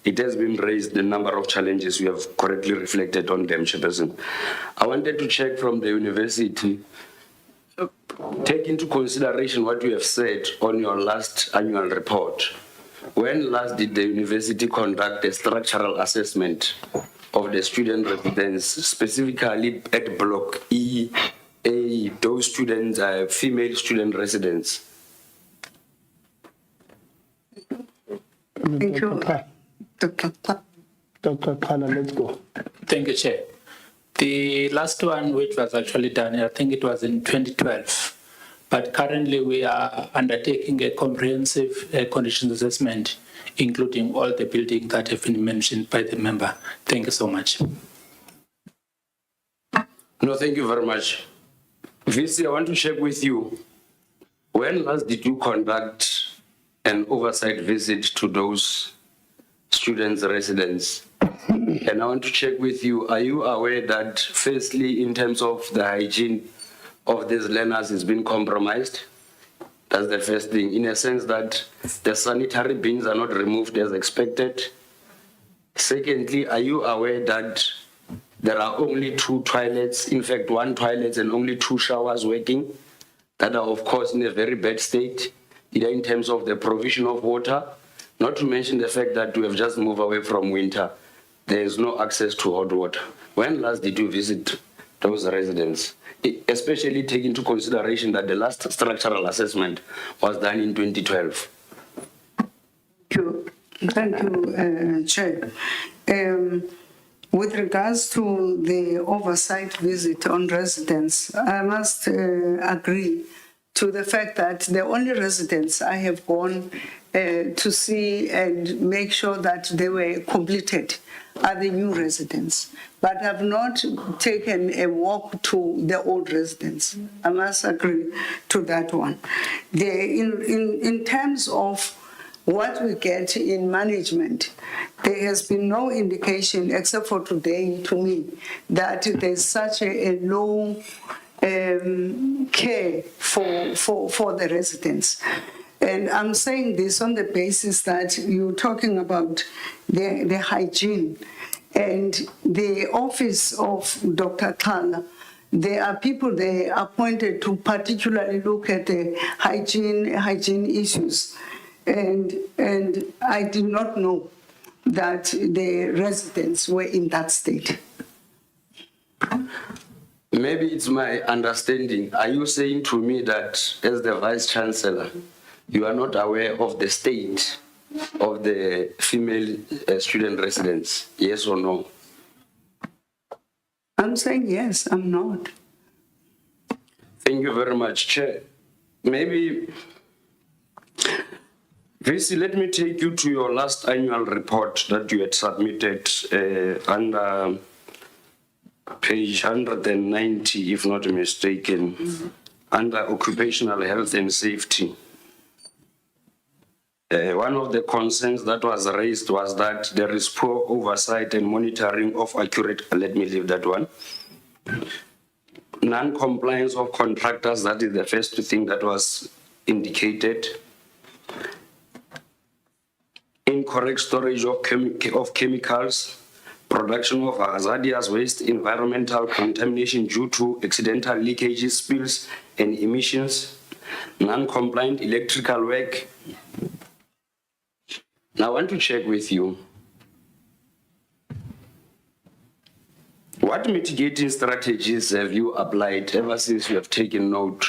It has been raised, the number of challenges, we have correctly reflected on them, Chairperson. I wanted to check from the university, take into consideration what you have said on your last annual report. When last did the university conduct a structural assessment of the student residence, specifically at Block E, A, those students are female student residents? Thank you. Dr. Khala, let's go. Thank you, Chair. The last one, which was actually done, I think it was in 2012. But currently we are undertaking a comprehensive conditions assessment, including all the buildings that have been mentioned by the member. Thank you so much. No, thank you very much. VC, I want to check with you. When last did you conduct an oversight visit to those students' residents And I want to check with you, are you aware that firstly, in terms of the hygiene of these learners has been compromised? That's the first thing, in a sense that the sanitary bins are not removed as expected. Secondly, are you aware that there are only 2 toilets, in fact 1 toilet and only 2 showers working, that are of course in a very bad state, either in terms of the provision of water, not to mention the fact that we have just moved away from winter. There is no access to hot water. When last did you visit those residents? Especially take into consideration that the last structural assessment was done in 2012. Thank you, Chair. With regards to the oversight visit on residents, I must agree to the fact that the only residents I have gone to see and make sure that they were completed are the new residents, but I've not taken a walk to the old residents. I must agree to that one. In terms of what we get in management, there has been no indication, except for today to me, that there's such a low care for the residents. And I'm saying this on the basis that you're talking about the hygiene and the office of Dr. Kala. There are people there appointed to particularly look at the hygiene issues. And I did not know that the residents were in that state. Maybe it's my understanding. Are you saying to me that as the Vice Chancellor, you are not aware of the state of the female student residents? Yes or no? I'm saying yes, I'm not. Thank you very much, Chair. Maybe, VC, let me take you to your last annual report that you had submitted under page 190, if not mistaken, under occupational health and safety. One of the concerns that was raised was that there is poor oversight and monitoring of accurate, let me leave that one. Non-compliance of contractors, that is the first thing that was indicated. Incorrect storage of chemicals, production of hazardous waste, environmental contamination due to accidental leakages, spills, and emissions, non-compliant electrical work. Now, I want to check with you. What mitigating strategies have you applied ever since you have taken note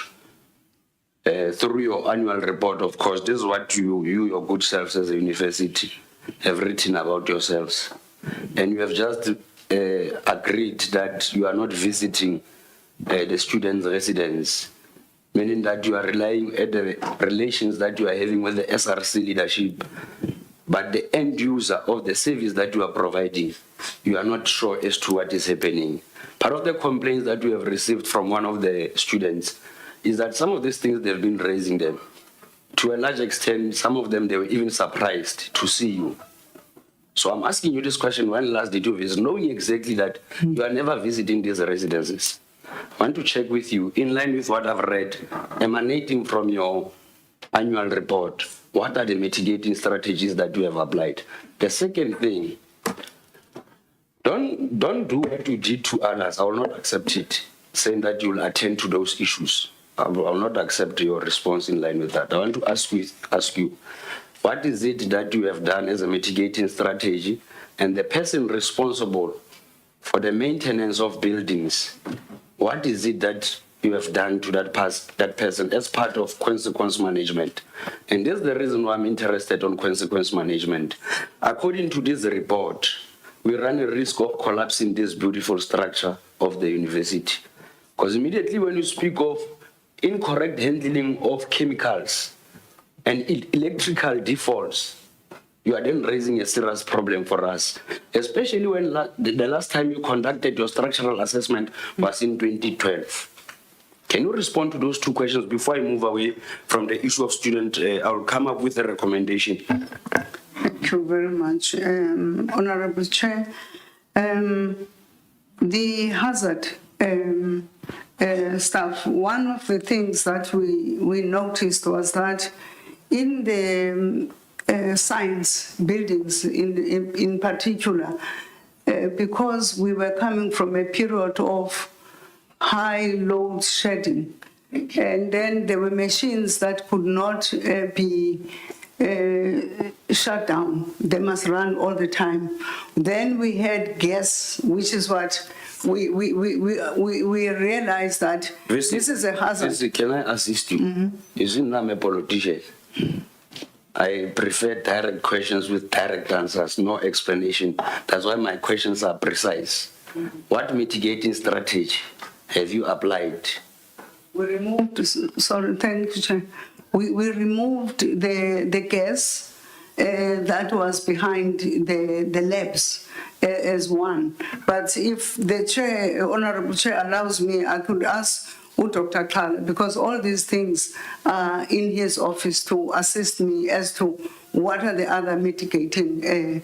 through your annual report? Of course, this is what you your good selves as a university have written about yourselves. And you have just agreed that you are not visiting the students' residence, meaning that you are relying on the relations that you are having with the SRC leadership. But the end user of the service that you are providing, you are not sure as to what is happening. Part of the complaints that we have received from one of the students is that some of these things they've been raising them. To a large extent, some of them, they were even surprised to see you. So I'm asking you this question, when last did you visit, knowing exactly that you are never visiting these residences? I want to check with you, in line with what I've read, emanating from your annual report, what are the mitigating strategies that you have applied? The second thing, don't do what you did to others. I will not accept it, saying that you will attend to those issues. I will not accept your response in line with that. I want to ask you, what is it that you have done as a mitigating strategy, and the person responsible for the maintenance of buildings, what is it that you have done to that person as part of consequence management? And this is the reason why I'm interested on consequence management. According to this report, we run a risk of collapsing this beautiful structure of the university. Because immediately when you speak of incorrect handling of chemicals and electrical defaults, you are then raising a serious problem for us, especially when the last time you conducted your structural assessment was in 2012. Can you respond to those two questions before I move away from the issue of student? I will come up with a recommendation. Thank you very much, Honorable Chair. The hazard stuff, one of the things that we noticed was that in the science buildings in particular, because we were coming from a period of high load shedding, and then there were machines that could not be shut down. They must run all the time. Then we had gas, which is what we realized that this is a hazard. Can I assist you? You see, I'm a politician. I prefer direct questions with direct answers, no explanation. That's why my questions are precise. What mitigating strategy have you applied? We removed, sorry, thank you, Chair. We removed the gas that was behind the labs as one. But if the Chair, Honorable Chair allows me, I could ask Dr. Kala, because all these things are in his office to assist me as to what are the other mitigating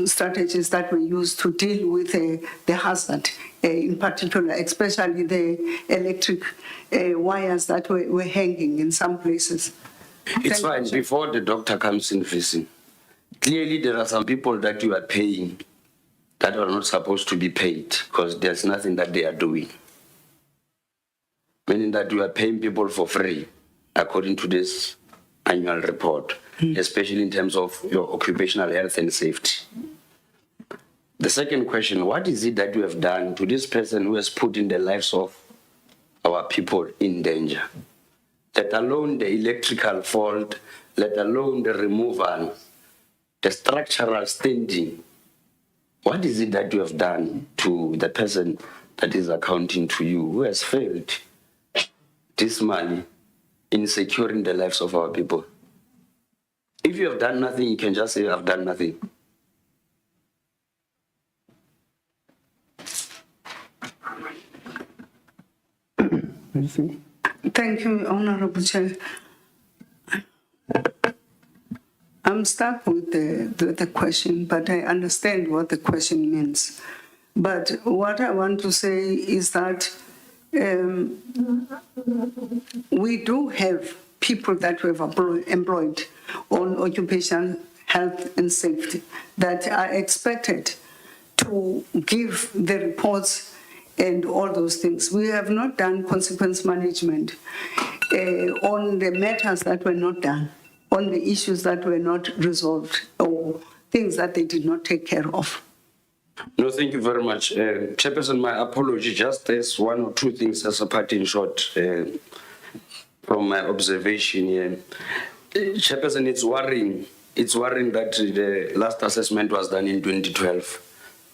strategies that we use to deal with the hazard, in particular, especially the electric wires that were hanging in some places. It's fine. Before the doctor comes in facing, clearly there are some people that you are paying that are not supposed to be paid because there's nothing that they are doing. Meaning that you are paying people for free, according to this annual report, especially in terms of your occupational health and safety. The second question, what is it that you have done to this person who has put in the lives of our people in danger? Let alone the electrical fault, let alone the removal, the structural standing. What is it that you have done to the person that is accounting to you who has failed dismally in securing the lives of our people? If you have done nothing, you can just say, I've done nothing. Thank you, Honorable Chair. I'm stuck with the question, but I understand what the question means. But what I want to say is that we do have people that we have employed on occupational health and safety that are expected to give the reports and all those things. We have not done consequence management on the matters that were not done, on the issues that were not resolved, or things that they did not take care of. No, thank you very much. Chairperson, my apology, just there's one or two things as a parting shot from my observation here. Chairperson, it's worrying that the last assessment was done in 2012.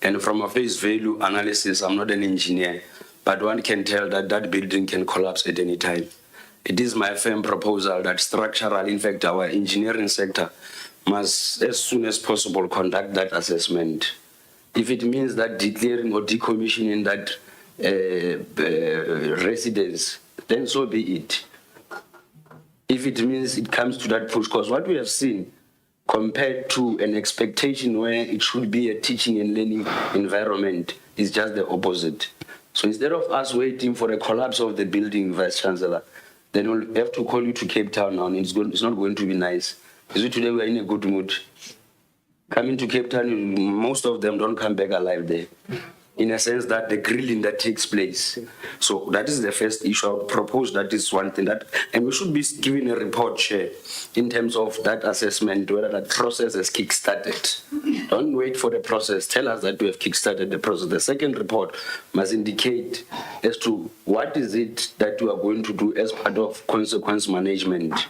And from a face value analysis, I'm not an engineer, but one can tell that that building can collapse at any time. It is my firm proposal that structural, in fact, our engineering sector must, as soon as possible, conduct that assessment. If it means that declaring or decommissioning that residence, then so be it. If it means it comes to that push, because what we have seen compared to an expectation where it should be a teaching and learning environment is just the opposite. So instead of us waiting for a collapse of the building, Vice Chancellor, then we'll have to call you to Cape Town now, and it's not going to be nice. Is it today we are in a good mood? Coming to Cape Town, most of them don't come back alive there. In a sense that the grilling that takes place. So that is the first issue. I would propose that is one thing that, and we should be giving a report, Chair, in terms of that assessment, whether that process has kick-started. Don't wait for the process. Tell us that we have kick-started the process. The second report must indicate as to what is it that you are going to do as part of consequence management.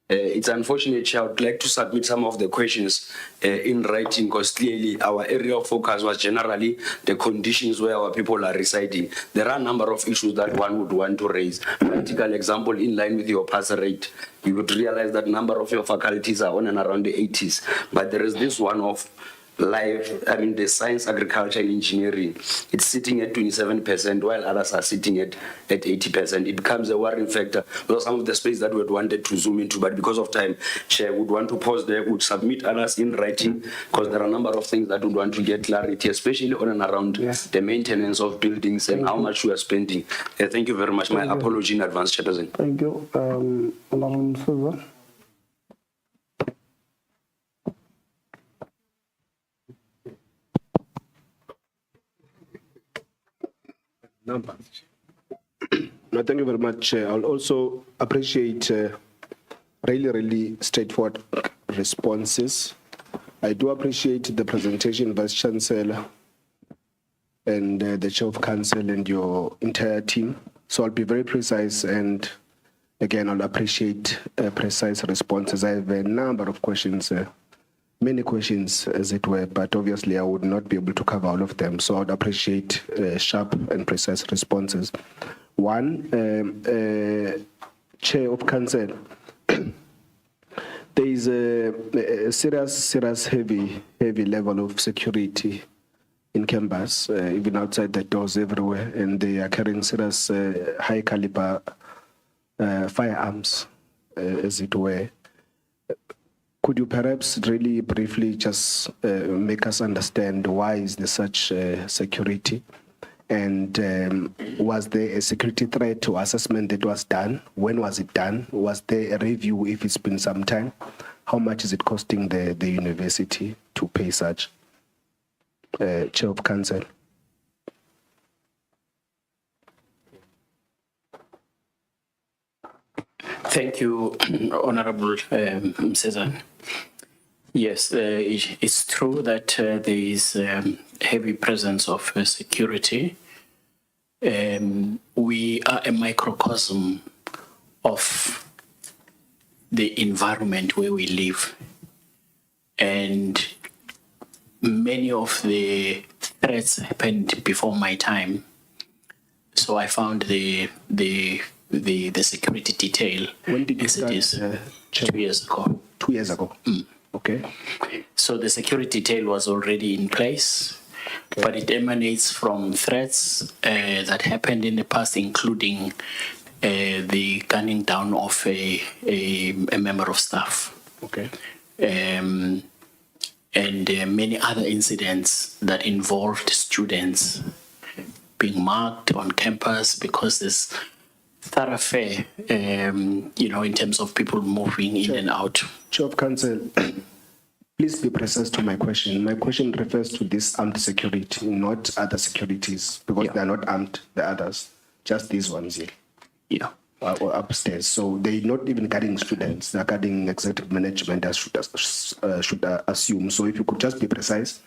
It's unfortunate, Chair. I would like to submit some of the questions in writing because clearly our area of focus was generally the conditions where our people are residing. There are a number of issues that one would want to raise. Practical example, in line with your pass rate, you would realize that number of your faculties are on and around the 80s. But there is this one of the science, agriculture, and engineering, it's sitting at 27%, while others are sitting at 80%. It becomes a worrying factor. Those are some of the space that we had wanted to zoom into, but because of time, Chair, would want to pause there, would submit others in writing, because there are a number of things that would want to get clarity, especially on and around the maintenance of buildings and how much we are spending. Thank you very much. My apology in advance, Chairperson. Thank you. Honorable Msuza. Numbers. No, thank you very much. I'll also appreciate really straightforward responses. I do appreciate the presentation, Vice Chancellor, and the Chair of Council and your entire team. So I'll be very precise, and again, I'll appreciate precise responses. I have a number of questions, many questions as it were, but obviously I would not be able to cover all of them. So I'd appreciate sharp and precise responses. One, Chair of Council, there is a serious heavy level of security in campus, even outside the doors everywhere, and they are carrying serious high caliber firearms, as it were. Could you perhaps really briefly just make us understand why is there such security? And was there a security threat or assessment that was done? When was it done? Was there a review if it's been some time? How much is it costing the university to pay such? Chair of Council. Thank you, Honorable Msezan. Yes, it's true that there is heavy presence of security. We are a microcosm of the environment where we live. And many of the threats happened before my time. So I found the security detail. When did you start? It is 2 years ago. 2 years ago. Okay. So the security detail was already in place, but it emanates from threats that happened in the past, including the gunning down of a member of staff. Okay. And many other incidents that involved students being marked on campus because there's thoroughfare, in terms of people moving in and out. Chair of Council, please be precise to my question. My question refers to this armed security, not other securities, because they are not armed, the others, just these ones here. Yeah. Or upstairs. So they're not even guarding students, they're guarding executive management, as should assume. So if you could just be precise,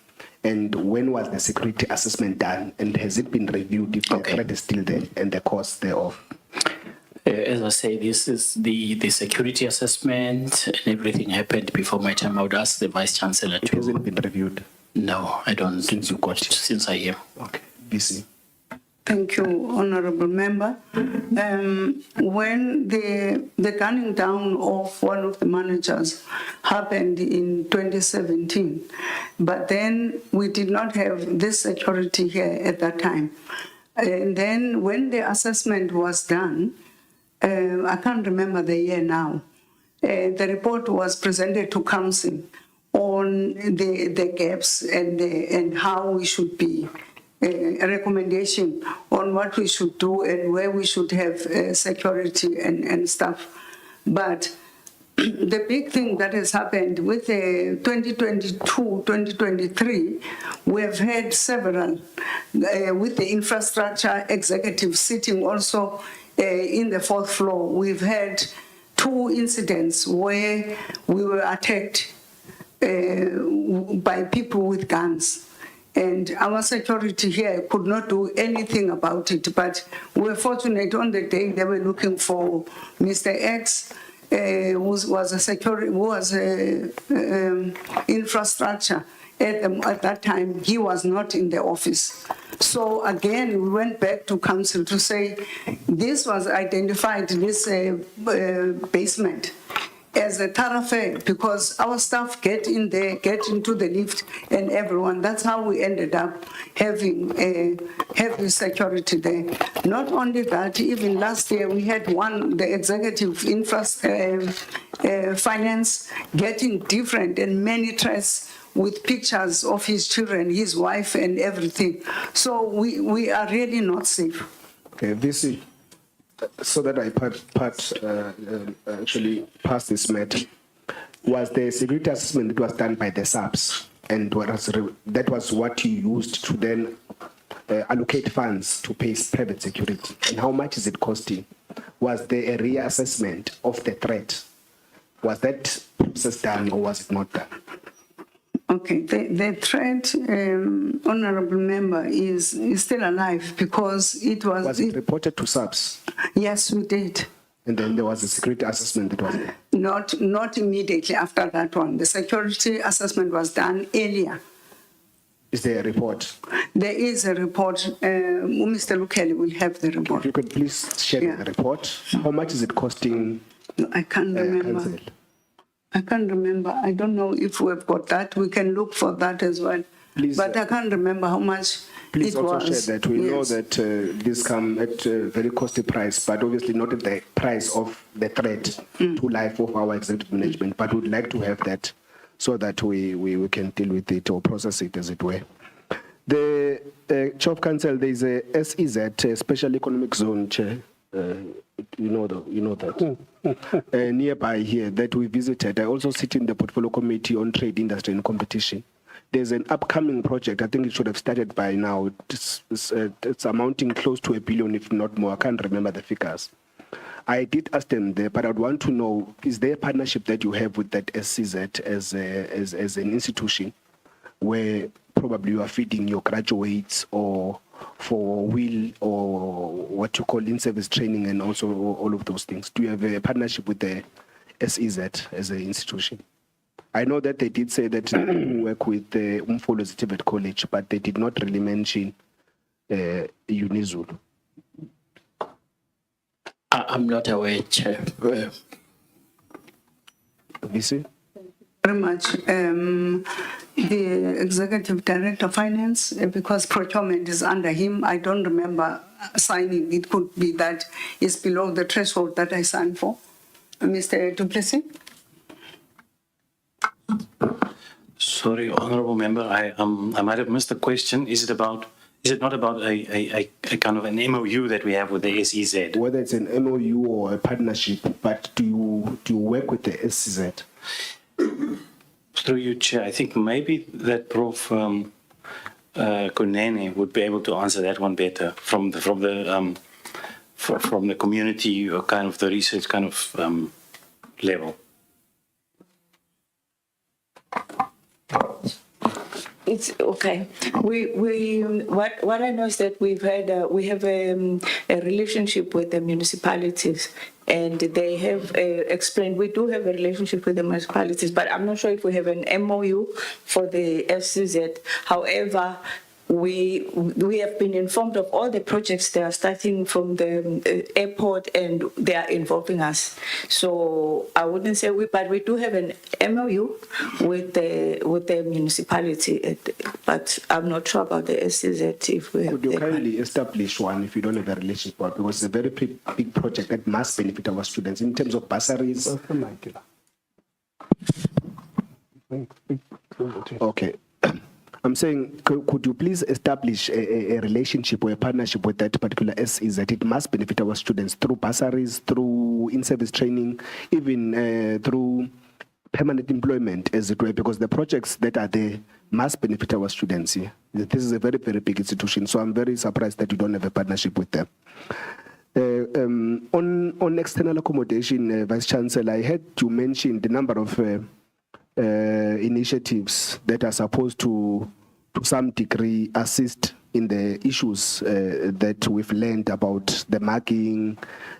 and when was the security assessment done, and has it been reviewed if the threat is still there and the cost thereof? As I say, this is the security assessment, and everything happened before my time. I would ask the Vice Chancellor to... It hasn't been reviewed? No, I don't. Since you got it? Since I am. Okay. BC. Thank you, Honorable Member. When the gunning down of one of the managers happened in 2017, but then we did not have this security here at that time. And then when the assessment was done, I can't remember the year now, the report was presented to Council on the gaps and how we should be, a recommendation on what we should do and where we should have security and stuff. But the big thing that has happened with the 2022-2023, we have had several, with the infrastructure executive sitting also in the 4th floor. We've had 2 incidents where we were attacked by people with guns. And our security here could not do anything about it, but we were fortunate on the day they were looking for Mr. X, who was infrastructure. At that time, he was not in the office. So again, we went back to Council to say this was identified, this basement. as a thoroughfare because our staff get in there, get into the lift and everyone. That's how we ended up having heavy security there. Not only that, even last year we had the executive finance getting different and many threats with pictures of his children, his wife and everything. So we are really not safe. Okay, VC, so that I actually pass this matter, was the security assessment that was done by the subs, and that was what you used to then allocate funds to pay private security, and how much is it costing? Was there a reassessment of the threat? Was that process done or was it not done? Okay, the threat, honorable member, is still alive because it was... Was it reported to subs? Yes, we did. And then there was a security assessment that was there? Not immediately after that one. The security assessment was done earlier. Is there a report? There is a report. Mr. Lukeli will have the report. If you could please share the report. How much is it costing? I can't remember. Council? I can't remember. I don't know if we've got that. We can look for that as well. Please, but I can't remember how much please it was. also share that. We know that this come at a very costly price, but obviously not at the price of the threat to life of our executive management. But we'd like to have that so that we can deal with it or process it, as it were. The Chair of Council, there is a SEZ, Special Economic Zone, Chair. You know that. Nearby here that we visited. I also sit in the Portfolio Committee on Trade, Industry and Competition. There's an upcoming project. I think it should have started by now. It's amounting close to $1 billion, if not more. I can't remember the figures. I did ask them there, but I'd want to know, is there a partnership that you have with that SCZ as an institution where probably you are feeding your graduates or for will or what you call in-service training and also all of those things? Do you have a partnership with the SEZ as an institution? I know that they did say that they work with the Umfolozi Tibet College, but they did not really mention UniZulu. I'm not aware, Chair. VC? Very much. The Executive Director of Finance, because procurement is under him, I don't remember signing. It could be that it's below the threshold that I signed for. Mr. Duplessis? Sorry, Honourable Member, I might have missed the question. Is it not about a kind of an MOU that we have with the SEZ? Whether it's an MOU or a partnership, but do you work with the SEZ? Through you, Chair, I think maybe that Prof. Kunene would be able to answer that one better from the community or kind of the research kind of level. It's okay. What I know is that we have a relationship with the municipalities, and they have explained we do have a relationship with the municipalities, but I'm not sure if we have an MOU for the FCZ. However, we have been informed of all the projects that are starting from the airport, and they are involving us. So I wouldn't say but we do have an MOU with the municipality, but I'm not sure about the SCZ if we have. Could you kindly establish one if you don't have a relationship? Because it's a very big project that must benefit our students in terms of bursaries. Okay. I'm saying, could you please establish a relationship or a partnership with that particular SEZ? It must benefit our students through bursaries, through in-service training, even through permanent employment, as it were, because the projects that are there must benefit our students here. This is a very, very big institution, so I'm very surprised that you don't have a partnership with them. On external accommodation, Vice Chancellor, I heard you mention the number of initiatives that are supposed to some degree assist in the issues that we've learned about the marking,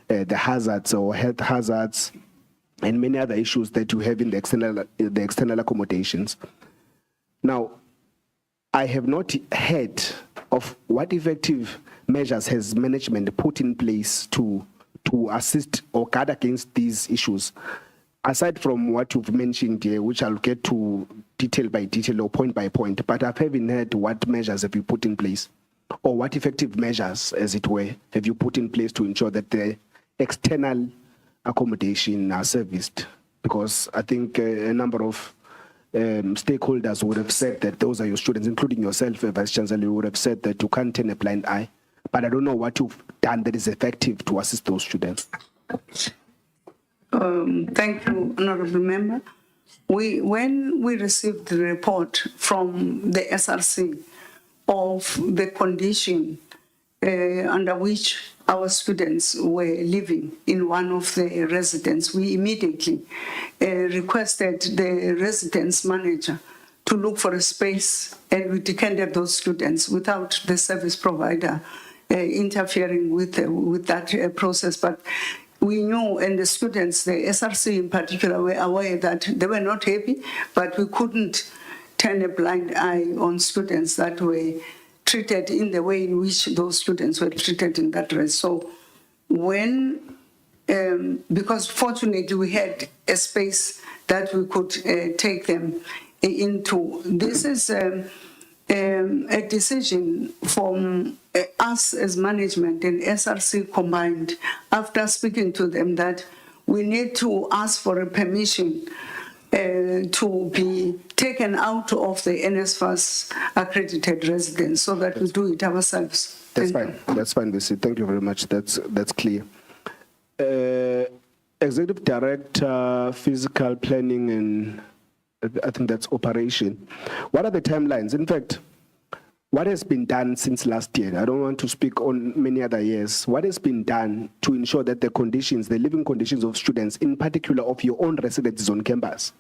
the hazards or health hazards, and many other issues that you have in the external accommodations. Now, I have not heard of what effective measures has management put in place to assist or guard against these issues. aside from what you've mentioned here, which I'll get to detail by detail or point by point, but I haven't heard what measures have you put in place, or what effective measures, as it were, have you put in place to ensure that the external accommodation are serviced? Because I think a number of stakeholders would have said that those are your students, including yourself, Vice Chancellor, you would have said that you can't turn a blind eye. But I don't know what you've done that is effective to assist those students. Thank you, Honorable Member. When we received the report from the SRC of the condition under which our students were living in one of the residents, we immediately requested the residence manager to look for a space, and we decanted those students without the service provider interfering with that process. But we knew, and the students, the SRC in particular, were aware that they were not happy, but we couldn't turn a blind eye on students that were treated in the way in which those students were treated in that way. So when, because fortunately we had a space that we could take them into, this is a decision from us as management and SRC combined, after speaking to them, that we need to ask for a permission to be taken out of the NSFAS accredited residence so that we do it ourselves. That's fine. That's fine, VC. Thank you very much. That's clear. Executive Director, Physical Planning, and I think that's Operation. What are the timelines? In fact, what has been done since last year? I don't want to speak on many other years. What has been done to ensure that the conditions, the living conditions of students, in particular of your own residents on campus,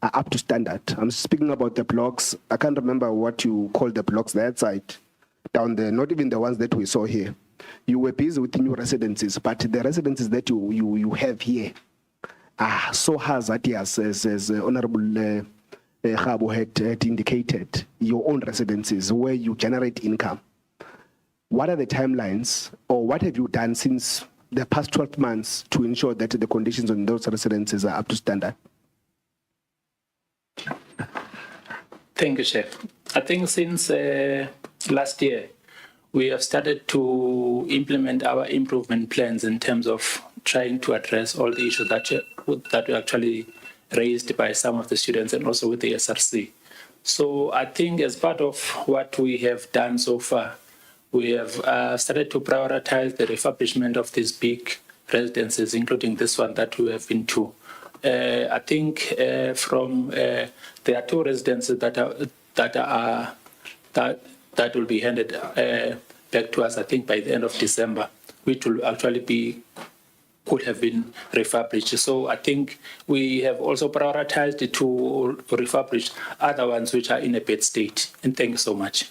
are up to standard? I'm speaking about the blocks. I can't remember what you call the blocks that side down there, not even the ones that we saw here. You were busy with new residences, but the residences that you have here are so hazardous, as Honorable Khabo had indicated, your own residences where you generate income. What are the timelines, or what have you done since the past 12 months to ensure that the conditions on those residences are up to standard? Thank you, Chef. I think since last year, we have started to implement our improvement plans in terms of trying to address all the issues that were actually raised by some of the students and also with the SRC. So I think as part of what we have done so far, we have started to prioritize the refurbishment of these big residences, including this one that we have been to. I think there are two residences that will be handed back to us, I think, by the end of December, which will actually could have been refurbished. So I think we have also prioritized to refurbish other ones which are in a bad state. And thank you so much.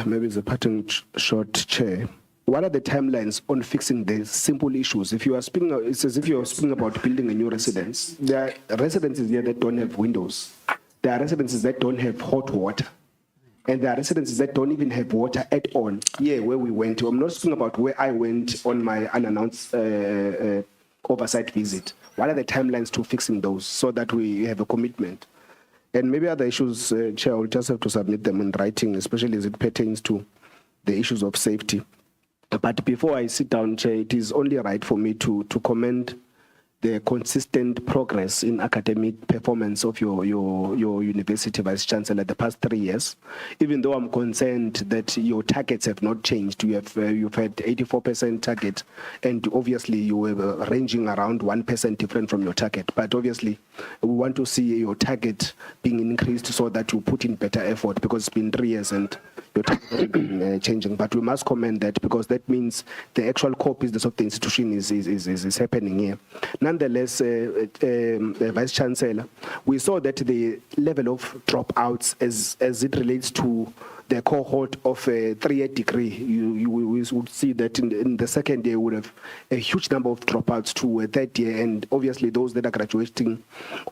Maybe it's a pattern short, Chair. What are the timelines on fixing the simple issues? If you are speaking, it's as if you are speaking about building a new residence. There are residences here that don't have windows. There are residences that don't have hot water. And there are residences that don't even have water at all. Yeah, where we went to. I'm not speaking about where I went on my unannounced oversight visit. What are the timelines to fixing those so that we have a commitment? And maybe other issues, Chair, I'll just have to submit them in writing, especially as it pertains to the issues of safety. But before I sit down, Chair, it is only right for me to commend the consistent progress in academic performance of your university, Vice Chancellor, the past 3 years. Even though I'm concerned that your targets have not changed, you've had 84% target, and obviously you were ranging around 1% different from your target. But obviously, we want to see your target being increased so that you put in better effort, because it's been 3 years and your target has been changing. But we must commend that, because that means the actual core business of the institution is happening here. Nonetheless, Vice Chancellor, we saw that the level of dropouts as it relates to the cohort of a 3-year degree, we would see that in the second year would have a huge number of dropouts to a third year, and obviously those that are graduating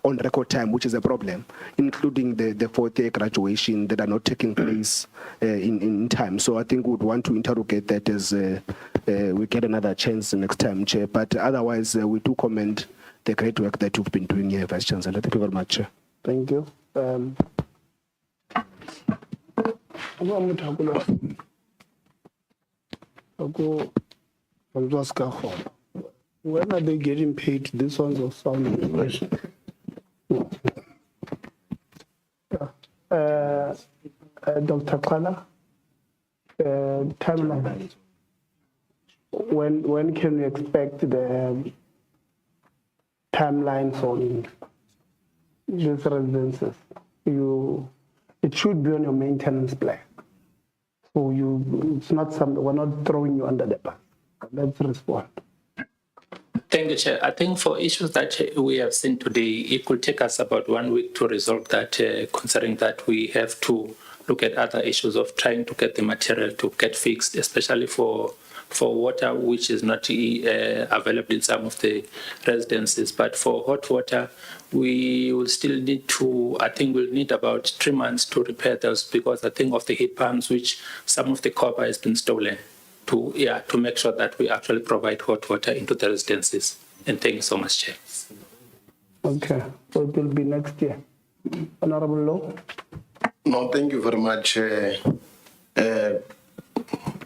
on record time, which is a problem, including the fourth year graduation that are not taking place in time. So I think we would want to interrogate that as we get another chance next time, Chair. But otherwise, we do commend the great work that you've been doing here, Vice Chancellor. Thank you very much, Chair. Thank you. When are they getting paid? This one's of sound vibration. Dr. Kala, timeline. When can we expect the timelines on these residences? It should be on your maintenance plan. So it's not something, we're not throwing you under the bus. Let's respond. Thank you, Chair. I think for issues that we have seen today, it could take us about 1 week to resolve that, considering that we have to look at other issues of trying to get the material to get fixed, especially for water, which is not available in some of the residences. But for hot water, we will still need to, I think we'll need about 3 months to repair those, because I think of the heat pumps, which some of the copper has been stolen, to make sure that we actually provide hot water into the residences. And thank you so much, Chair. Okay, so it will be next year. Honorable Law? No, thank you very much.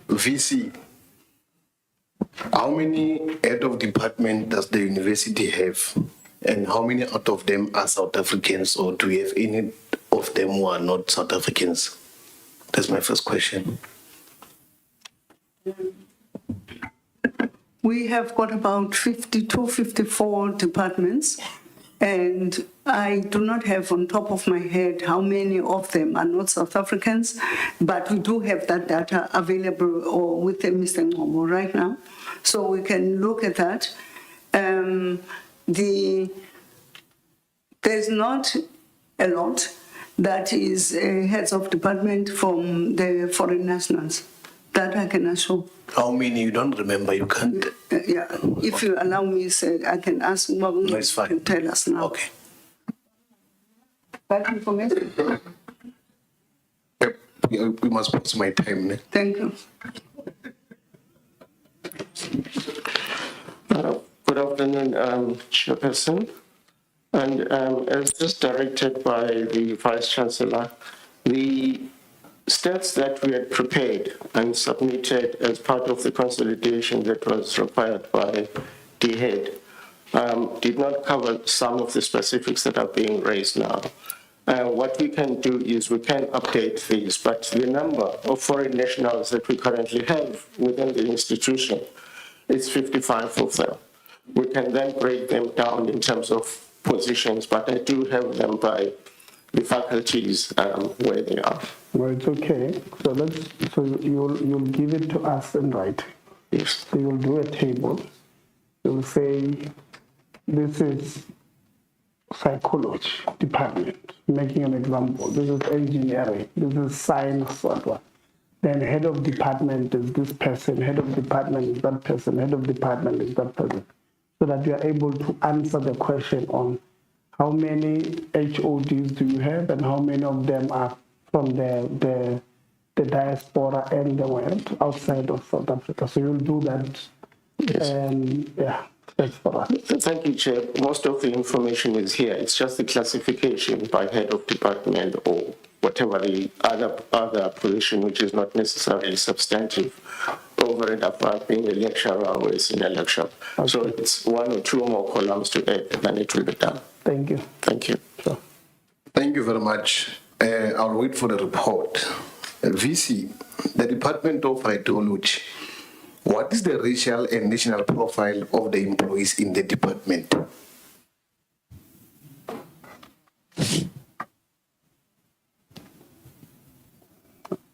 VC, how many head of department does the university have? And how many out of them are South Africans, or do we have any of them who are not South Africans? That's my first question. We have got about 52, 54 departments, and I do not have on top of my head how many of them are not South Africans, but we do have that data available or with Mr. Ngomo right now, so we can look at that. There's not a lot that is heads of department from the foreign nationals. That I can assure. How many? You don't remember? You can't? Yeah, if you allow me, sir, I can ask Mabu to tell us now. Okay. That information? We must put my time. Thank you. Good afternoon, Chairperson. And as just directed by the Vice Chancellor, the stats that we had prepared and submitted as part of the consolidation that was required by DHEAD did not cover some of the specifics that are being raised now. What we can do is we can update these, but the number of foreign nationals that we currently have within the institution is 55 of them. We can then break them down in terms of positions, but I do have them by the faculties where they are. Well, it's okay. So you'll give it to us in writing. Yes. So you'll do a table. You'll say this is psychology department, making an example. This is engineering. This is science. What. Then head of department is this person. Head of department is that person. Head of department is that person. So that you are able to answer the question on how many HODs do you have and how many of them are from the diaspora and the world outside of South Africa. So you'll do that. Yes. And yeah, that's for us. Thank you, Chair. Most of the information is here. It's just the classification by head of department or whatever the other position, which is not necessarily substantive, over and above being a lecturer or a senior lecturer. Okay. So it's 1 or 2 more columns to add, and then it will be done. Thank you. Thank you. Sure. Thank you very much. I'll wait for the report. VC, the Department of Hydrology. What is the racial and national profile of the employees in the department?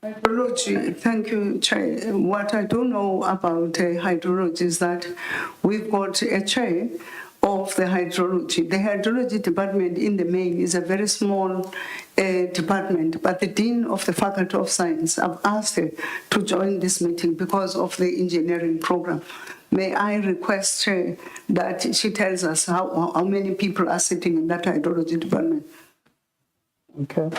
Hydrology, thank you, Chair. What I do know about hydrology is that we've got a chair of the hydrology. The hydrology department in the main is a very small department, but the Dean of the Faculty of Science, I've asked her to join this meeting because of the engineering program. May I request her that she tells us how many people are sitting in that hydrology department? Okay.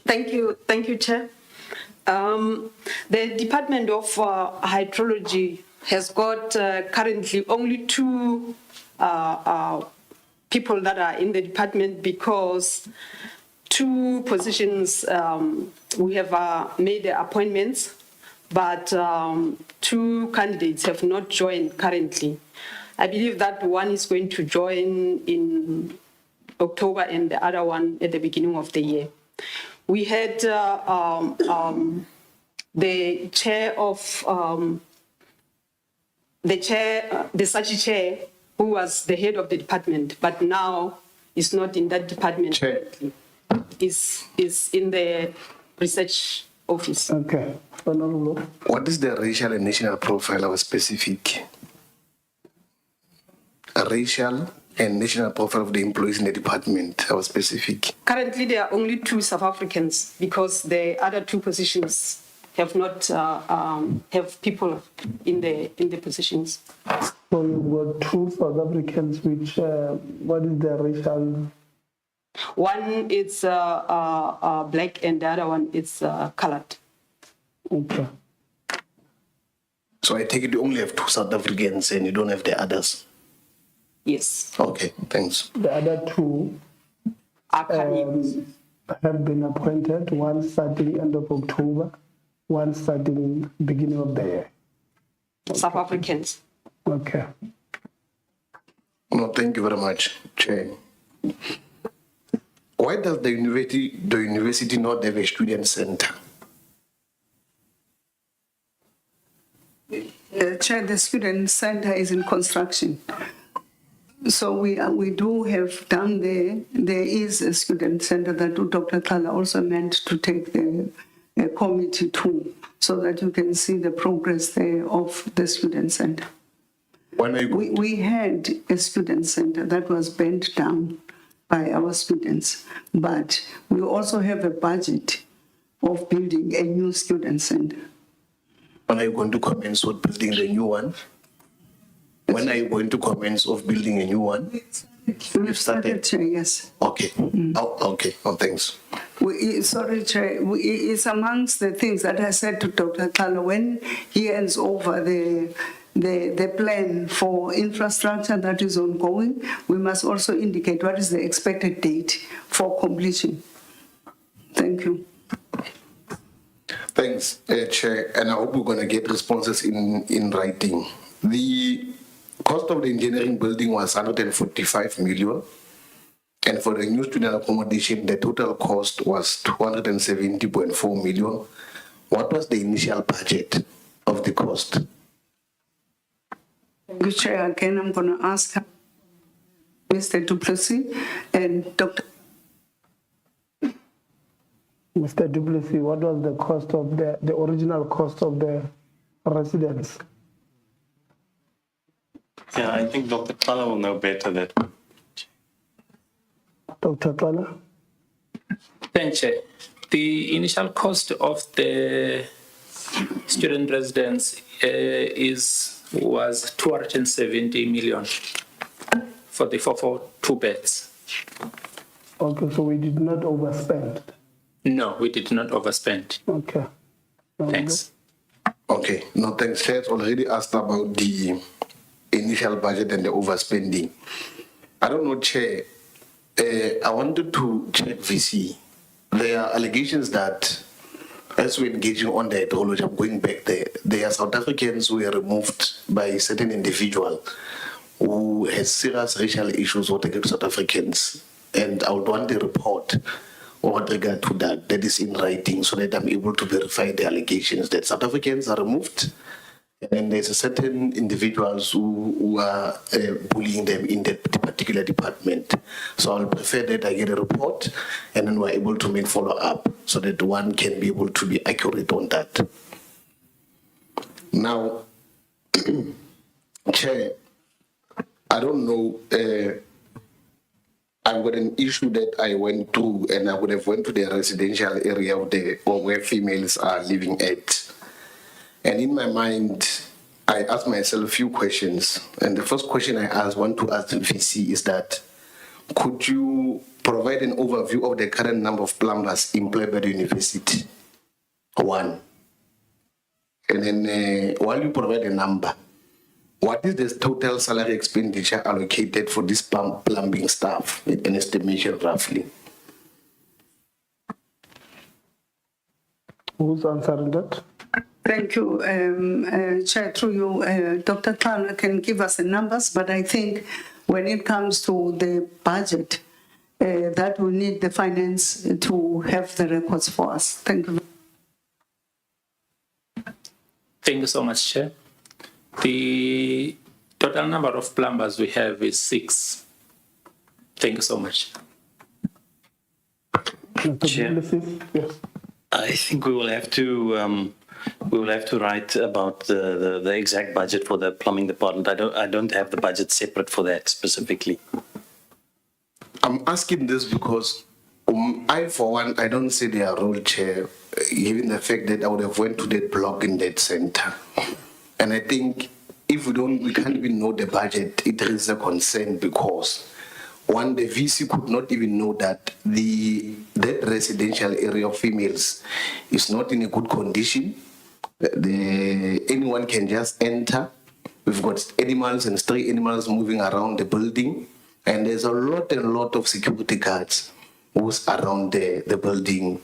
Thank you, Chair. The Department of Hydrology has got currently only two people that are in the department, because two positions we have made the appointments, but two candidates have not joined currently. I believe that one is going to join in October and the other one at the beginning of the year. We had the chair of the Sachi chair, who was the head of the department, but now is not in that department. Chair. Is in the research office. Okay. Honorable. What is the racial and national profile of a specific? A racial and national profile of the employees in the department of a specific? Currently, there are only two South Africans, because the other two positions have not have people in the positions. So you've got two South Africans, which, what is the racial? One is black and the other one is colored. Okay. So I take it you only have two South Africans and you don't have the others? Yes. Okay, thanks. The other two are coming. Have been appointed, one starting end of October, one starting beginning of the year. South Africans. Okay. No, thank you very much, Chair. Why does the university not have a student center? Chair, the student center is in construction. So we do have down there is a student center that Dr. Kala also meant to take the committee to, so that you can see the progress there of the student center. We had a student center that was bent down by our students, but we also have a budget of building a new student center. When are you going to commence with building the new one? When are you going to commence of building a new one? We've started, Chair, yes. Okay. Okay. Oh, thanks. Sorry, Chair. It's amongst the things that I said to Dr. Kala when he hands over the plan for infrastructure that is ongoing. We must also indicate what is the expected date for completion. Thank you. Thanks, Chair. And I hope we're going to get responses in writing. The cost of the engineering building was 145 million. And for the new student accommodation, the total cost was 270.4 million. What was the initial budget of the cost? Thank you, Chair. Again, I'm going to ask Mr. Duplessis and Dr. Mr. Duplessis, what was the cost of the original cost of the residence? Yeah, I think Dr. Kala will know better that. Dr. Kala? Thanks, Chair. The initial cost of the student residence was 270 million for two beds. Okay, so we did not overspend. No, we did not overspend. Okay. Thanks. Okay, no, thanks. Chair has already asked about the initial budget and the overspending. I don't know, Chair. I wanted to check VC. There are allegations that as we're engaging on the hydrology, I'm going back there, there are South Africans who were removed by a certain individual who has serious racial issues with regard to South Africans. And I would want a report with regard to that is in writing, so that I'm able to verify the allegations that South Africans are removed. And then there's a certain individuals who are bullying them in that particular department. So I'll prefer that I get a report and then we're able to make follow-up so that one can be able to be accurate on that. Now, Chair, I don't know, I've got an issue that I went through, and I would have went to the residential area of where females are living at. And in my mind, I asked myself a few questions. And the first question I want to ask the VC is that, could you provide an overview of the current number of plumbers employed by the university? One. And then while you provide a number, what is the total salary expenditure allocated for this plumbing staff? An estimation roughly. Who's answering that? Thank you, Chair. Through you, Dr. Khan can give us the numbers, but I think when it comes to the budget, that we need the finance to have the records for us. Thank you. Thank you so much, Chair. The total number of plumbers we have is 6. Thank you so much. Chair. Yes. I think we will have to write about the exact budget for the plumbing department. I don't have the budget separate for that specifically. I'm asking this because I, for one, I don't see their role, Chair, given the fact that I would have went to that block in that center. And I think if we can't even know the budget, it is a concern because one, the VC could not even know that that residential area of females is not in a good condition. Anyone can just enter. We've got animals and stray animals moving around the building. And there's a lot of security guards who's around the building.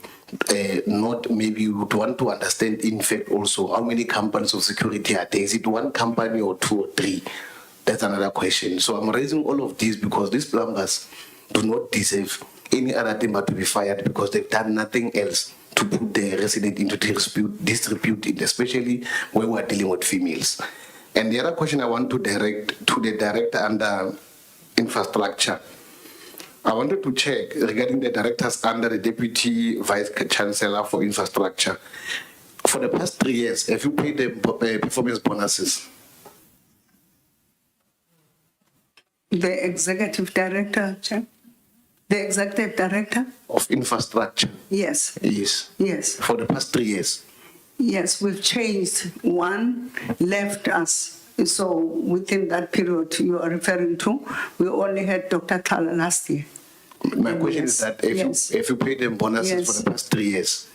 Not maybe you would want to understand, in fact, also how many companies of security are there. Is it one company or 2 or 3? That's another question. So I'm raising all of these because these plumbers do not deserve any other thing but to be fired because they've done nothing else to put the resident into disrepute, especially when we're dealing with females. And the other question I want to direct to the director under infrastructure. I wanted to check regarding the directors under the Deputy Vice Chancellor for Infrastructure. For the past 3 years, have you paid the performance bonuses? The executive director, Chair? The executive director? Of infrastructure? Yes. Yes. Yes. For the past 3 years? Yes, we've changed. One left us. So within that period you are referring to, we only had Dr. Kala last year. My question is that if you paid them bonuses for the past 3 years?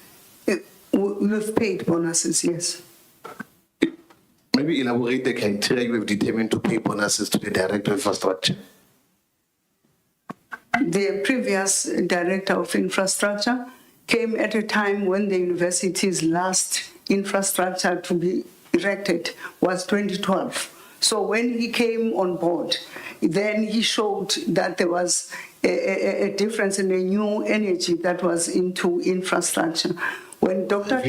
We've paid bonuses, yes. Maybe elaborate the criteria you have determined to pay bonuses to the Director of Infrastructure. The previous Director of Infrastructure came at a time when the university's last infrastructure to be erected was 2012. So when he came on board, then he showed that there was a difference in a new energy that was into infrastructure. When Dr.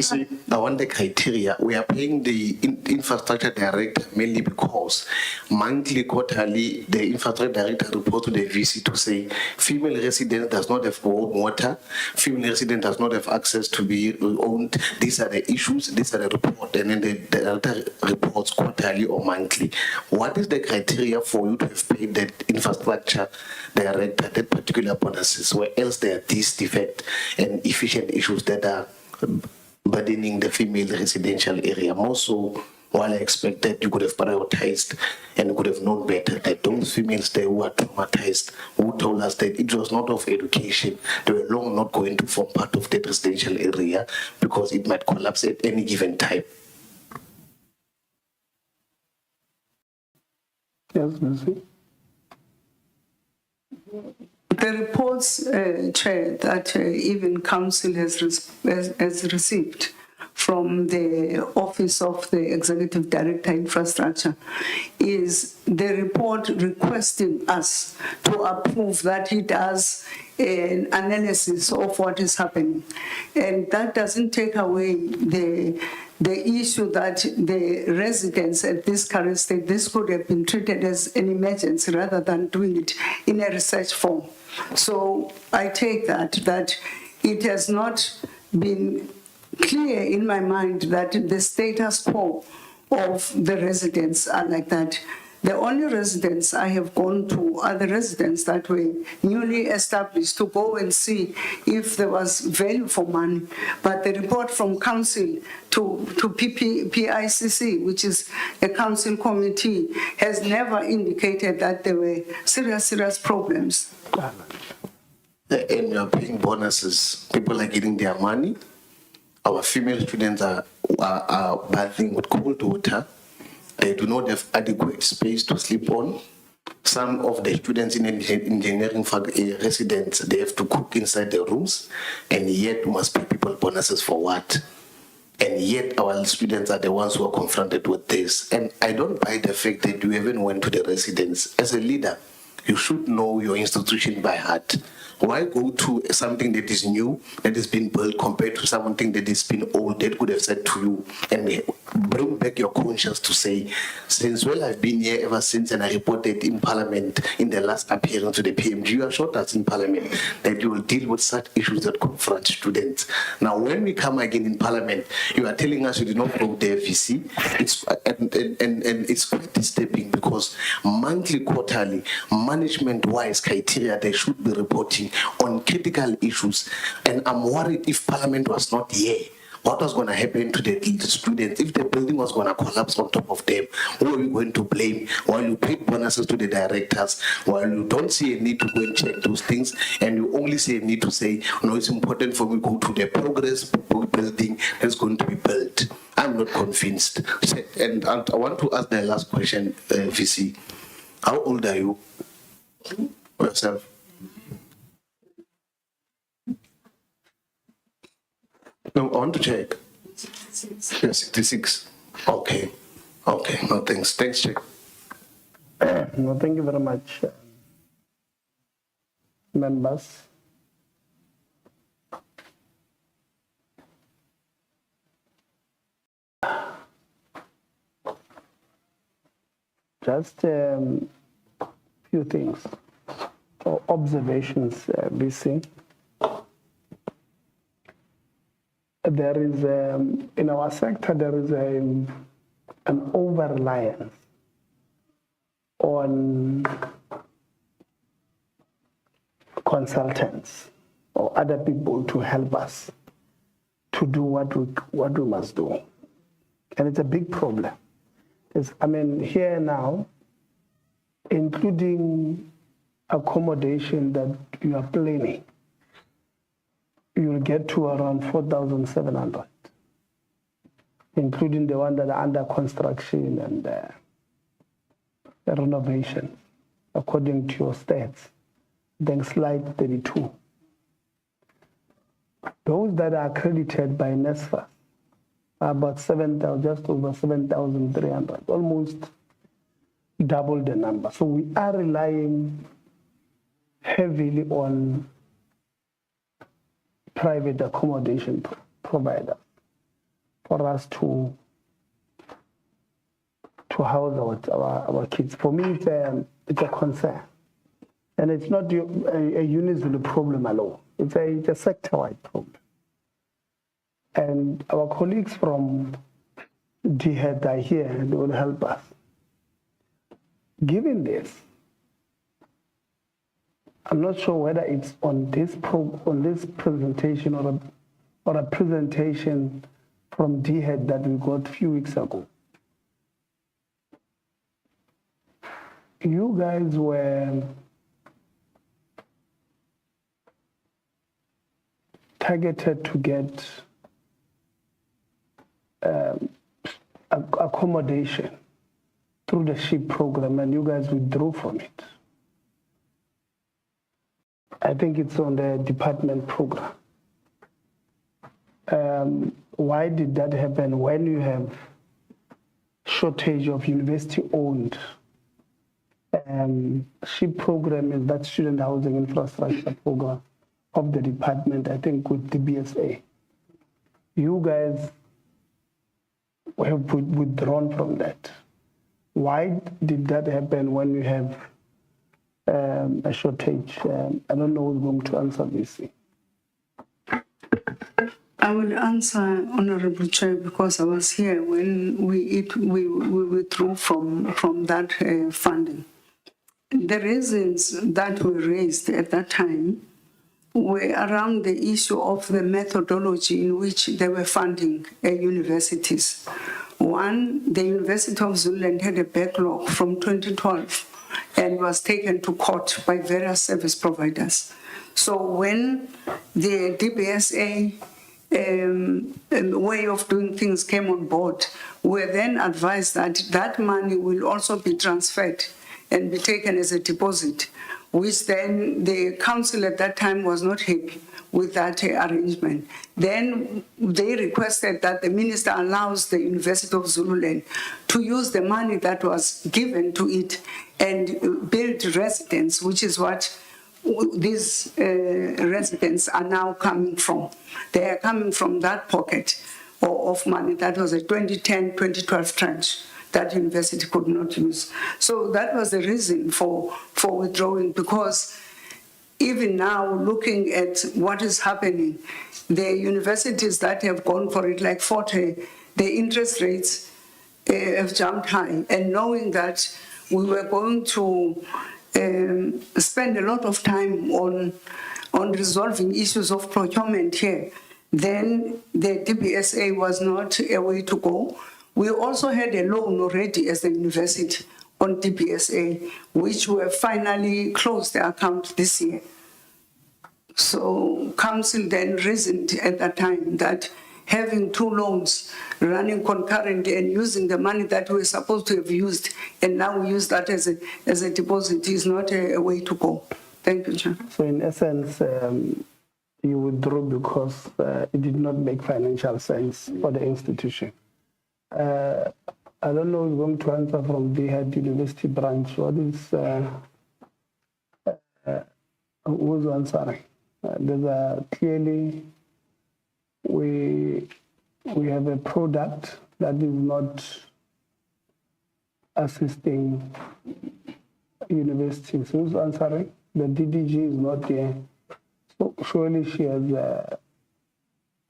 I want the criteria. We are paying the infrastructure director mainly because monthly, quarterly, the infrastructure director reports to the VC to say female resident does not have water, female resident does not have access to be owned. These are the issues, these are the report, and then the director reports quarterly or monthly. What is the criteria for you to have paid that infrastructure director that particular bonuses, where else there are these defect and efficient issues that are burdening the female residential area? More so, while I expected you could have prioritized and could have known better that those females there who are traumatized, who told us that it was not of education, they were long not going to form part of that residential area because it might collapse at any given time. Yes, Nancy. The reports, Chair, that even Council has received from the Office of the Executive Director Infrastructure is the report requesting us to approve that he does an analysis of what is happening. And that doesn't take away the issue that the residents at this current state, this could have been treated as an emergency rather than doing it in a research form. So I take that it has not been clear in my mind that the status quo of the residents are like that. The only residents I have gone to are the residents that were newly established to go and see if there was value for money. But the report from council to PICC, which is a council committee, has never indicated that there were serious problems. And you are paying bonuses. People are getting their money. Our female students are bathing with cold water. They do not have adequate space to sleep on. Some of the students in engineering residents, they have to cook inside the rooms, and yet must pay people bonuses for what? And yet our students are the ones who are confronted with this. And I don't buy the fact that you even went to the residents. As a leader, you should know your institution by heart. Why go to something that is new, that has been built, compared to something that has been old, that could have said to you, and bring back your conscience to say, since well, I've been here ever since, and I reported in Parliament in the last appearance to the PMG, you assured us in Parliament that you will deal with such issues that confront students. Now, when we come again in Parliament, you are telling us you did not go there, VC. And it's quite disturbing, because monthly, quarterly, management-wise criteria, they should be reporting on critical issues. And I'm worried if Parliament was not here, what was going to happen to the students? If the building was going to collapse on top of them, who are we going to blame? While you pay bonuses to the directors, while you don't see a need to go and check those things, and you only see a need to say, no, it's important for me to go to the progress building that's going to be built. I'm not convinced. And I want to ask the last question, VC. How old are you? Yourself? No, I want to check. You're 66. Okay. Okay. No, thanks. Thanks, Chick. No, thank you very much, members. Just few things or observations, BC. There is, in our sector, there is an over-reliance on consultants or other people to help us to do what we must do. And it's a big problem. I mean, here now, including accommodation that you are planning, you'll get to around 4,700, including the one that are under construction and the renovation, according to your stats. Then slide 32. Those that are accredited by NSFAS are about 7,000, just over 7,300, almost double the number. So we are relying heavily on private accommodation providers for us to house our kids. For me, it's a concern. And it's not a Unizulu problem alone. It's a sector-wide problem. And our colleagues from DHED are here, and they will help us. Given this, I'm not sure whether it's on this presentation or a presentation from DHED that we got a few weeks ago. You guys were targeted to get accommodation through the SHIP program, and you guys withdrew from it. I think it's on the department program. Why did that happen when you have shortage of university-owned SHIP program? Is that student housing infrastructure program of the department, I think, with the BSA. You guys have withdrawn from that. Why did that happen when you have a shortage? I don't know who's going to answer this. I will answer, Honorable Chair, because I was here when we withdrew from that funding. The reasons that were raised at that time were around the issue of the methodology in which they were funding universities. One, the University of Zululand had a backlog from 2012 and was taken to court by various service providers. So when the DBSA way of doing things came on board, we were then advised that that money will also be transferred and be taken as a deposit, which then the council at that time was not happy with that arrangement. Then they requested that the minister allows the University of Zululand to use the money that was given to it and build residents, which is what these residents are now coming from. They are coming from that pocket of money. That was a 2010-2012 tranche that university could not use. So that was the reason for withdrawing, because even now, looking at what is happening, the universities that have gone for it, like Forte, the interest rates have jumped high. And knowing that we were going to spend a lot of time on resolving issues of procurement here, then the DBSA was not a way to go. We also had a loan already as the university on DBSA, which we have finally closed the account this year. So council then reasoned at that time that having two loans running concurrently and using the money that we were supposed to have used, and now we use that as a deposit, is not a way to go. Thank you, Chair. So in essence, you withdrew because it did not make financial sense for the institution. I don't know who's going to answer from the head university branch. What is, who's answering? There's a clearly, we have a product that is not assisting universities. Who's answering? The DDG is not here. So surely she has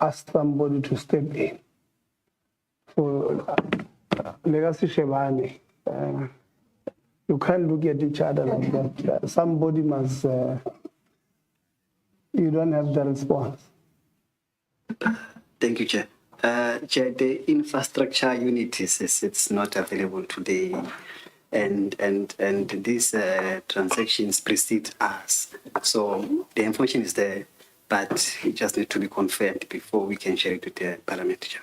asked somebody to step in. So, Legacy Shevani, you can't look at each other like that. Somebody must, you don't have the response. Thank you, Chair. Chair, the infrastructure unit it's not available today, and these transactions precede us. So the information is there, but it just needs to be confirmed before we can share it with the Parliament, Chair.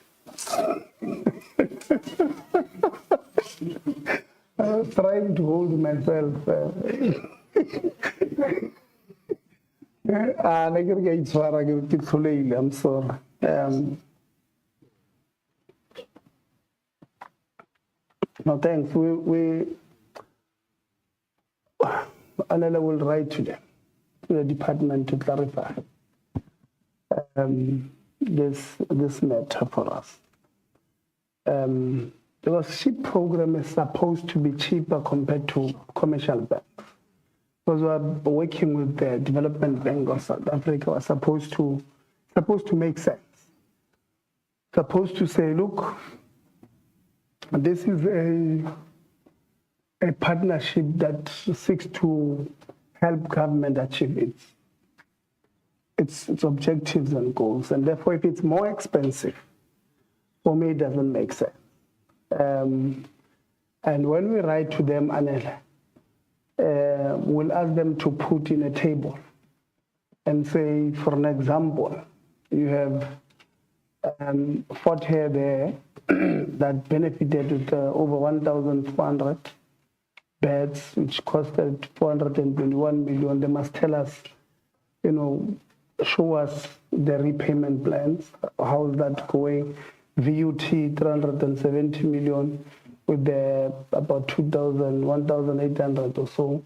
I was trying to hold myself. I'm sorry. No, thanks. Anela will write to them, to the department, to clarify this matter for us. Because SHIP program is supposed to be cheaper compared to commercial banks. Because we are working with the Development Bank of South Africa, was supposed to make sense. Supposed to say, look, this is a partnership that seeks to help government achieve its objectives and goals. And therefore, if it's more expensive, for me, it doesn't make sense. And when we write to them, Anela, we'll ask them to put in a table and say, for an example, you have Fort here there that benefited with over 1,400 beds, which costed 421 million. They must tell us, show us the repayment plans. How is that going? VUT 370 million with the about 1,800 or so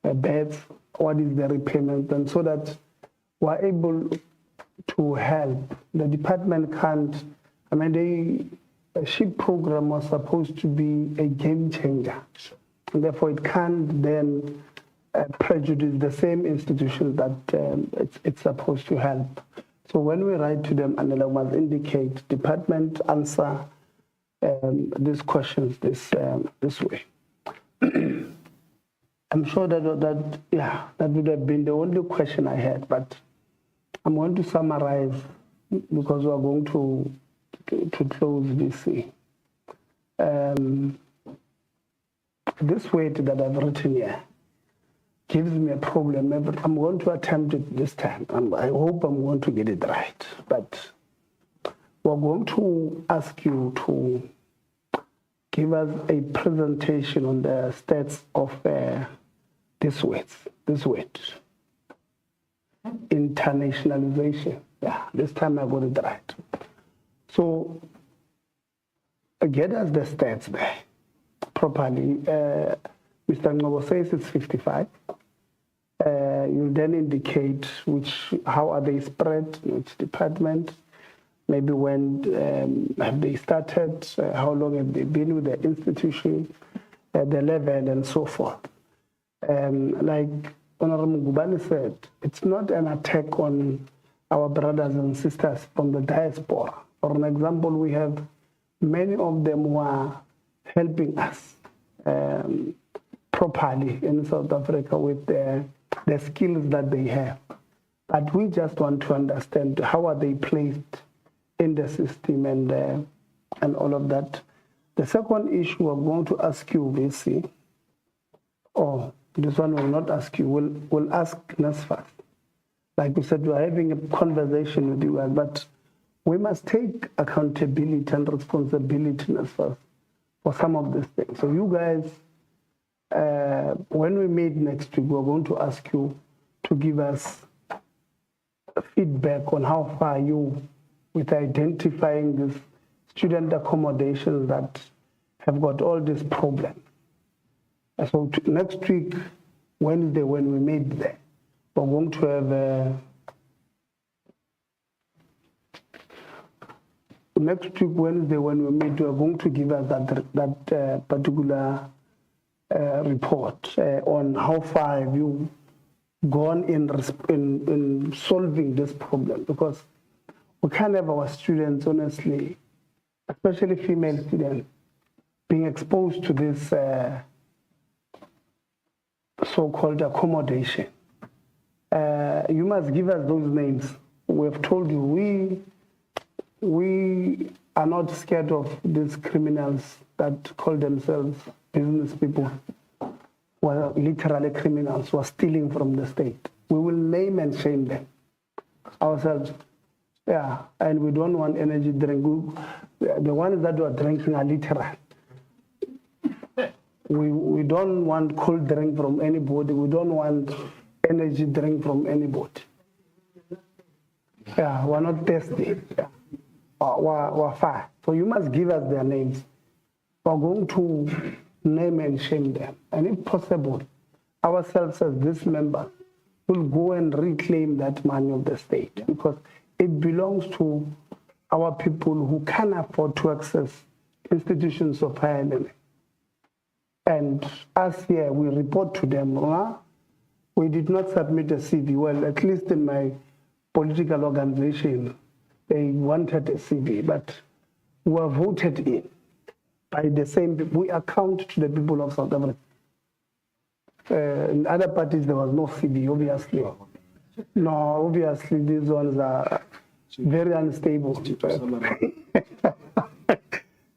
beds. What is the repayment? And so that we're able to help. The department can't, the SHIP program was supposed to be a game changer. And therefore, it can't then prejudice the same institution that it's supposed to help. So when we write to them, and they must indicate department answer these questions this way. I'm sure that would have been the only question I had, but I'm going to summarize because we are going to close this. This weight that I've written here gives me a problem. I'm going to attempt it this time. I hope I'm going to get it right. But we're going to ask you to give us a presentation on the stats of this word, internationalization. Yeah, this time I got it right. So, get us the stats there properly. Mr. Ngobo says it's 55. You then indicate how are they spread, which department, maybe when have they started, how long have they been with the institution, the level, and so forth. Like Honorable Gubani said, it's not an attack on our brothers and sisters from the diaspora. For an example, we have many of them who are helping us properly in South Africa with the skills that they have. But we just want to understand how are they placed in the system and all of that. The second issue I'm going to ask you, VC, this one will not ask you, we'll ask NSFAS. Like we said, we're having a conversation with you guys, but we must take accountability and responsibility, NSFAS, for some of these things. So you guys, when we meet next week, we're going to ask you to give us feedback on how far you with identifying these student accommodations that have got all these problems. So next week, Wednesday, when we meet there, we're going to have next week, Wednesday, when we meet, we're going to give us that particular report on how far have you gone in solving this problem, because we can't have our students, honestly, especially female students, being exposed to this so-called accommodation. You must give us those names. We have told you we are not scared of these criminals that call themselves business people, who are literally criminals, who are stealing from the state. We will name and shame them ourselves. Yeah, and we don't want energy drink. The ones that are drinking are literal. We don't want cold drink from anybody. We don't want energy drink from anybody. Yeah, we're not thirsty. Yeah. We're fine. So you must give us their names. We're going to name and shame them. And if possible, ourselves as this member will go and reclaim that money of the state, because it belongs to our people who can afford to access institutions of higher learning. And us here, we report to them, we did not submit a CV. Well, at least in my political organization, they wanted a CV, but we were voted in by the same people. We account to the people of South Africa. In other parties, there was no CV, obviously. No, obviously, these ones are very unstable.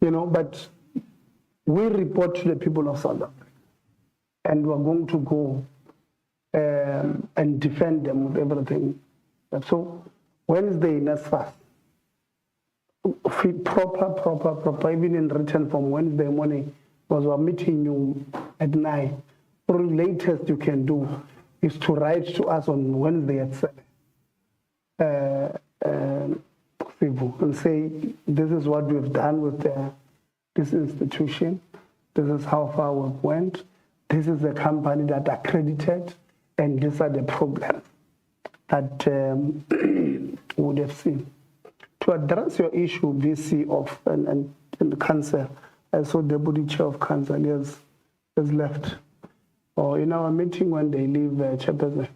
But we report to the people of South Africa, and we're going to go and defend them with everything. So Wednesday, that's fast. Proper, even in written form, Wednesday morning, because we're meeting you at 9. Or latest you can do is to write to us on Wednesday at 7. And say, this is what we've done with this institution. This is how far we went. This is the company that accredited, and these are the problems that we would have seen. To address your issue, VC and cancer, I saw Deputy Chair of Cancer has left. Or in our meeting when they leave Chairperson,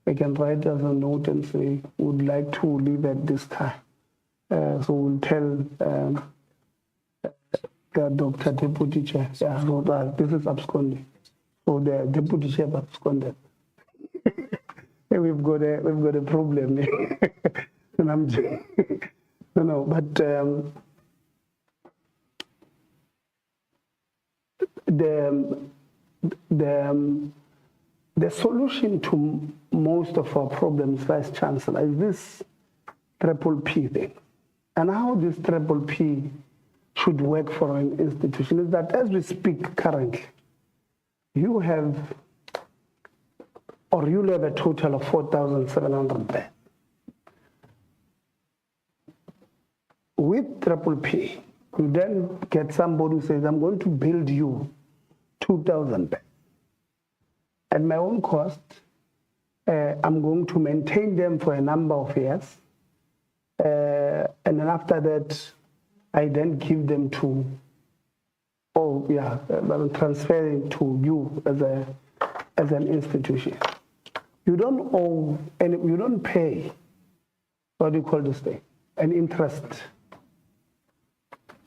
they can write us a note and say, would like to leave at this time. So we'll tell Dr. Deputy Chair, so this is absconding. So the Deputy Chair absconded. We've got a problem. And I'm joking. No, but the solution to most of our problems, Vice Chancellor, is this triple P thing. and how this triple P should work for an institution is that as we speak currently, you'll have a total of 4,700 beds. With triple P, you then get somebody who says, I'm going to build you 2,000 beds. At my own cost, I'm going to maintain them for a number of years. And then after that, I then give them to, I'm transferring to you as an institution. You don't owe, and you don't pay, what do you call this thing? An interest.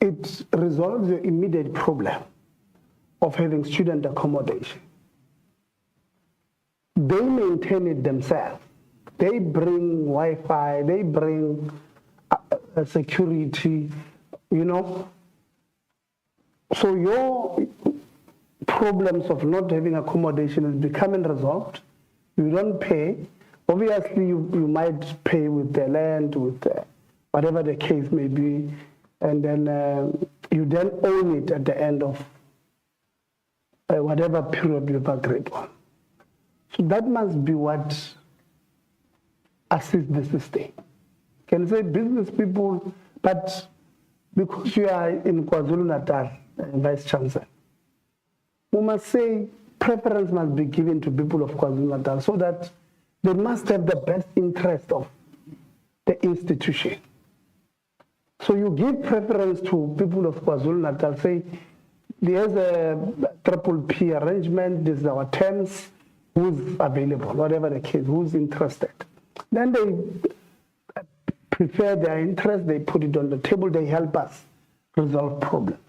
It resolves your immediate problem of having student accommodation. They maintain it themselves. They bring Wi-Fi, they bring security, So your problems of not having accommodation is becoming resolved. You don't pay. Obviously, you might pay with the land, with whatever the case may be, and then you then own it at the end of whatever period you've agreed on. So that must be what assists the system. Can say business people, but because you are in Kwazulu-Natal, Vice Chancellor, we must say preference must be given to people of KwaZulu-Natal so that they must have the best interest of the institution. So you give preference to people of KwaZulu-Natal, say, there's a triple P arrangement, these are our terms, who's available, whatever the case, who's interested. Then they prefer their interest, they put it on the table, they help us resolve problems.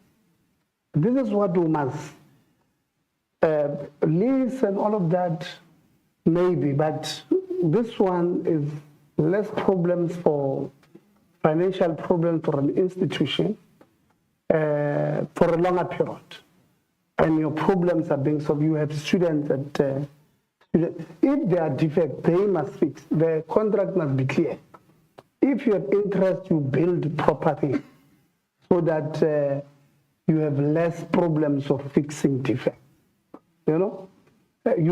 This is what we must lease and all of that, maybe, but this one is less problems for financial problems for an institution for a longer period. And your problems are being solved. You have students that, if there are defects, they must fix. The contract must be clear. If you have interest, you build properly so that you have less problems of fixing defects. You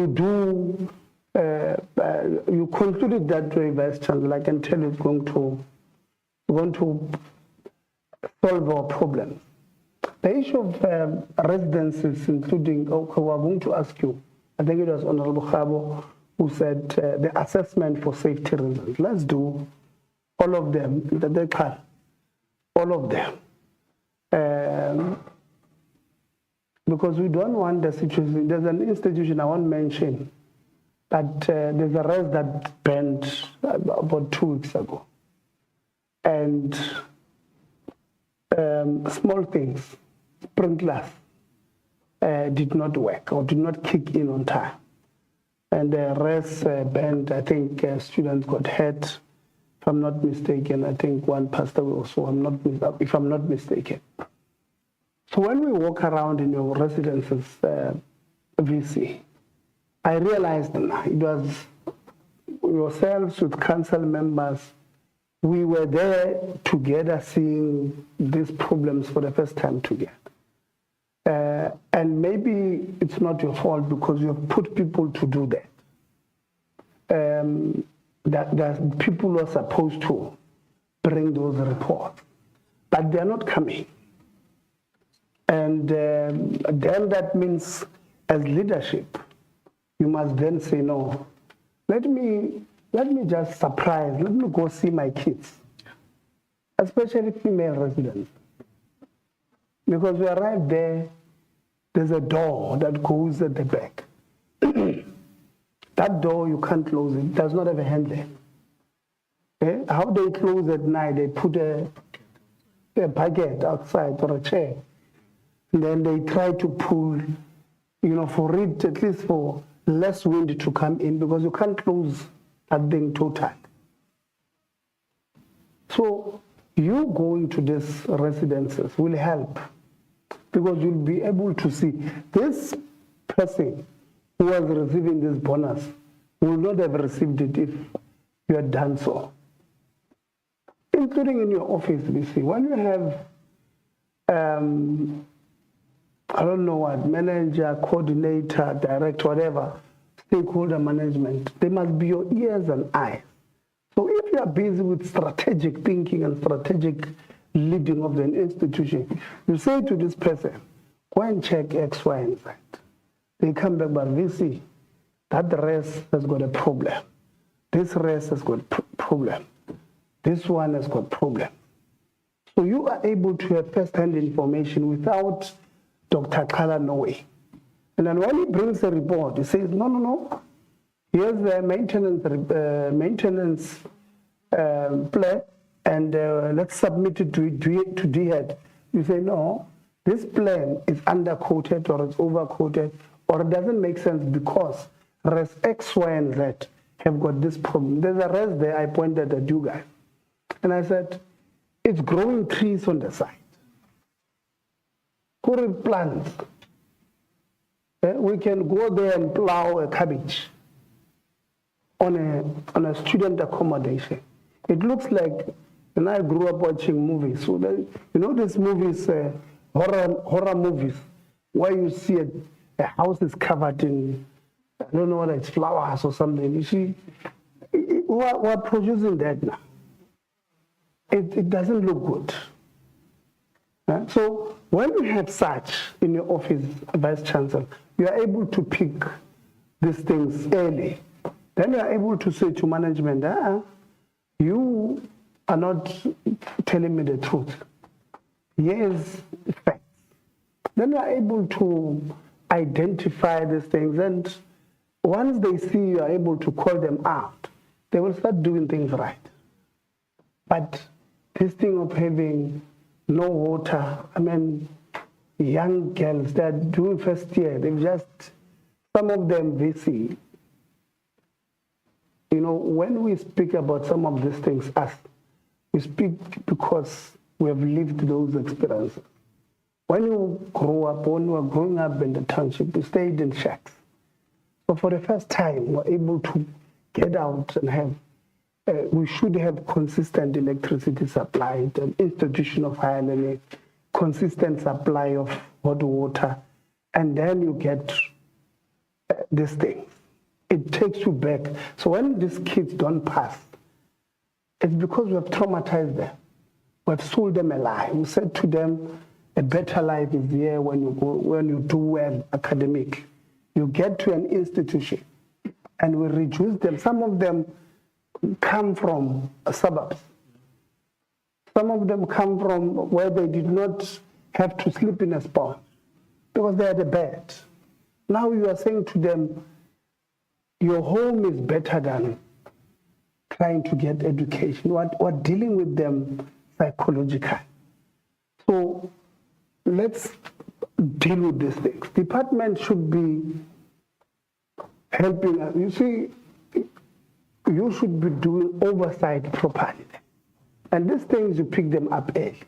do, you concluded that way, Vice Chancellor. I can tell you it's going to solve our problems. The issue of residences, including, we're going to ask you, I think it was Honorable Khabo who said the assessment for safety reasons. Let's do all of them, all of them. Because we don't want the situation. There's an institution I won't mention, but there's a rest that burned about 2 weeks ago. And small things, sprinklers, did not work or did not kick in on time. And the rest burned, I think students got hurt. If I'm not mistaken, I think one pastor also, if I'm not mistaken. So when we walk around in your residences, VC, I realized it was yourselves with council members. We were there together seeing these problems for the first time together. And maybe it's not your fault because you have put people to do that. That people who are supposed to bring those reports, but they're not coming. And then that means as leadership, you must then say, no, let me just surprise, let me go see my kids, especially female residents. Because we arrive there, there's a door that goes at the back. That door, you can't close it, does not have a handle. Okay? How they close at night, they put a bucket outside or a chair. And then they try to pull, for it, at least for less wind to come in, because you can't close that thing too tight. So you going to these residences will help, because you'll be able to see this person who was receiving this bonus will not have received it if you had done so. If including in your office, you see, when you have, I don't know what, manager, coordinator, director, whatever, stakeholder management, they must be your ears and eyes. So if you are busy with strategic thinking and strategic leading of the institution, you say to this person, go and check X, Y, and Z. They come back, but we see that the rest has got a problem. This rest has got a problem. This one has got problem. So you are able to have first-hand information without Dr. Kala knowing. And then when he brings a report, he says, no. Here's the maintenance plan, and let's submit it to DHEAD. You say, no, this plan is underquoted or it's overquoted, or it doesn't make sense because res X, Y, and Z have got this problem. There's a res there I pointed at you guys. And I said, it's growing trees on the side. Current plants. We can go there and plow a cabbage on a student accommodation. It looks like, when I grew up watching movies, so you know these movies, horror movies, where you see a house is covered in, I don't know whether it's flowers or something. You see, we're producing that now. It doesn't look good. So when you have such in your office, Vice Chancellor, you are able to pick these things early. Then you are able to say to management, you are not telling me the truth. Here's facts. Then you are able to identify these things, and once they see you are able to call them out, they will start doing things right. But this thing of having no water, I mean, young girls that are doing first year, they've just, some of them, they see. You know, when we speak about some of these things, we speak because we have lived those experiences. When you grow up, when you are growing up in the township, you stayed in shacks. So for the first time, we're able to get out and have, we should have consistent electricity supply, an institution of higher learning, consistent supply of hot water, and then you get these things. It takes you back. So when these kids don't pass, it's because we have traumatized them. We have sold them a lie. We said to them, a better life is here when you do well academic. You get to an institution, and we reduce them. Some of them come from suburbs. Some of them come from where they did not have to sleep in a spot because they had a bed. Now you are saying to them, your home is better than trying to get education. We're dealing with them psychologically. So let's deal with these things. Department should be helping us. You see, you should be doing oversight properly. And these things, you pick them up early.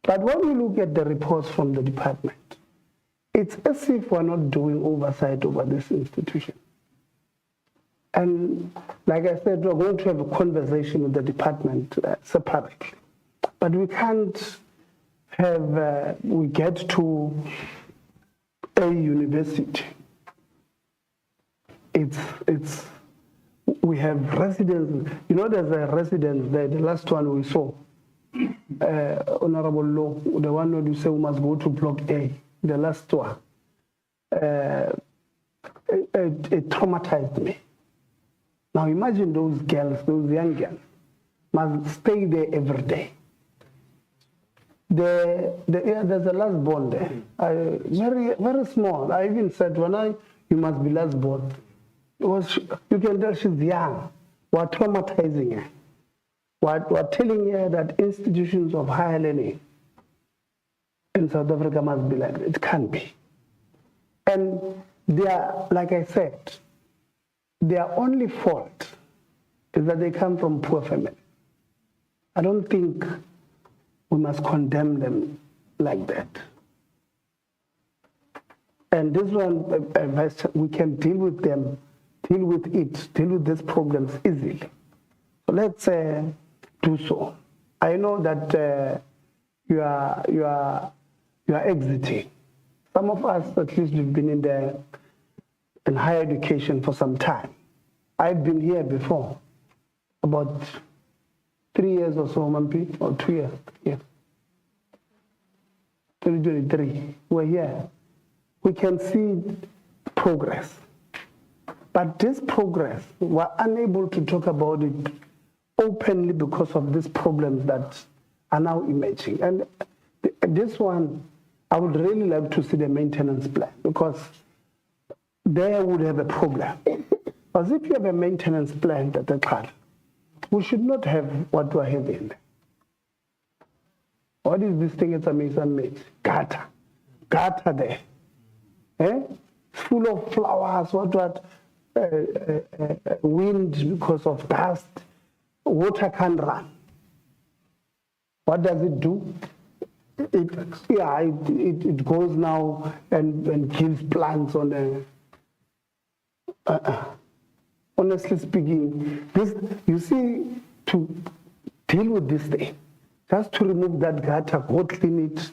But when you look at the reports from the department, it's as if we're not doing oversight over this institution. And like I said, we're going to have a conversation with the department separately. But we can't have, we get to a university. We have residents, you know, there's a resident there, the last one we saw, Honorable Law, the one who you say we must go to Block A, the last one. It traumatized me. Now imagine those girls, those young girls, must stay there every day. There's a last born there, very, very small. I even said, you must be last born. You can tell she's young. We're traumatizing her. We're telling her that institutions of higher learning in South Africa must be like that. It can't be. And they are, like I said, their only fault is that they come from poor families. I don't think we must condemn them like that. And this one, we can deal with them, deal with these problems easily. So let's do so. I know that you are exiting. Some of us, at least, we've been in higher education for some time. I've been here before, about 3 years or so, Mampi, or 2 years. Yeah. 2023, we're here. We can see progress. But this progress, we're unable to talk about it openly because of these problems that are now emerging. And this one, I would really like to see the maintenance plan, because there would have a problem. Because if you have a maintenance plan at the club, we should not have what we're having. What is this thing? It's amazing. Gutter there. Full of flowers, wind because of dust. Water can't run. What does it do? It goes now and kills plants on the. Honestly speaking, you see, to deal with this thing, just to remove that gutter, go clean it,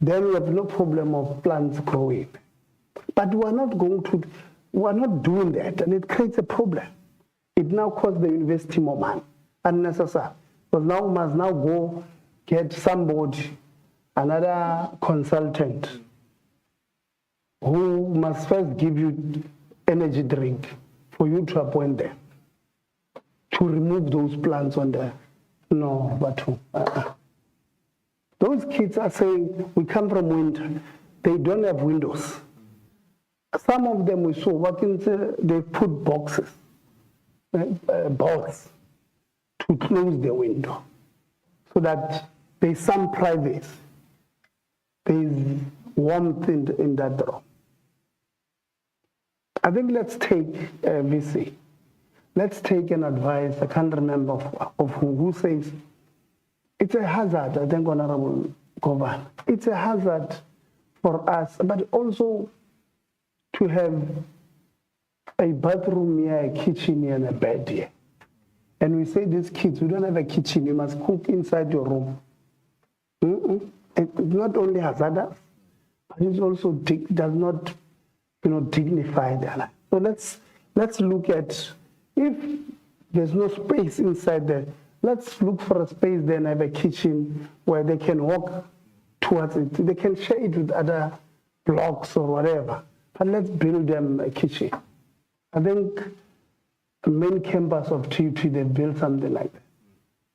then we have no problem of plants growing. But we're not doing that, and it creates a problem. It now costs the university more money, unnecessary. Because now we must now go get somebody, another consultant, who must first give you energy drink for you to appoint them to remove those plants on there. No, but those kids are saying, we come from winter. They don't have windows. Some of them we saw working, they put boxes, bolts to close the window so that there's some privacy. There's warmth in that room. I think let's take VC. Let's take an advice. I can't remember of who says it's a hazard. I think Honorable Governor, it's a hazard for us, but also to have a bathroom here, a kitchen here, and a bed here. And we say these kids, we don't have a kitchen. You must cook inside your room. It's not only hazardous, but it also does not, dignify their life. So let's look at, if there's no space inside there, let's look for a space there and have a kitchen where they can walk towards it. They can share it with other blocks or whatever, but let's build them a kitchen. I think the main campus of TUT, they built something like that.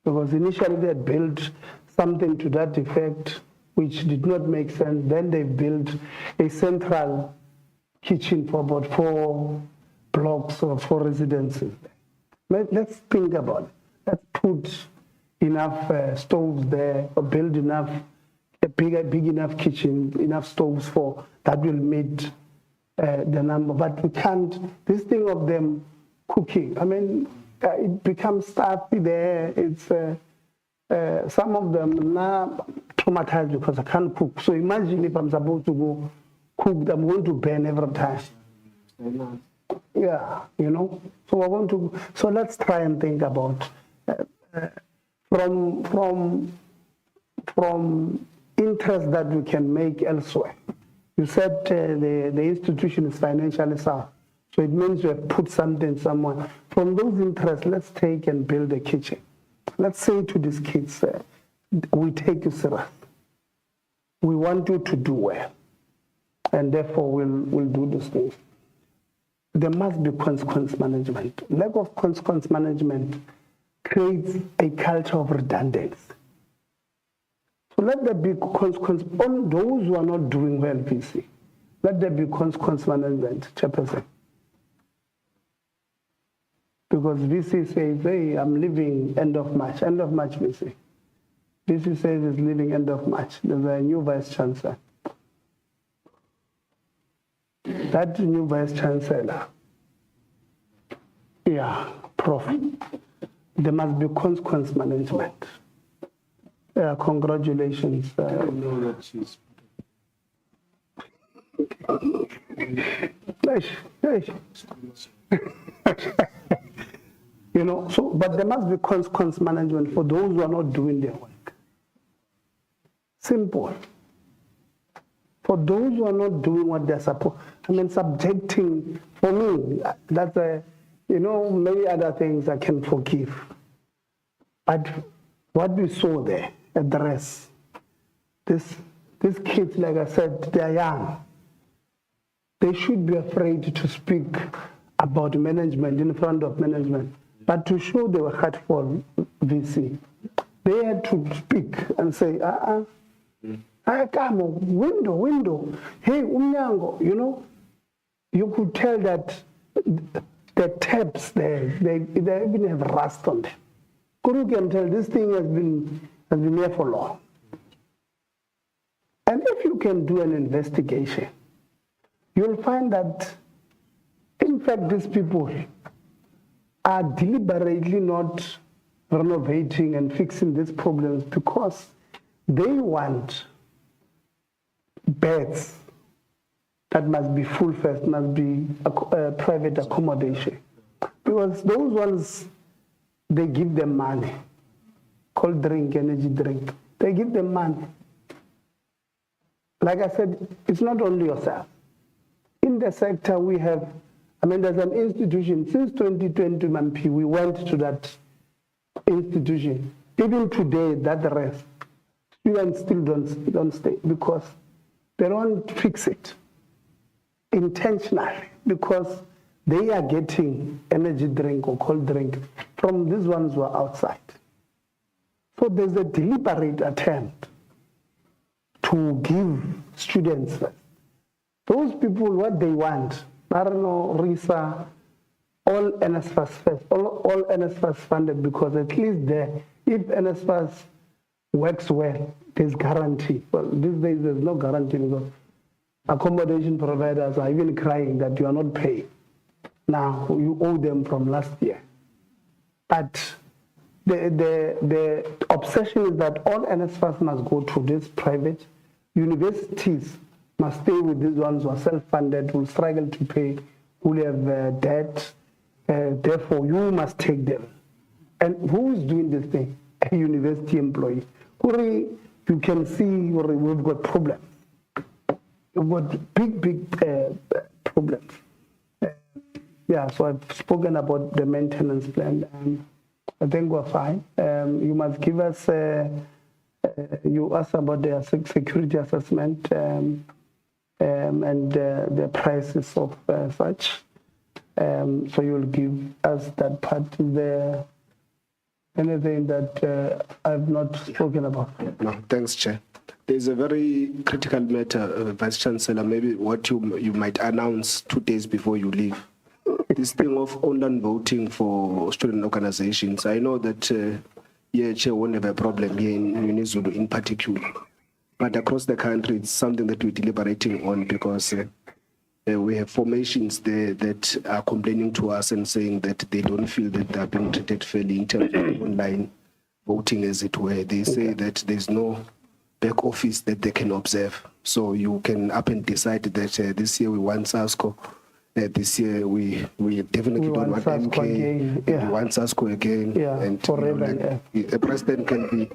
Because initially they had built something to that effect, which did not make sense. Then they built a central kitchen for about 4 blocks or 4 residences. Let's think about it. Let's put enough stoves there, or build a big enough kitchen, enough stoves for that will meet the number. But we can't, this thing of them cooking, I mean, it becomes stuffy there. It's some of them now traumatized because I can't cook. So imagine if I'm supposed to go cook, I'm going to burn every time. Yeah, So let's try and think about from interest that we can make elsewhere. You said the institution is financially sound, so it means you have put something somewhere. From those interests, let's take and build a kitchen. Let's say to these kids, we take you serious. We want you to do well, and therefore we'll do these things. There must be consequence management. Lack of consequence management creates a culture of redundancy. So let there be consequence on those who are not doing well, VC. Let there be consequence management, Chairperson. Because VC says, hey, I'm leaving end of March, VC. VC says it's leaving end of March. There's a new Vice Chancellor. That new Vice Chancellor, Prof, there must be consequence management. Congratulations. You know, so, but there must be consequence management for those who are not doing their work. Simple. For those who are not doing what they're supposed, I mean, subjecting, for me, that's a, you know, many other things I can forgive. But what we saw there at the rest, these kids, like I said, they're young. They should be afraid to speak about management in front of management. But to show they were hurtful, VC, they had to speak and say, I come, window, hey, umnyango, you know, you could tell that the taps there, they even have rust on them. You can tell this thing has been there for long. And if you can do an investigation, you'll find that, in fact, these people are deliberately not renovating and fixing these problems because they want beds that must be full first, must be private accommodation. Because those ones, they give them money, cold drink, energy drink. They give them money. Like I said, it's not only yourself. In the sector, we have, I mean, there's an institution, since 2020, MP, we went to that institution. Even today, that rest, students still don't stay because they don't fix it intentionally because they are getting energy drink or cold drink from these ones who are outside. So there's a deliberate attempt to give students first. Those people, what they want, I don't know, RISA, all NSFAS first, all NSFAS funded because at least there, if NSFAS works well, there's guarantee. Well, these days there's no guarantee because accommodation providers are even crying that you are not paying. Now, you owe them from last year. But the obsession is that all NSFAS must go to this private. Universities must stay with these ones who are self-funded, will struggle to pay, who have debt. Therefore, you must take them. And who is doing this thing? A university employee. You can see we've got problems. We've got big problems. Yeah, so I've spoken about the maintenance plan. I think we're fine. You must give us, you asked about the security assessment and the prices of such. So you'll give us that part. Is there anything that I've not spoken about? No, thanks, Chair. There's a very critical matter, Vice Chancellor, maybe what you might announce 2 days before you leave. This thing of online voting for student organizations. I know that Chair won't have a problem here in Zulu in particular. But across the country, it's something that we're deliberating on because we have formations there that are complaining to us and saying that they don't feel that they're being treated fairly in terms of online voting, as it were. They say that there's no back office that they can observe. So you can up and decide that this year we want SASCO. This year we definitely don't want MK. We want SASCO again. Yeah, and forever. A president can be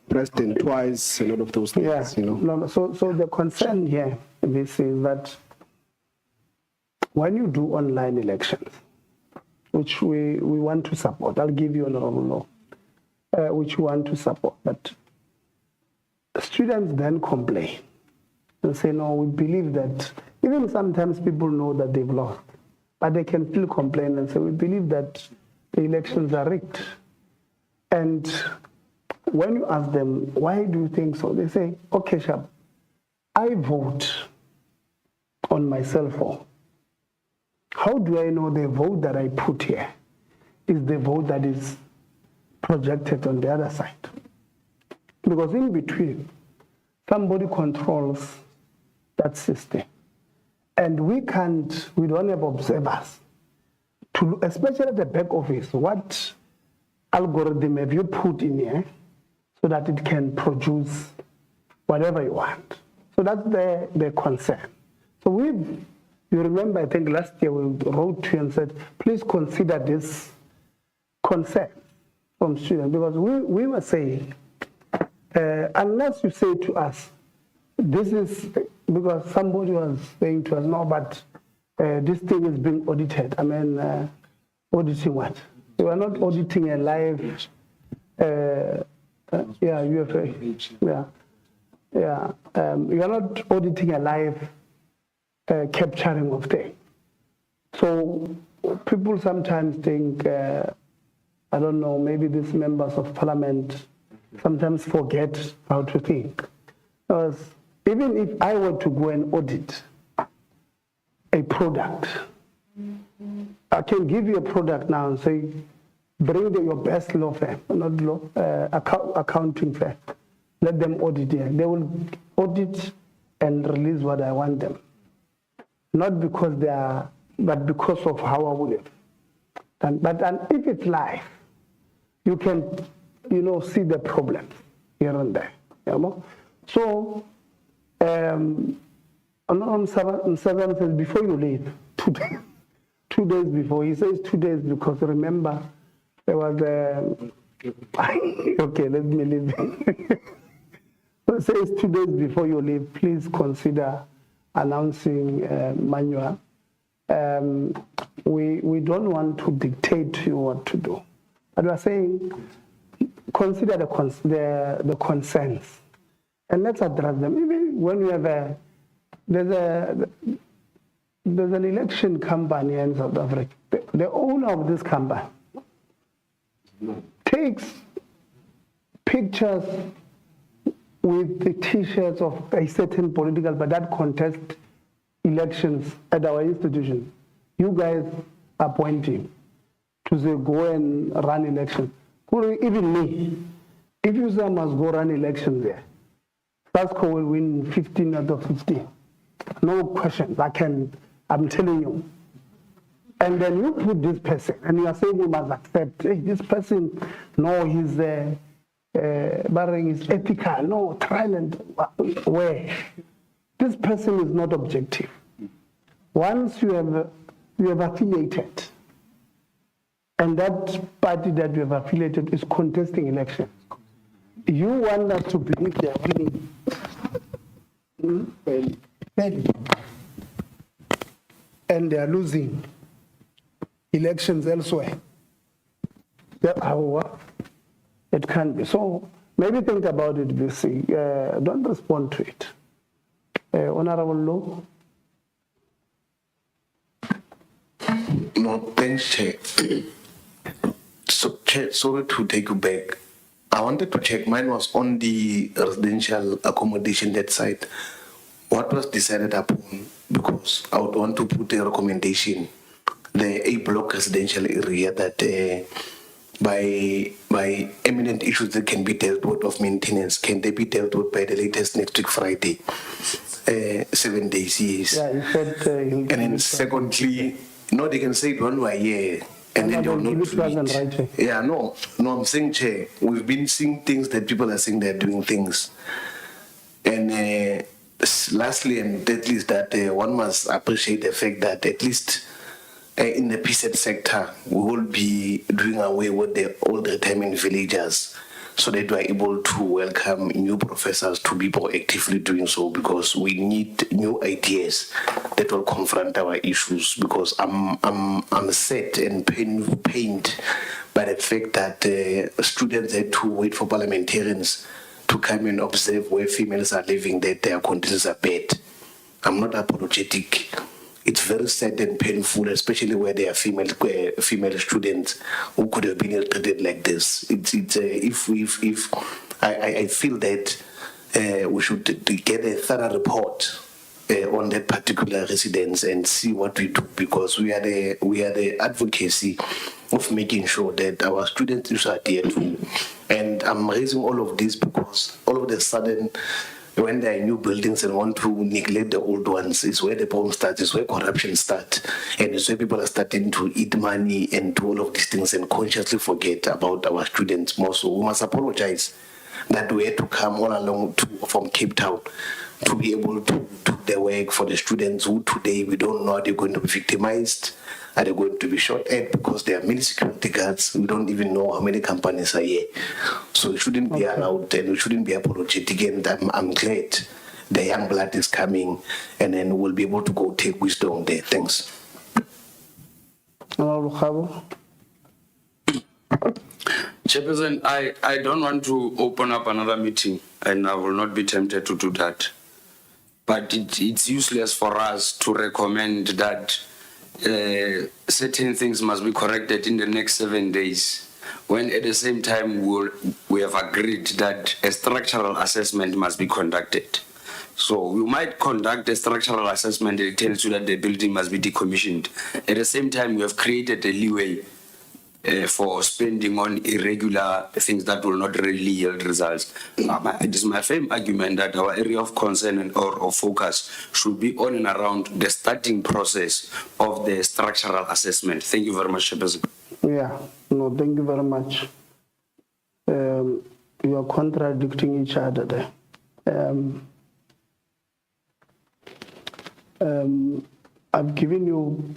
president twice and all of those things. Yeah. You know. No, so the concern here, this is that when you do online elections, which we want to support, I'll give you an honorable law, which we want to support, but students then complain and say, no, we believe that, even sometimes people know that they've lost, but they can still complain and say, we believe that the elections are rigged. And when you ask them, why do you think so? They say, okay, Shab, I vote on my cell phone. How do I know the vote that I put here is the vote that is projected on the other side? Because in between, somebody controls that system. And we don't have observers to, especially at the back office, what algorithm have you put in here so that it can produce whatever you want. So that's the concern. So you remember, I think last year we wrote to you and said, please consider this concern from students, because we were saying, unless you say to us, this is, because somebody was saying to us, no, but this thing is being audited. I mean, auditing what? You are not auditing a live, UFA, you are not auditing a live capturing of things. So people sometimes think, I don't know, maybe these members of parliament sometimes forget how to think. Because even if I were to go and audit a product, I can give you a product now and say, bring your best law firm, not law, accounting firm. Let them audit it. They will audit and release what I want them. Not because they are, but because of how I would have. And if it's live, you can, see the problems here and there. So, on 7 says, before you leave, 2 days, 2 days before, he says 2 days because remember, there was okay, let me leave. So it says 2 days before you leave, please consider announcing manual. We don't want to dictate to you what to do, but we are saying consider the concerns and let's address them. Even when we have there's an election company in South Africa. The owner of this company takes pictures with the T-shirts of a certain political, but that contest elections at our institution. You guys appoint him to say, go and run elections. Even me, if you say I must go run elections there, SASCO will win 15 out of 15. No questions, I'm telling you. And then you put this person, and you are saying you must accept, hey, this person, no, he's barring is ethical, no, trial and where? This person is not objective. Once you have affiliated, and that party that you have affiliated is contesting elections, you want us to believe they are winning, and they are losing elections elsewhere. It can be. So maybe think about it, BC. Don't respond to it. Honorable Law. No, thanks, Chair. So, Chair, sorry to take you back. I wanted to check, mine was on the residential accommodation that side. What was decided upon? Because I would want to put a recommendation, the A block residential area, that by eminent issues that can be dealt with of maintenance, can they be dealt with by the latest next week Friday? 7 days, yes. Yeah, you said, and then secondly, no, they can say it 1 year. And then they will not do it. Right. Yeah, no, I'm saying, Chair, we've been seeing things that people are saying they're doing things. And lastly and thirdly is that one must appreciate the fact that at least in the PSET sector, we will be doing away with the old retirement villagers so that we are able to welcome new professors to be proactively doing so, because we need new ideas that will confront our issues. Because I'm sad and pained by the fact that students had to wait for parliamentarians to come and observe where females are living, that their conditions are bad. I'm not apologetic. It's very sad and painful, especially where there are female students who could have been treated like this. I feel that we should get a thorough report on that particular residence and see what we do, because we are the advocacy of making sure that our students are adhered to. And I'm raising all of this because all of a sudden, when there are new buildings and want to neglect the old ones, is where the problem starts, is where corruption starts, and it's where people are starting to eat money and do all of these things and consciously forget about our students more. So we must apologize that we had to come all along from Cape Town to be able to do the work for the students who today we don't know are they going to be victimized, are they going to be shot at because there are many security guards. We don't even know how many companies are here. So it shouldn't be allowed and we shouldn't be apologetic. And I'm glad the young blood is coming and then we'll be able to go take wisdom there. Thanks. Chairperson, I don't want to open up another meeting and I will not be tempted to do that. But it's useless for us to recommend that certain things must be corrected in the next 7 days, when at the same time we have agreed that a structural assessment must be conducted. So we might conduct a structural assessment that tells you that the building must be decommissioned. At the same time, we have created a leeway for spending on irregular things that will not really yield results. It is my firm argument that our area of concern or focus should be on and around the starting process of the structural assessment. Thank you very much, Chairperson. Yeah, no, thank you very much. You are contradicting each other there. I've given you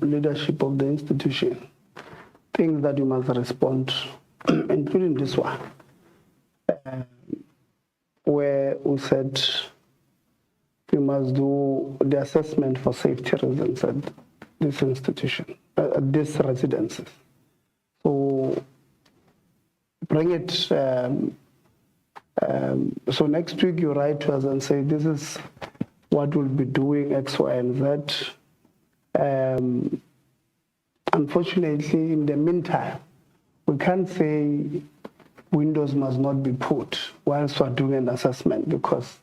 leadership of the institution, things that you must respond, including this one, where we said you must do the assessment for safety reasons at this institution, at these residences. So bring it, so next week you write to us and say, this is what we'll be doing, X, Y, and Z. Unfortunately, in the meantime, we can't say windows must not be put whilst we're doing an assessment because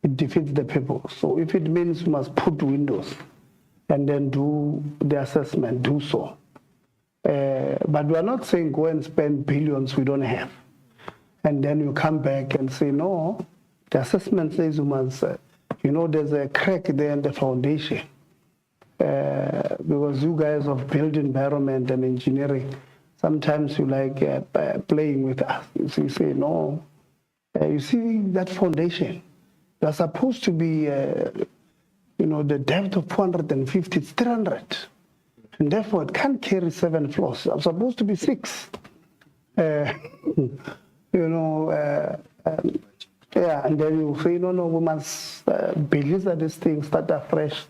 it defeats the purpose. So if it means we must put windows and then do the assessment, do so. But we're not saying go and spend billions we don't have. And then you come back and say, no, the assessment says you must, there's a crack there in the foundation. Because you guys of built environment and engineering, sometimes you like playing with us. You say, no, you see that foundation, they're supposed to be, the depth of 450, it's 300. And therefore it can't carry 7 floors. I'm supposed to be 6. Yeah, and then you say, no, we must believe that this thing start afresh.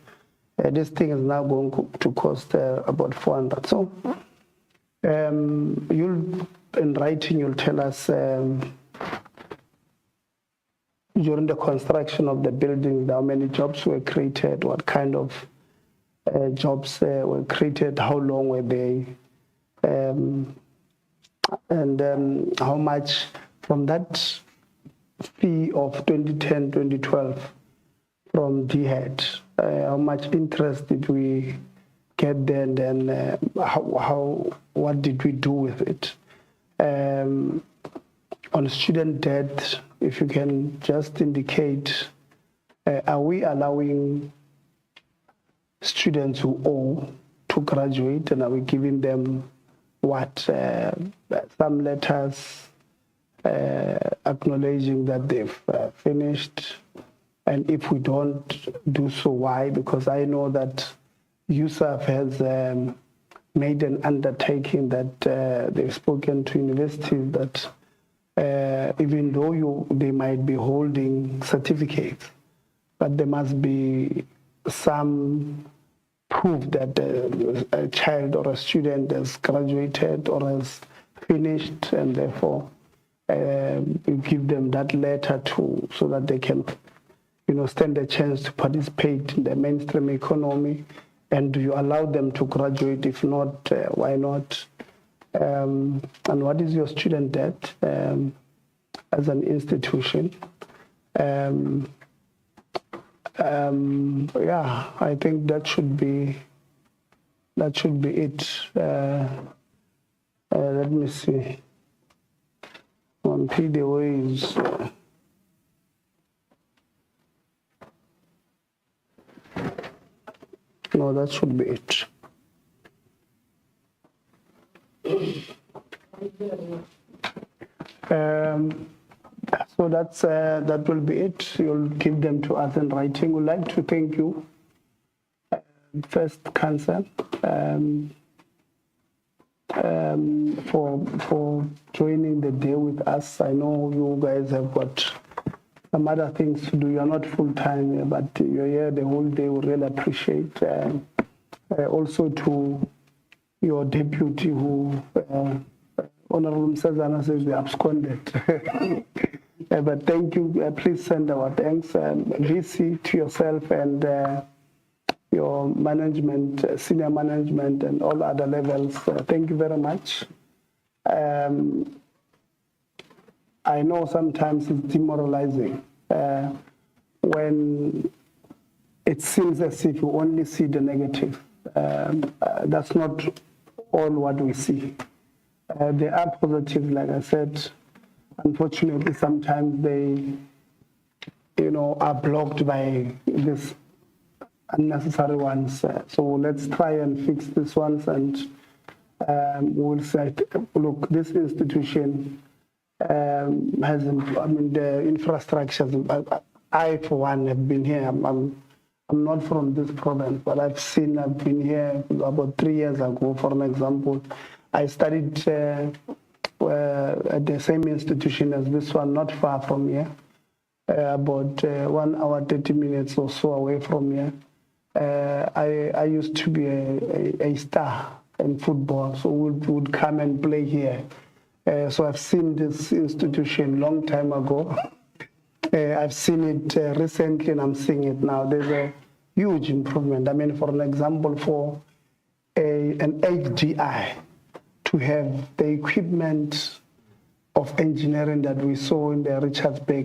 This thing is now going to cost about 400. So in writing, you'll tell us during the construction of the building, how many jobs were created, what kind of jobs were created, how long were they, and how much from that fee of 2010, 2012 from DHEAD, how much interest did we get there, and then what did we do with it? On student debt, if you can just indicate, are we allowing students who owe to graduate, and are we giving them what, some letters acknowledging that they've finished? And if we don't do so, why? Because I know that USAF has made an undertaking that they've spoken to universities that even though they might be holding certificates, but there must be some proof that a child or a student has graduated or has finished, and therefore you give them that letter so that they can stand a chance to participate in the mainstream economy. And do you allow them to graduate? If not, why not? And what is your student debt as an institution? Yeah, I think that should be it. Let me see. On PDOs. No, that should be it. So that will be it. You'll give them to us in writing. We'd like to thank you, First Council, for joining the day with us. I know you guys have got some other things to do. You're not full-time here, but you're here the whole day. We really appreciate. Also to your deputy who, Honorable Msazana says we absconded. But thank you. Please send our thanks, VC, to yourself and your management, senior management, and all other levels. Thank you very much. I know sometimes it's demoralizing when it seems as if you only see the negative. That's not all what we see. There are positives, like I said. Unfortunately, sometimes they, are blocked by these unnecessary ones. So let's try and fix these ones, and we'll say, look, this institution hasn't. The infrastructure. I, for one, have been here. I'm not from this province, but I've been here about 3 years ago, for an example. I studied at the same institution as this one, not far from here, about 1 hour, 30 minutes or so away from here. I used to be a star in football, so we would come and play here. So I've seen this institution long time ago. I've seen it recently, and I'm seeing it now. There's a huge improvement. For an example, for an HDI to have the equipment of engineering that we saw in the Richards Bay,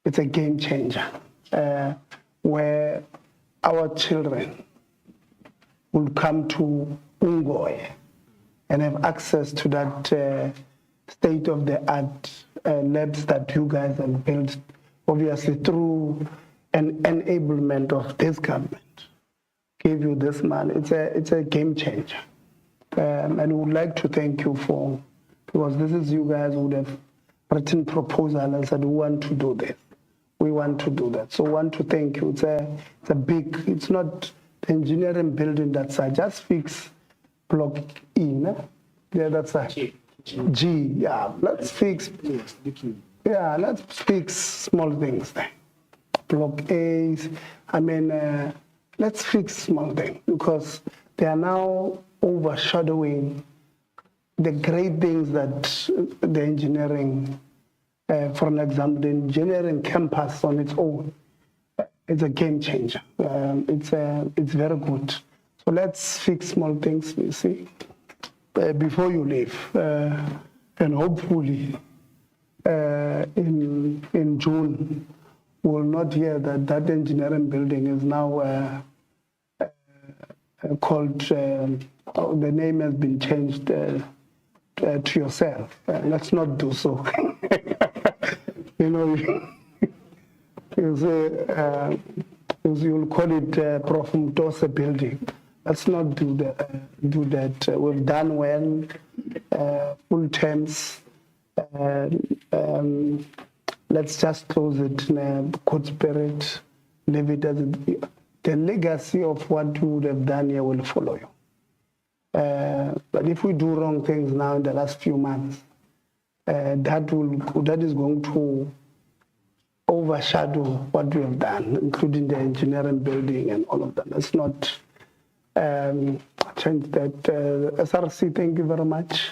it's a game changer, where our children will come to Ungoy and have access to that state-of-the-art labs that you guys have built, obviously through an enablement of this government. Give you this money. It's a game changer. And we would like to thank you because this is you guys would have written proposal and said, we want to do this. We want to do that. So we want to thank you. It's not the engineering building that side. Just fix block E, no? Yeah, that's side. G, yeah. Let's fix small things there. Block A's. Let's fix small things because they are now overshadowing the great things that the engineering, for an example, the engineering campus on its own, it's a game changer. It's very good. So let's fix small things, you see, before you leave. And hopefully in June, we'll not hear that engineering building is now called, the name has been changed to yourself. Let's not do so. You'll call it Prof. Mtose building. Let's not do that. We've done well, full terms. Let's just close it in a good spirit, leave it as it. The legacy of what you would have done here will follow you. But if we do wrong things now in the last few months, that is going to overshadow what we have done, including the engineering building and all of that. Let's not change that. SRC, thank you very much.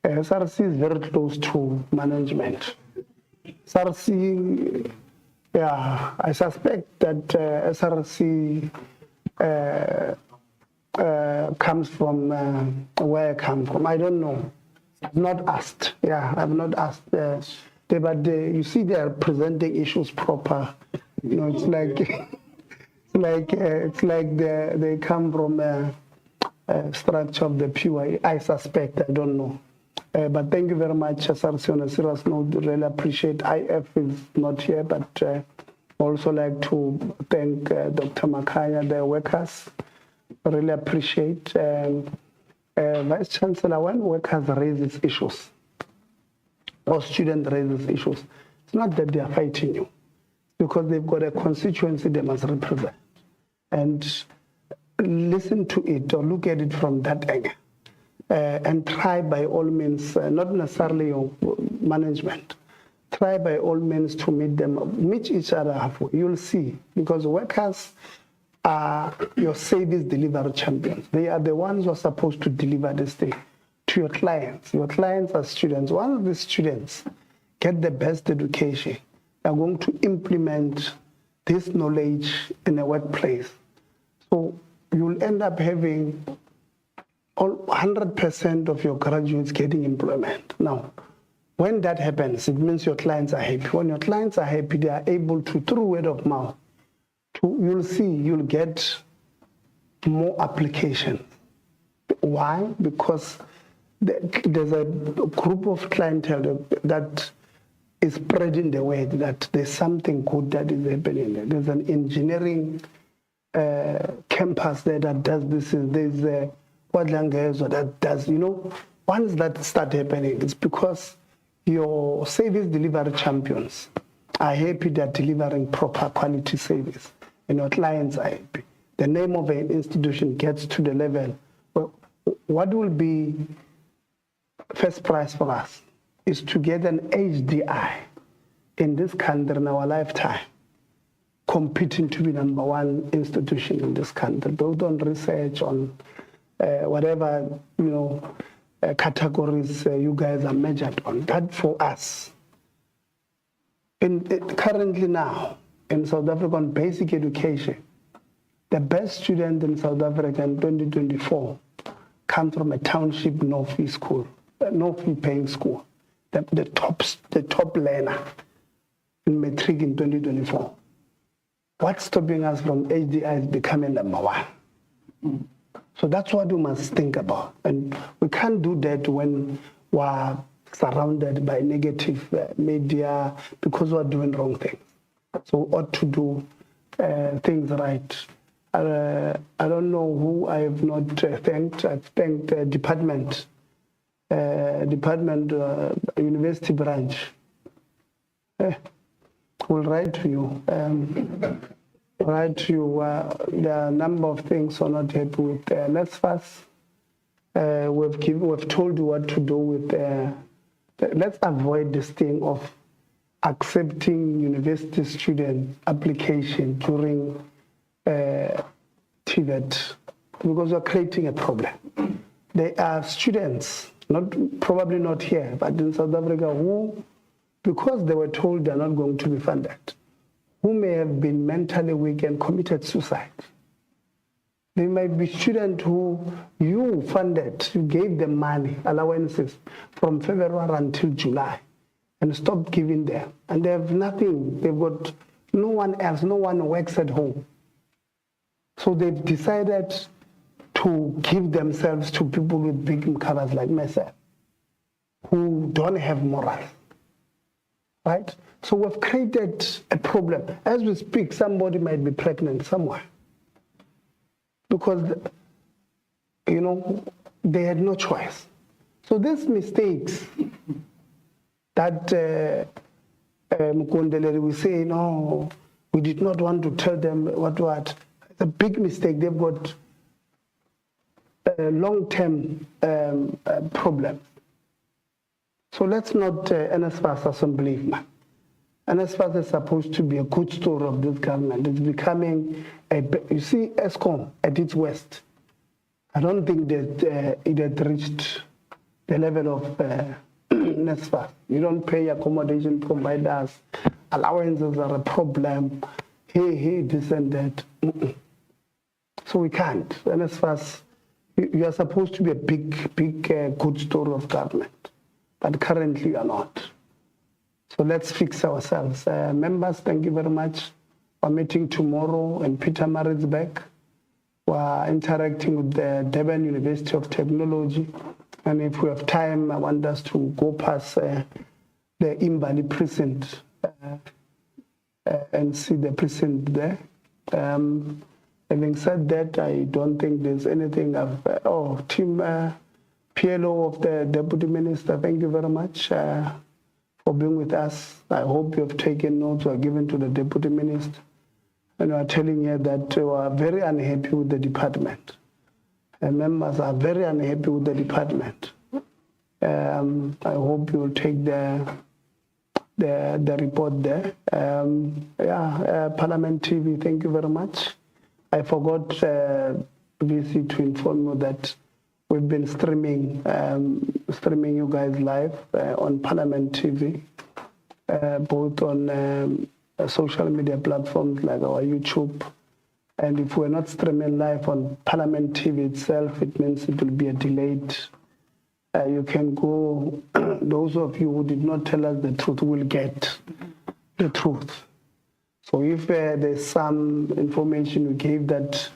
SRC is very close to management. SRC, yeah, I suspect that SRC comes from where I come from. I don't know. I've not asked. Yeah, I've not asked. But you see, they are presenting issues proper. It's like they come from a structure of the PY. I suspect. I don't know. But thank you very much, SRC. On a serious note, really appreciate. IF is not here, but also like to thank Dr. Makaya, their workers. Really appreciate. Vice Chancellor, when workers raise these issues, or student raises issues, it's not that they are fighting you, because they've got a constituency they must represent. And listen to it or look at it from that angle. And try by all means, not necessarily your management, try by all means to meet each other halfway. You'll see, because workers are your service delivery champions. They are the ones who are supposed to deliver this thing to your clients. Your clients are students. Once the students get the best education, they're going to implement this knowledge in a workplace. So you'll end up having 100% of your graduates getting employment. Now, when that happens, it means your clients are happy. When your clients are happy, they are able to, through word of mouth, you'll see, you'll get more applications. Why? Because there's a group of clientele that is spreading the word that there's something good that is happening there. There's an engineering campus there that does this. There's Kwadlangezo that does, once that start happening, it's because your service delivery champions are happy they're delivering proper quality service, and your clients are happy. The name of an institution gets to the level. Well, what will be first prize for us is to get an HDI in this country in our lifetime, competing to be #1 institution in this country, both on research, on whatever, categories you guys are measured on. That for us, currently now, in South African basic education, the best student in South Africa in 2024 comes from a township no-fee school, no-fee paying school, the top learner in matric in 2024. What's stopping us from HDI becoming #1? So that's what we must think about. And we can't do that when we're surrounded by negative media, because we're doing wrong things. So we ought to do things right. I don't know who I have not thanked. I've thanked the department, university branch. We'll write to you. There are a number of things we're not happy with. Let's first, we've told you what to do with. Let's avoid this thing of accepting university student application during TVET, because we're creating a problem. There are students, probably not here, but in South Africa, who, because they were told they're not going to be funded, who may have been mentally weak and committed suicide. There might be students who you funded, you gave them money, allowances, from February until July, and stopped giving them. And they have nothing. They've got no one else, no one works at home. So they've decided to give themselves to people with big covers like myself, who don't have morals, right? So we've created a problem. As we speak, somebody might be pregnant somewhere, because, they had no choice. So these mistakes that Mukundele will say, no, we did not want to tell them what. It's a big mistake. They've got a long-term problem. So let's not NSFAS as unbelievable. NSFAS is supposed to be a good story of this government. It's becoming you see, ESCOM at its worst. I don't think that it had reached the level of NSFAS. You don't pay accommodation providers. Allowances are a problem. Hey, this and that. So we can't. NSFAS, you are supposed to be a big, good story of government. But currently you are not. So let's fix ourselves. Members, thank you very much. We're meeting tomorrow in Pietermaritzburg. We're interacting with the Durban University of Technology. And if we have time, I want us to go past the Imbali precinct and see the precinct there. Having said that, I don't think there's anything Team PLO of the Deputy Minister, thank you very much. for being with us. I hope you have taken notes or given to the Deputy Minister. And we are telling you that we are very unhappy with the department. Members are very unhappy with the department. I hope you will take the report there. Parliament TV, thank you very much. I forgot VC to inform you that we've been streaming you guys live on Parliament TV, both on social media platforms like our YouTube. And if we're not streaming live on Parliament TV itself, it means it will be a delayed. You can go, those of you who did not tell us the truth will get the truth. So if there's some information you gave that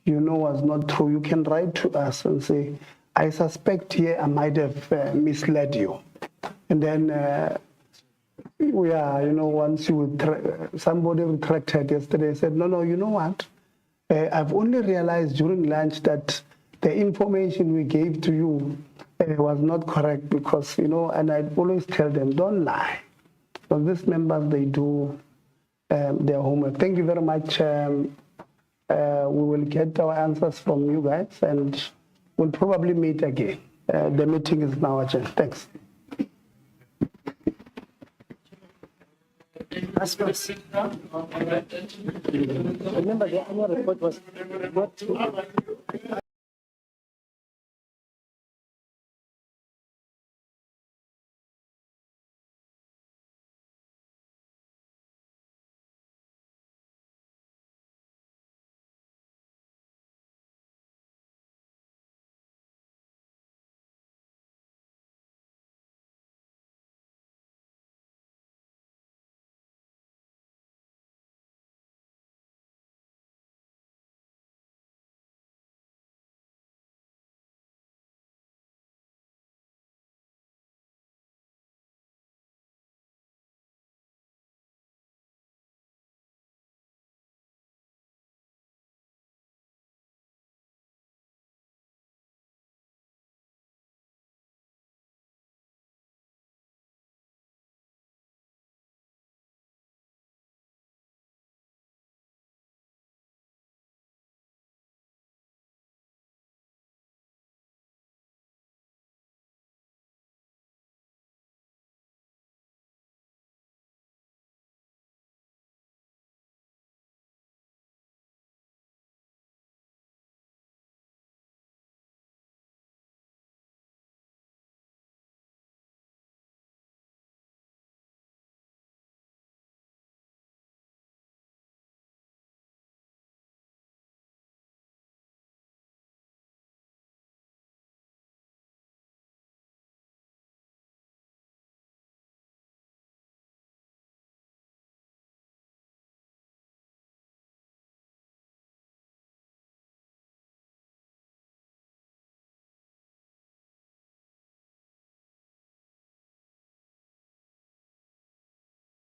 you know was not true, you can write to us and say, I suspect here I might have misled you. And then once somebody retracted yesterday, said, no, you know what? I've only realized during lunch that the information we gave to you was not correct because, and I always tell them, don't lie. Because these members, they do their homework. Thank you very much. We will get our answers from you guys and we'll probably meet again. The meeting is now adjourned. Thanks. Remember, the annual report was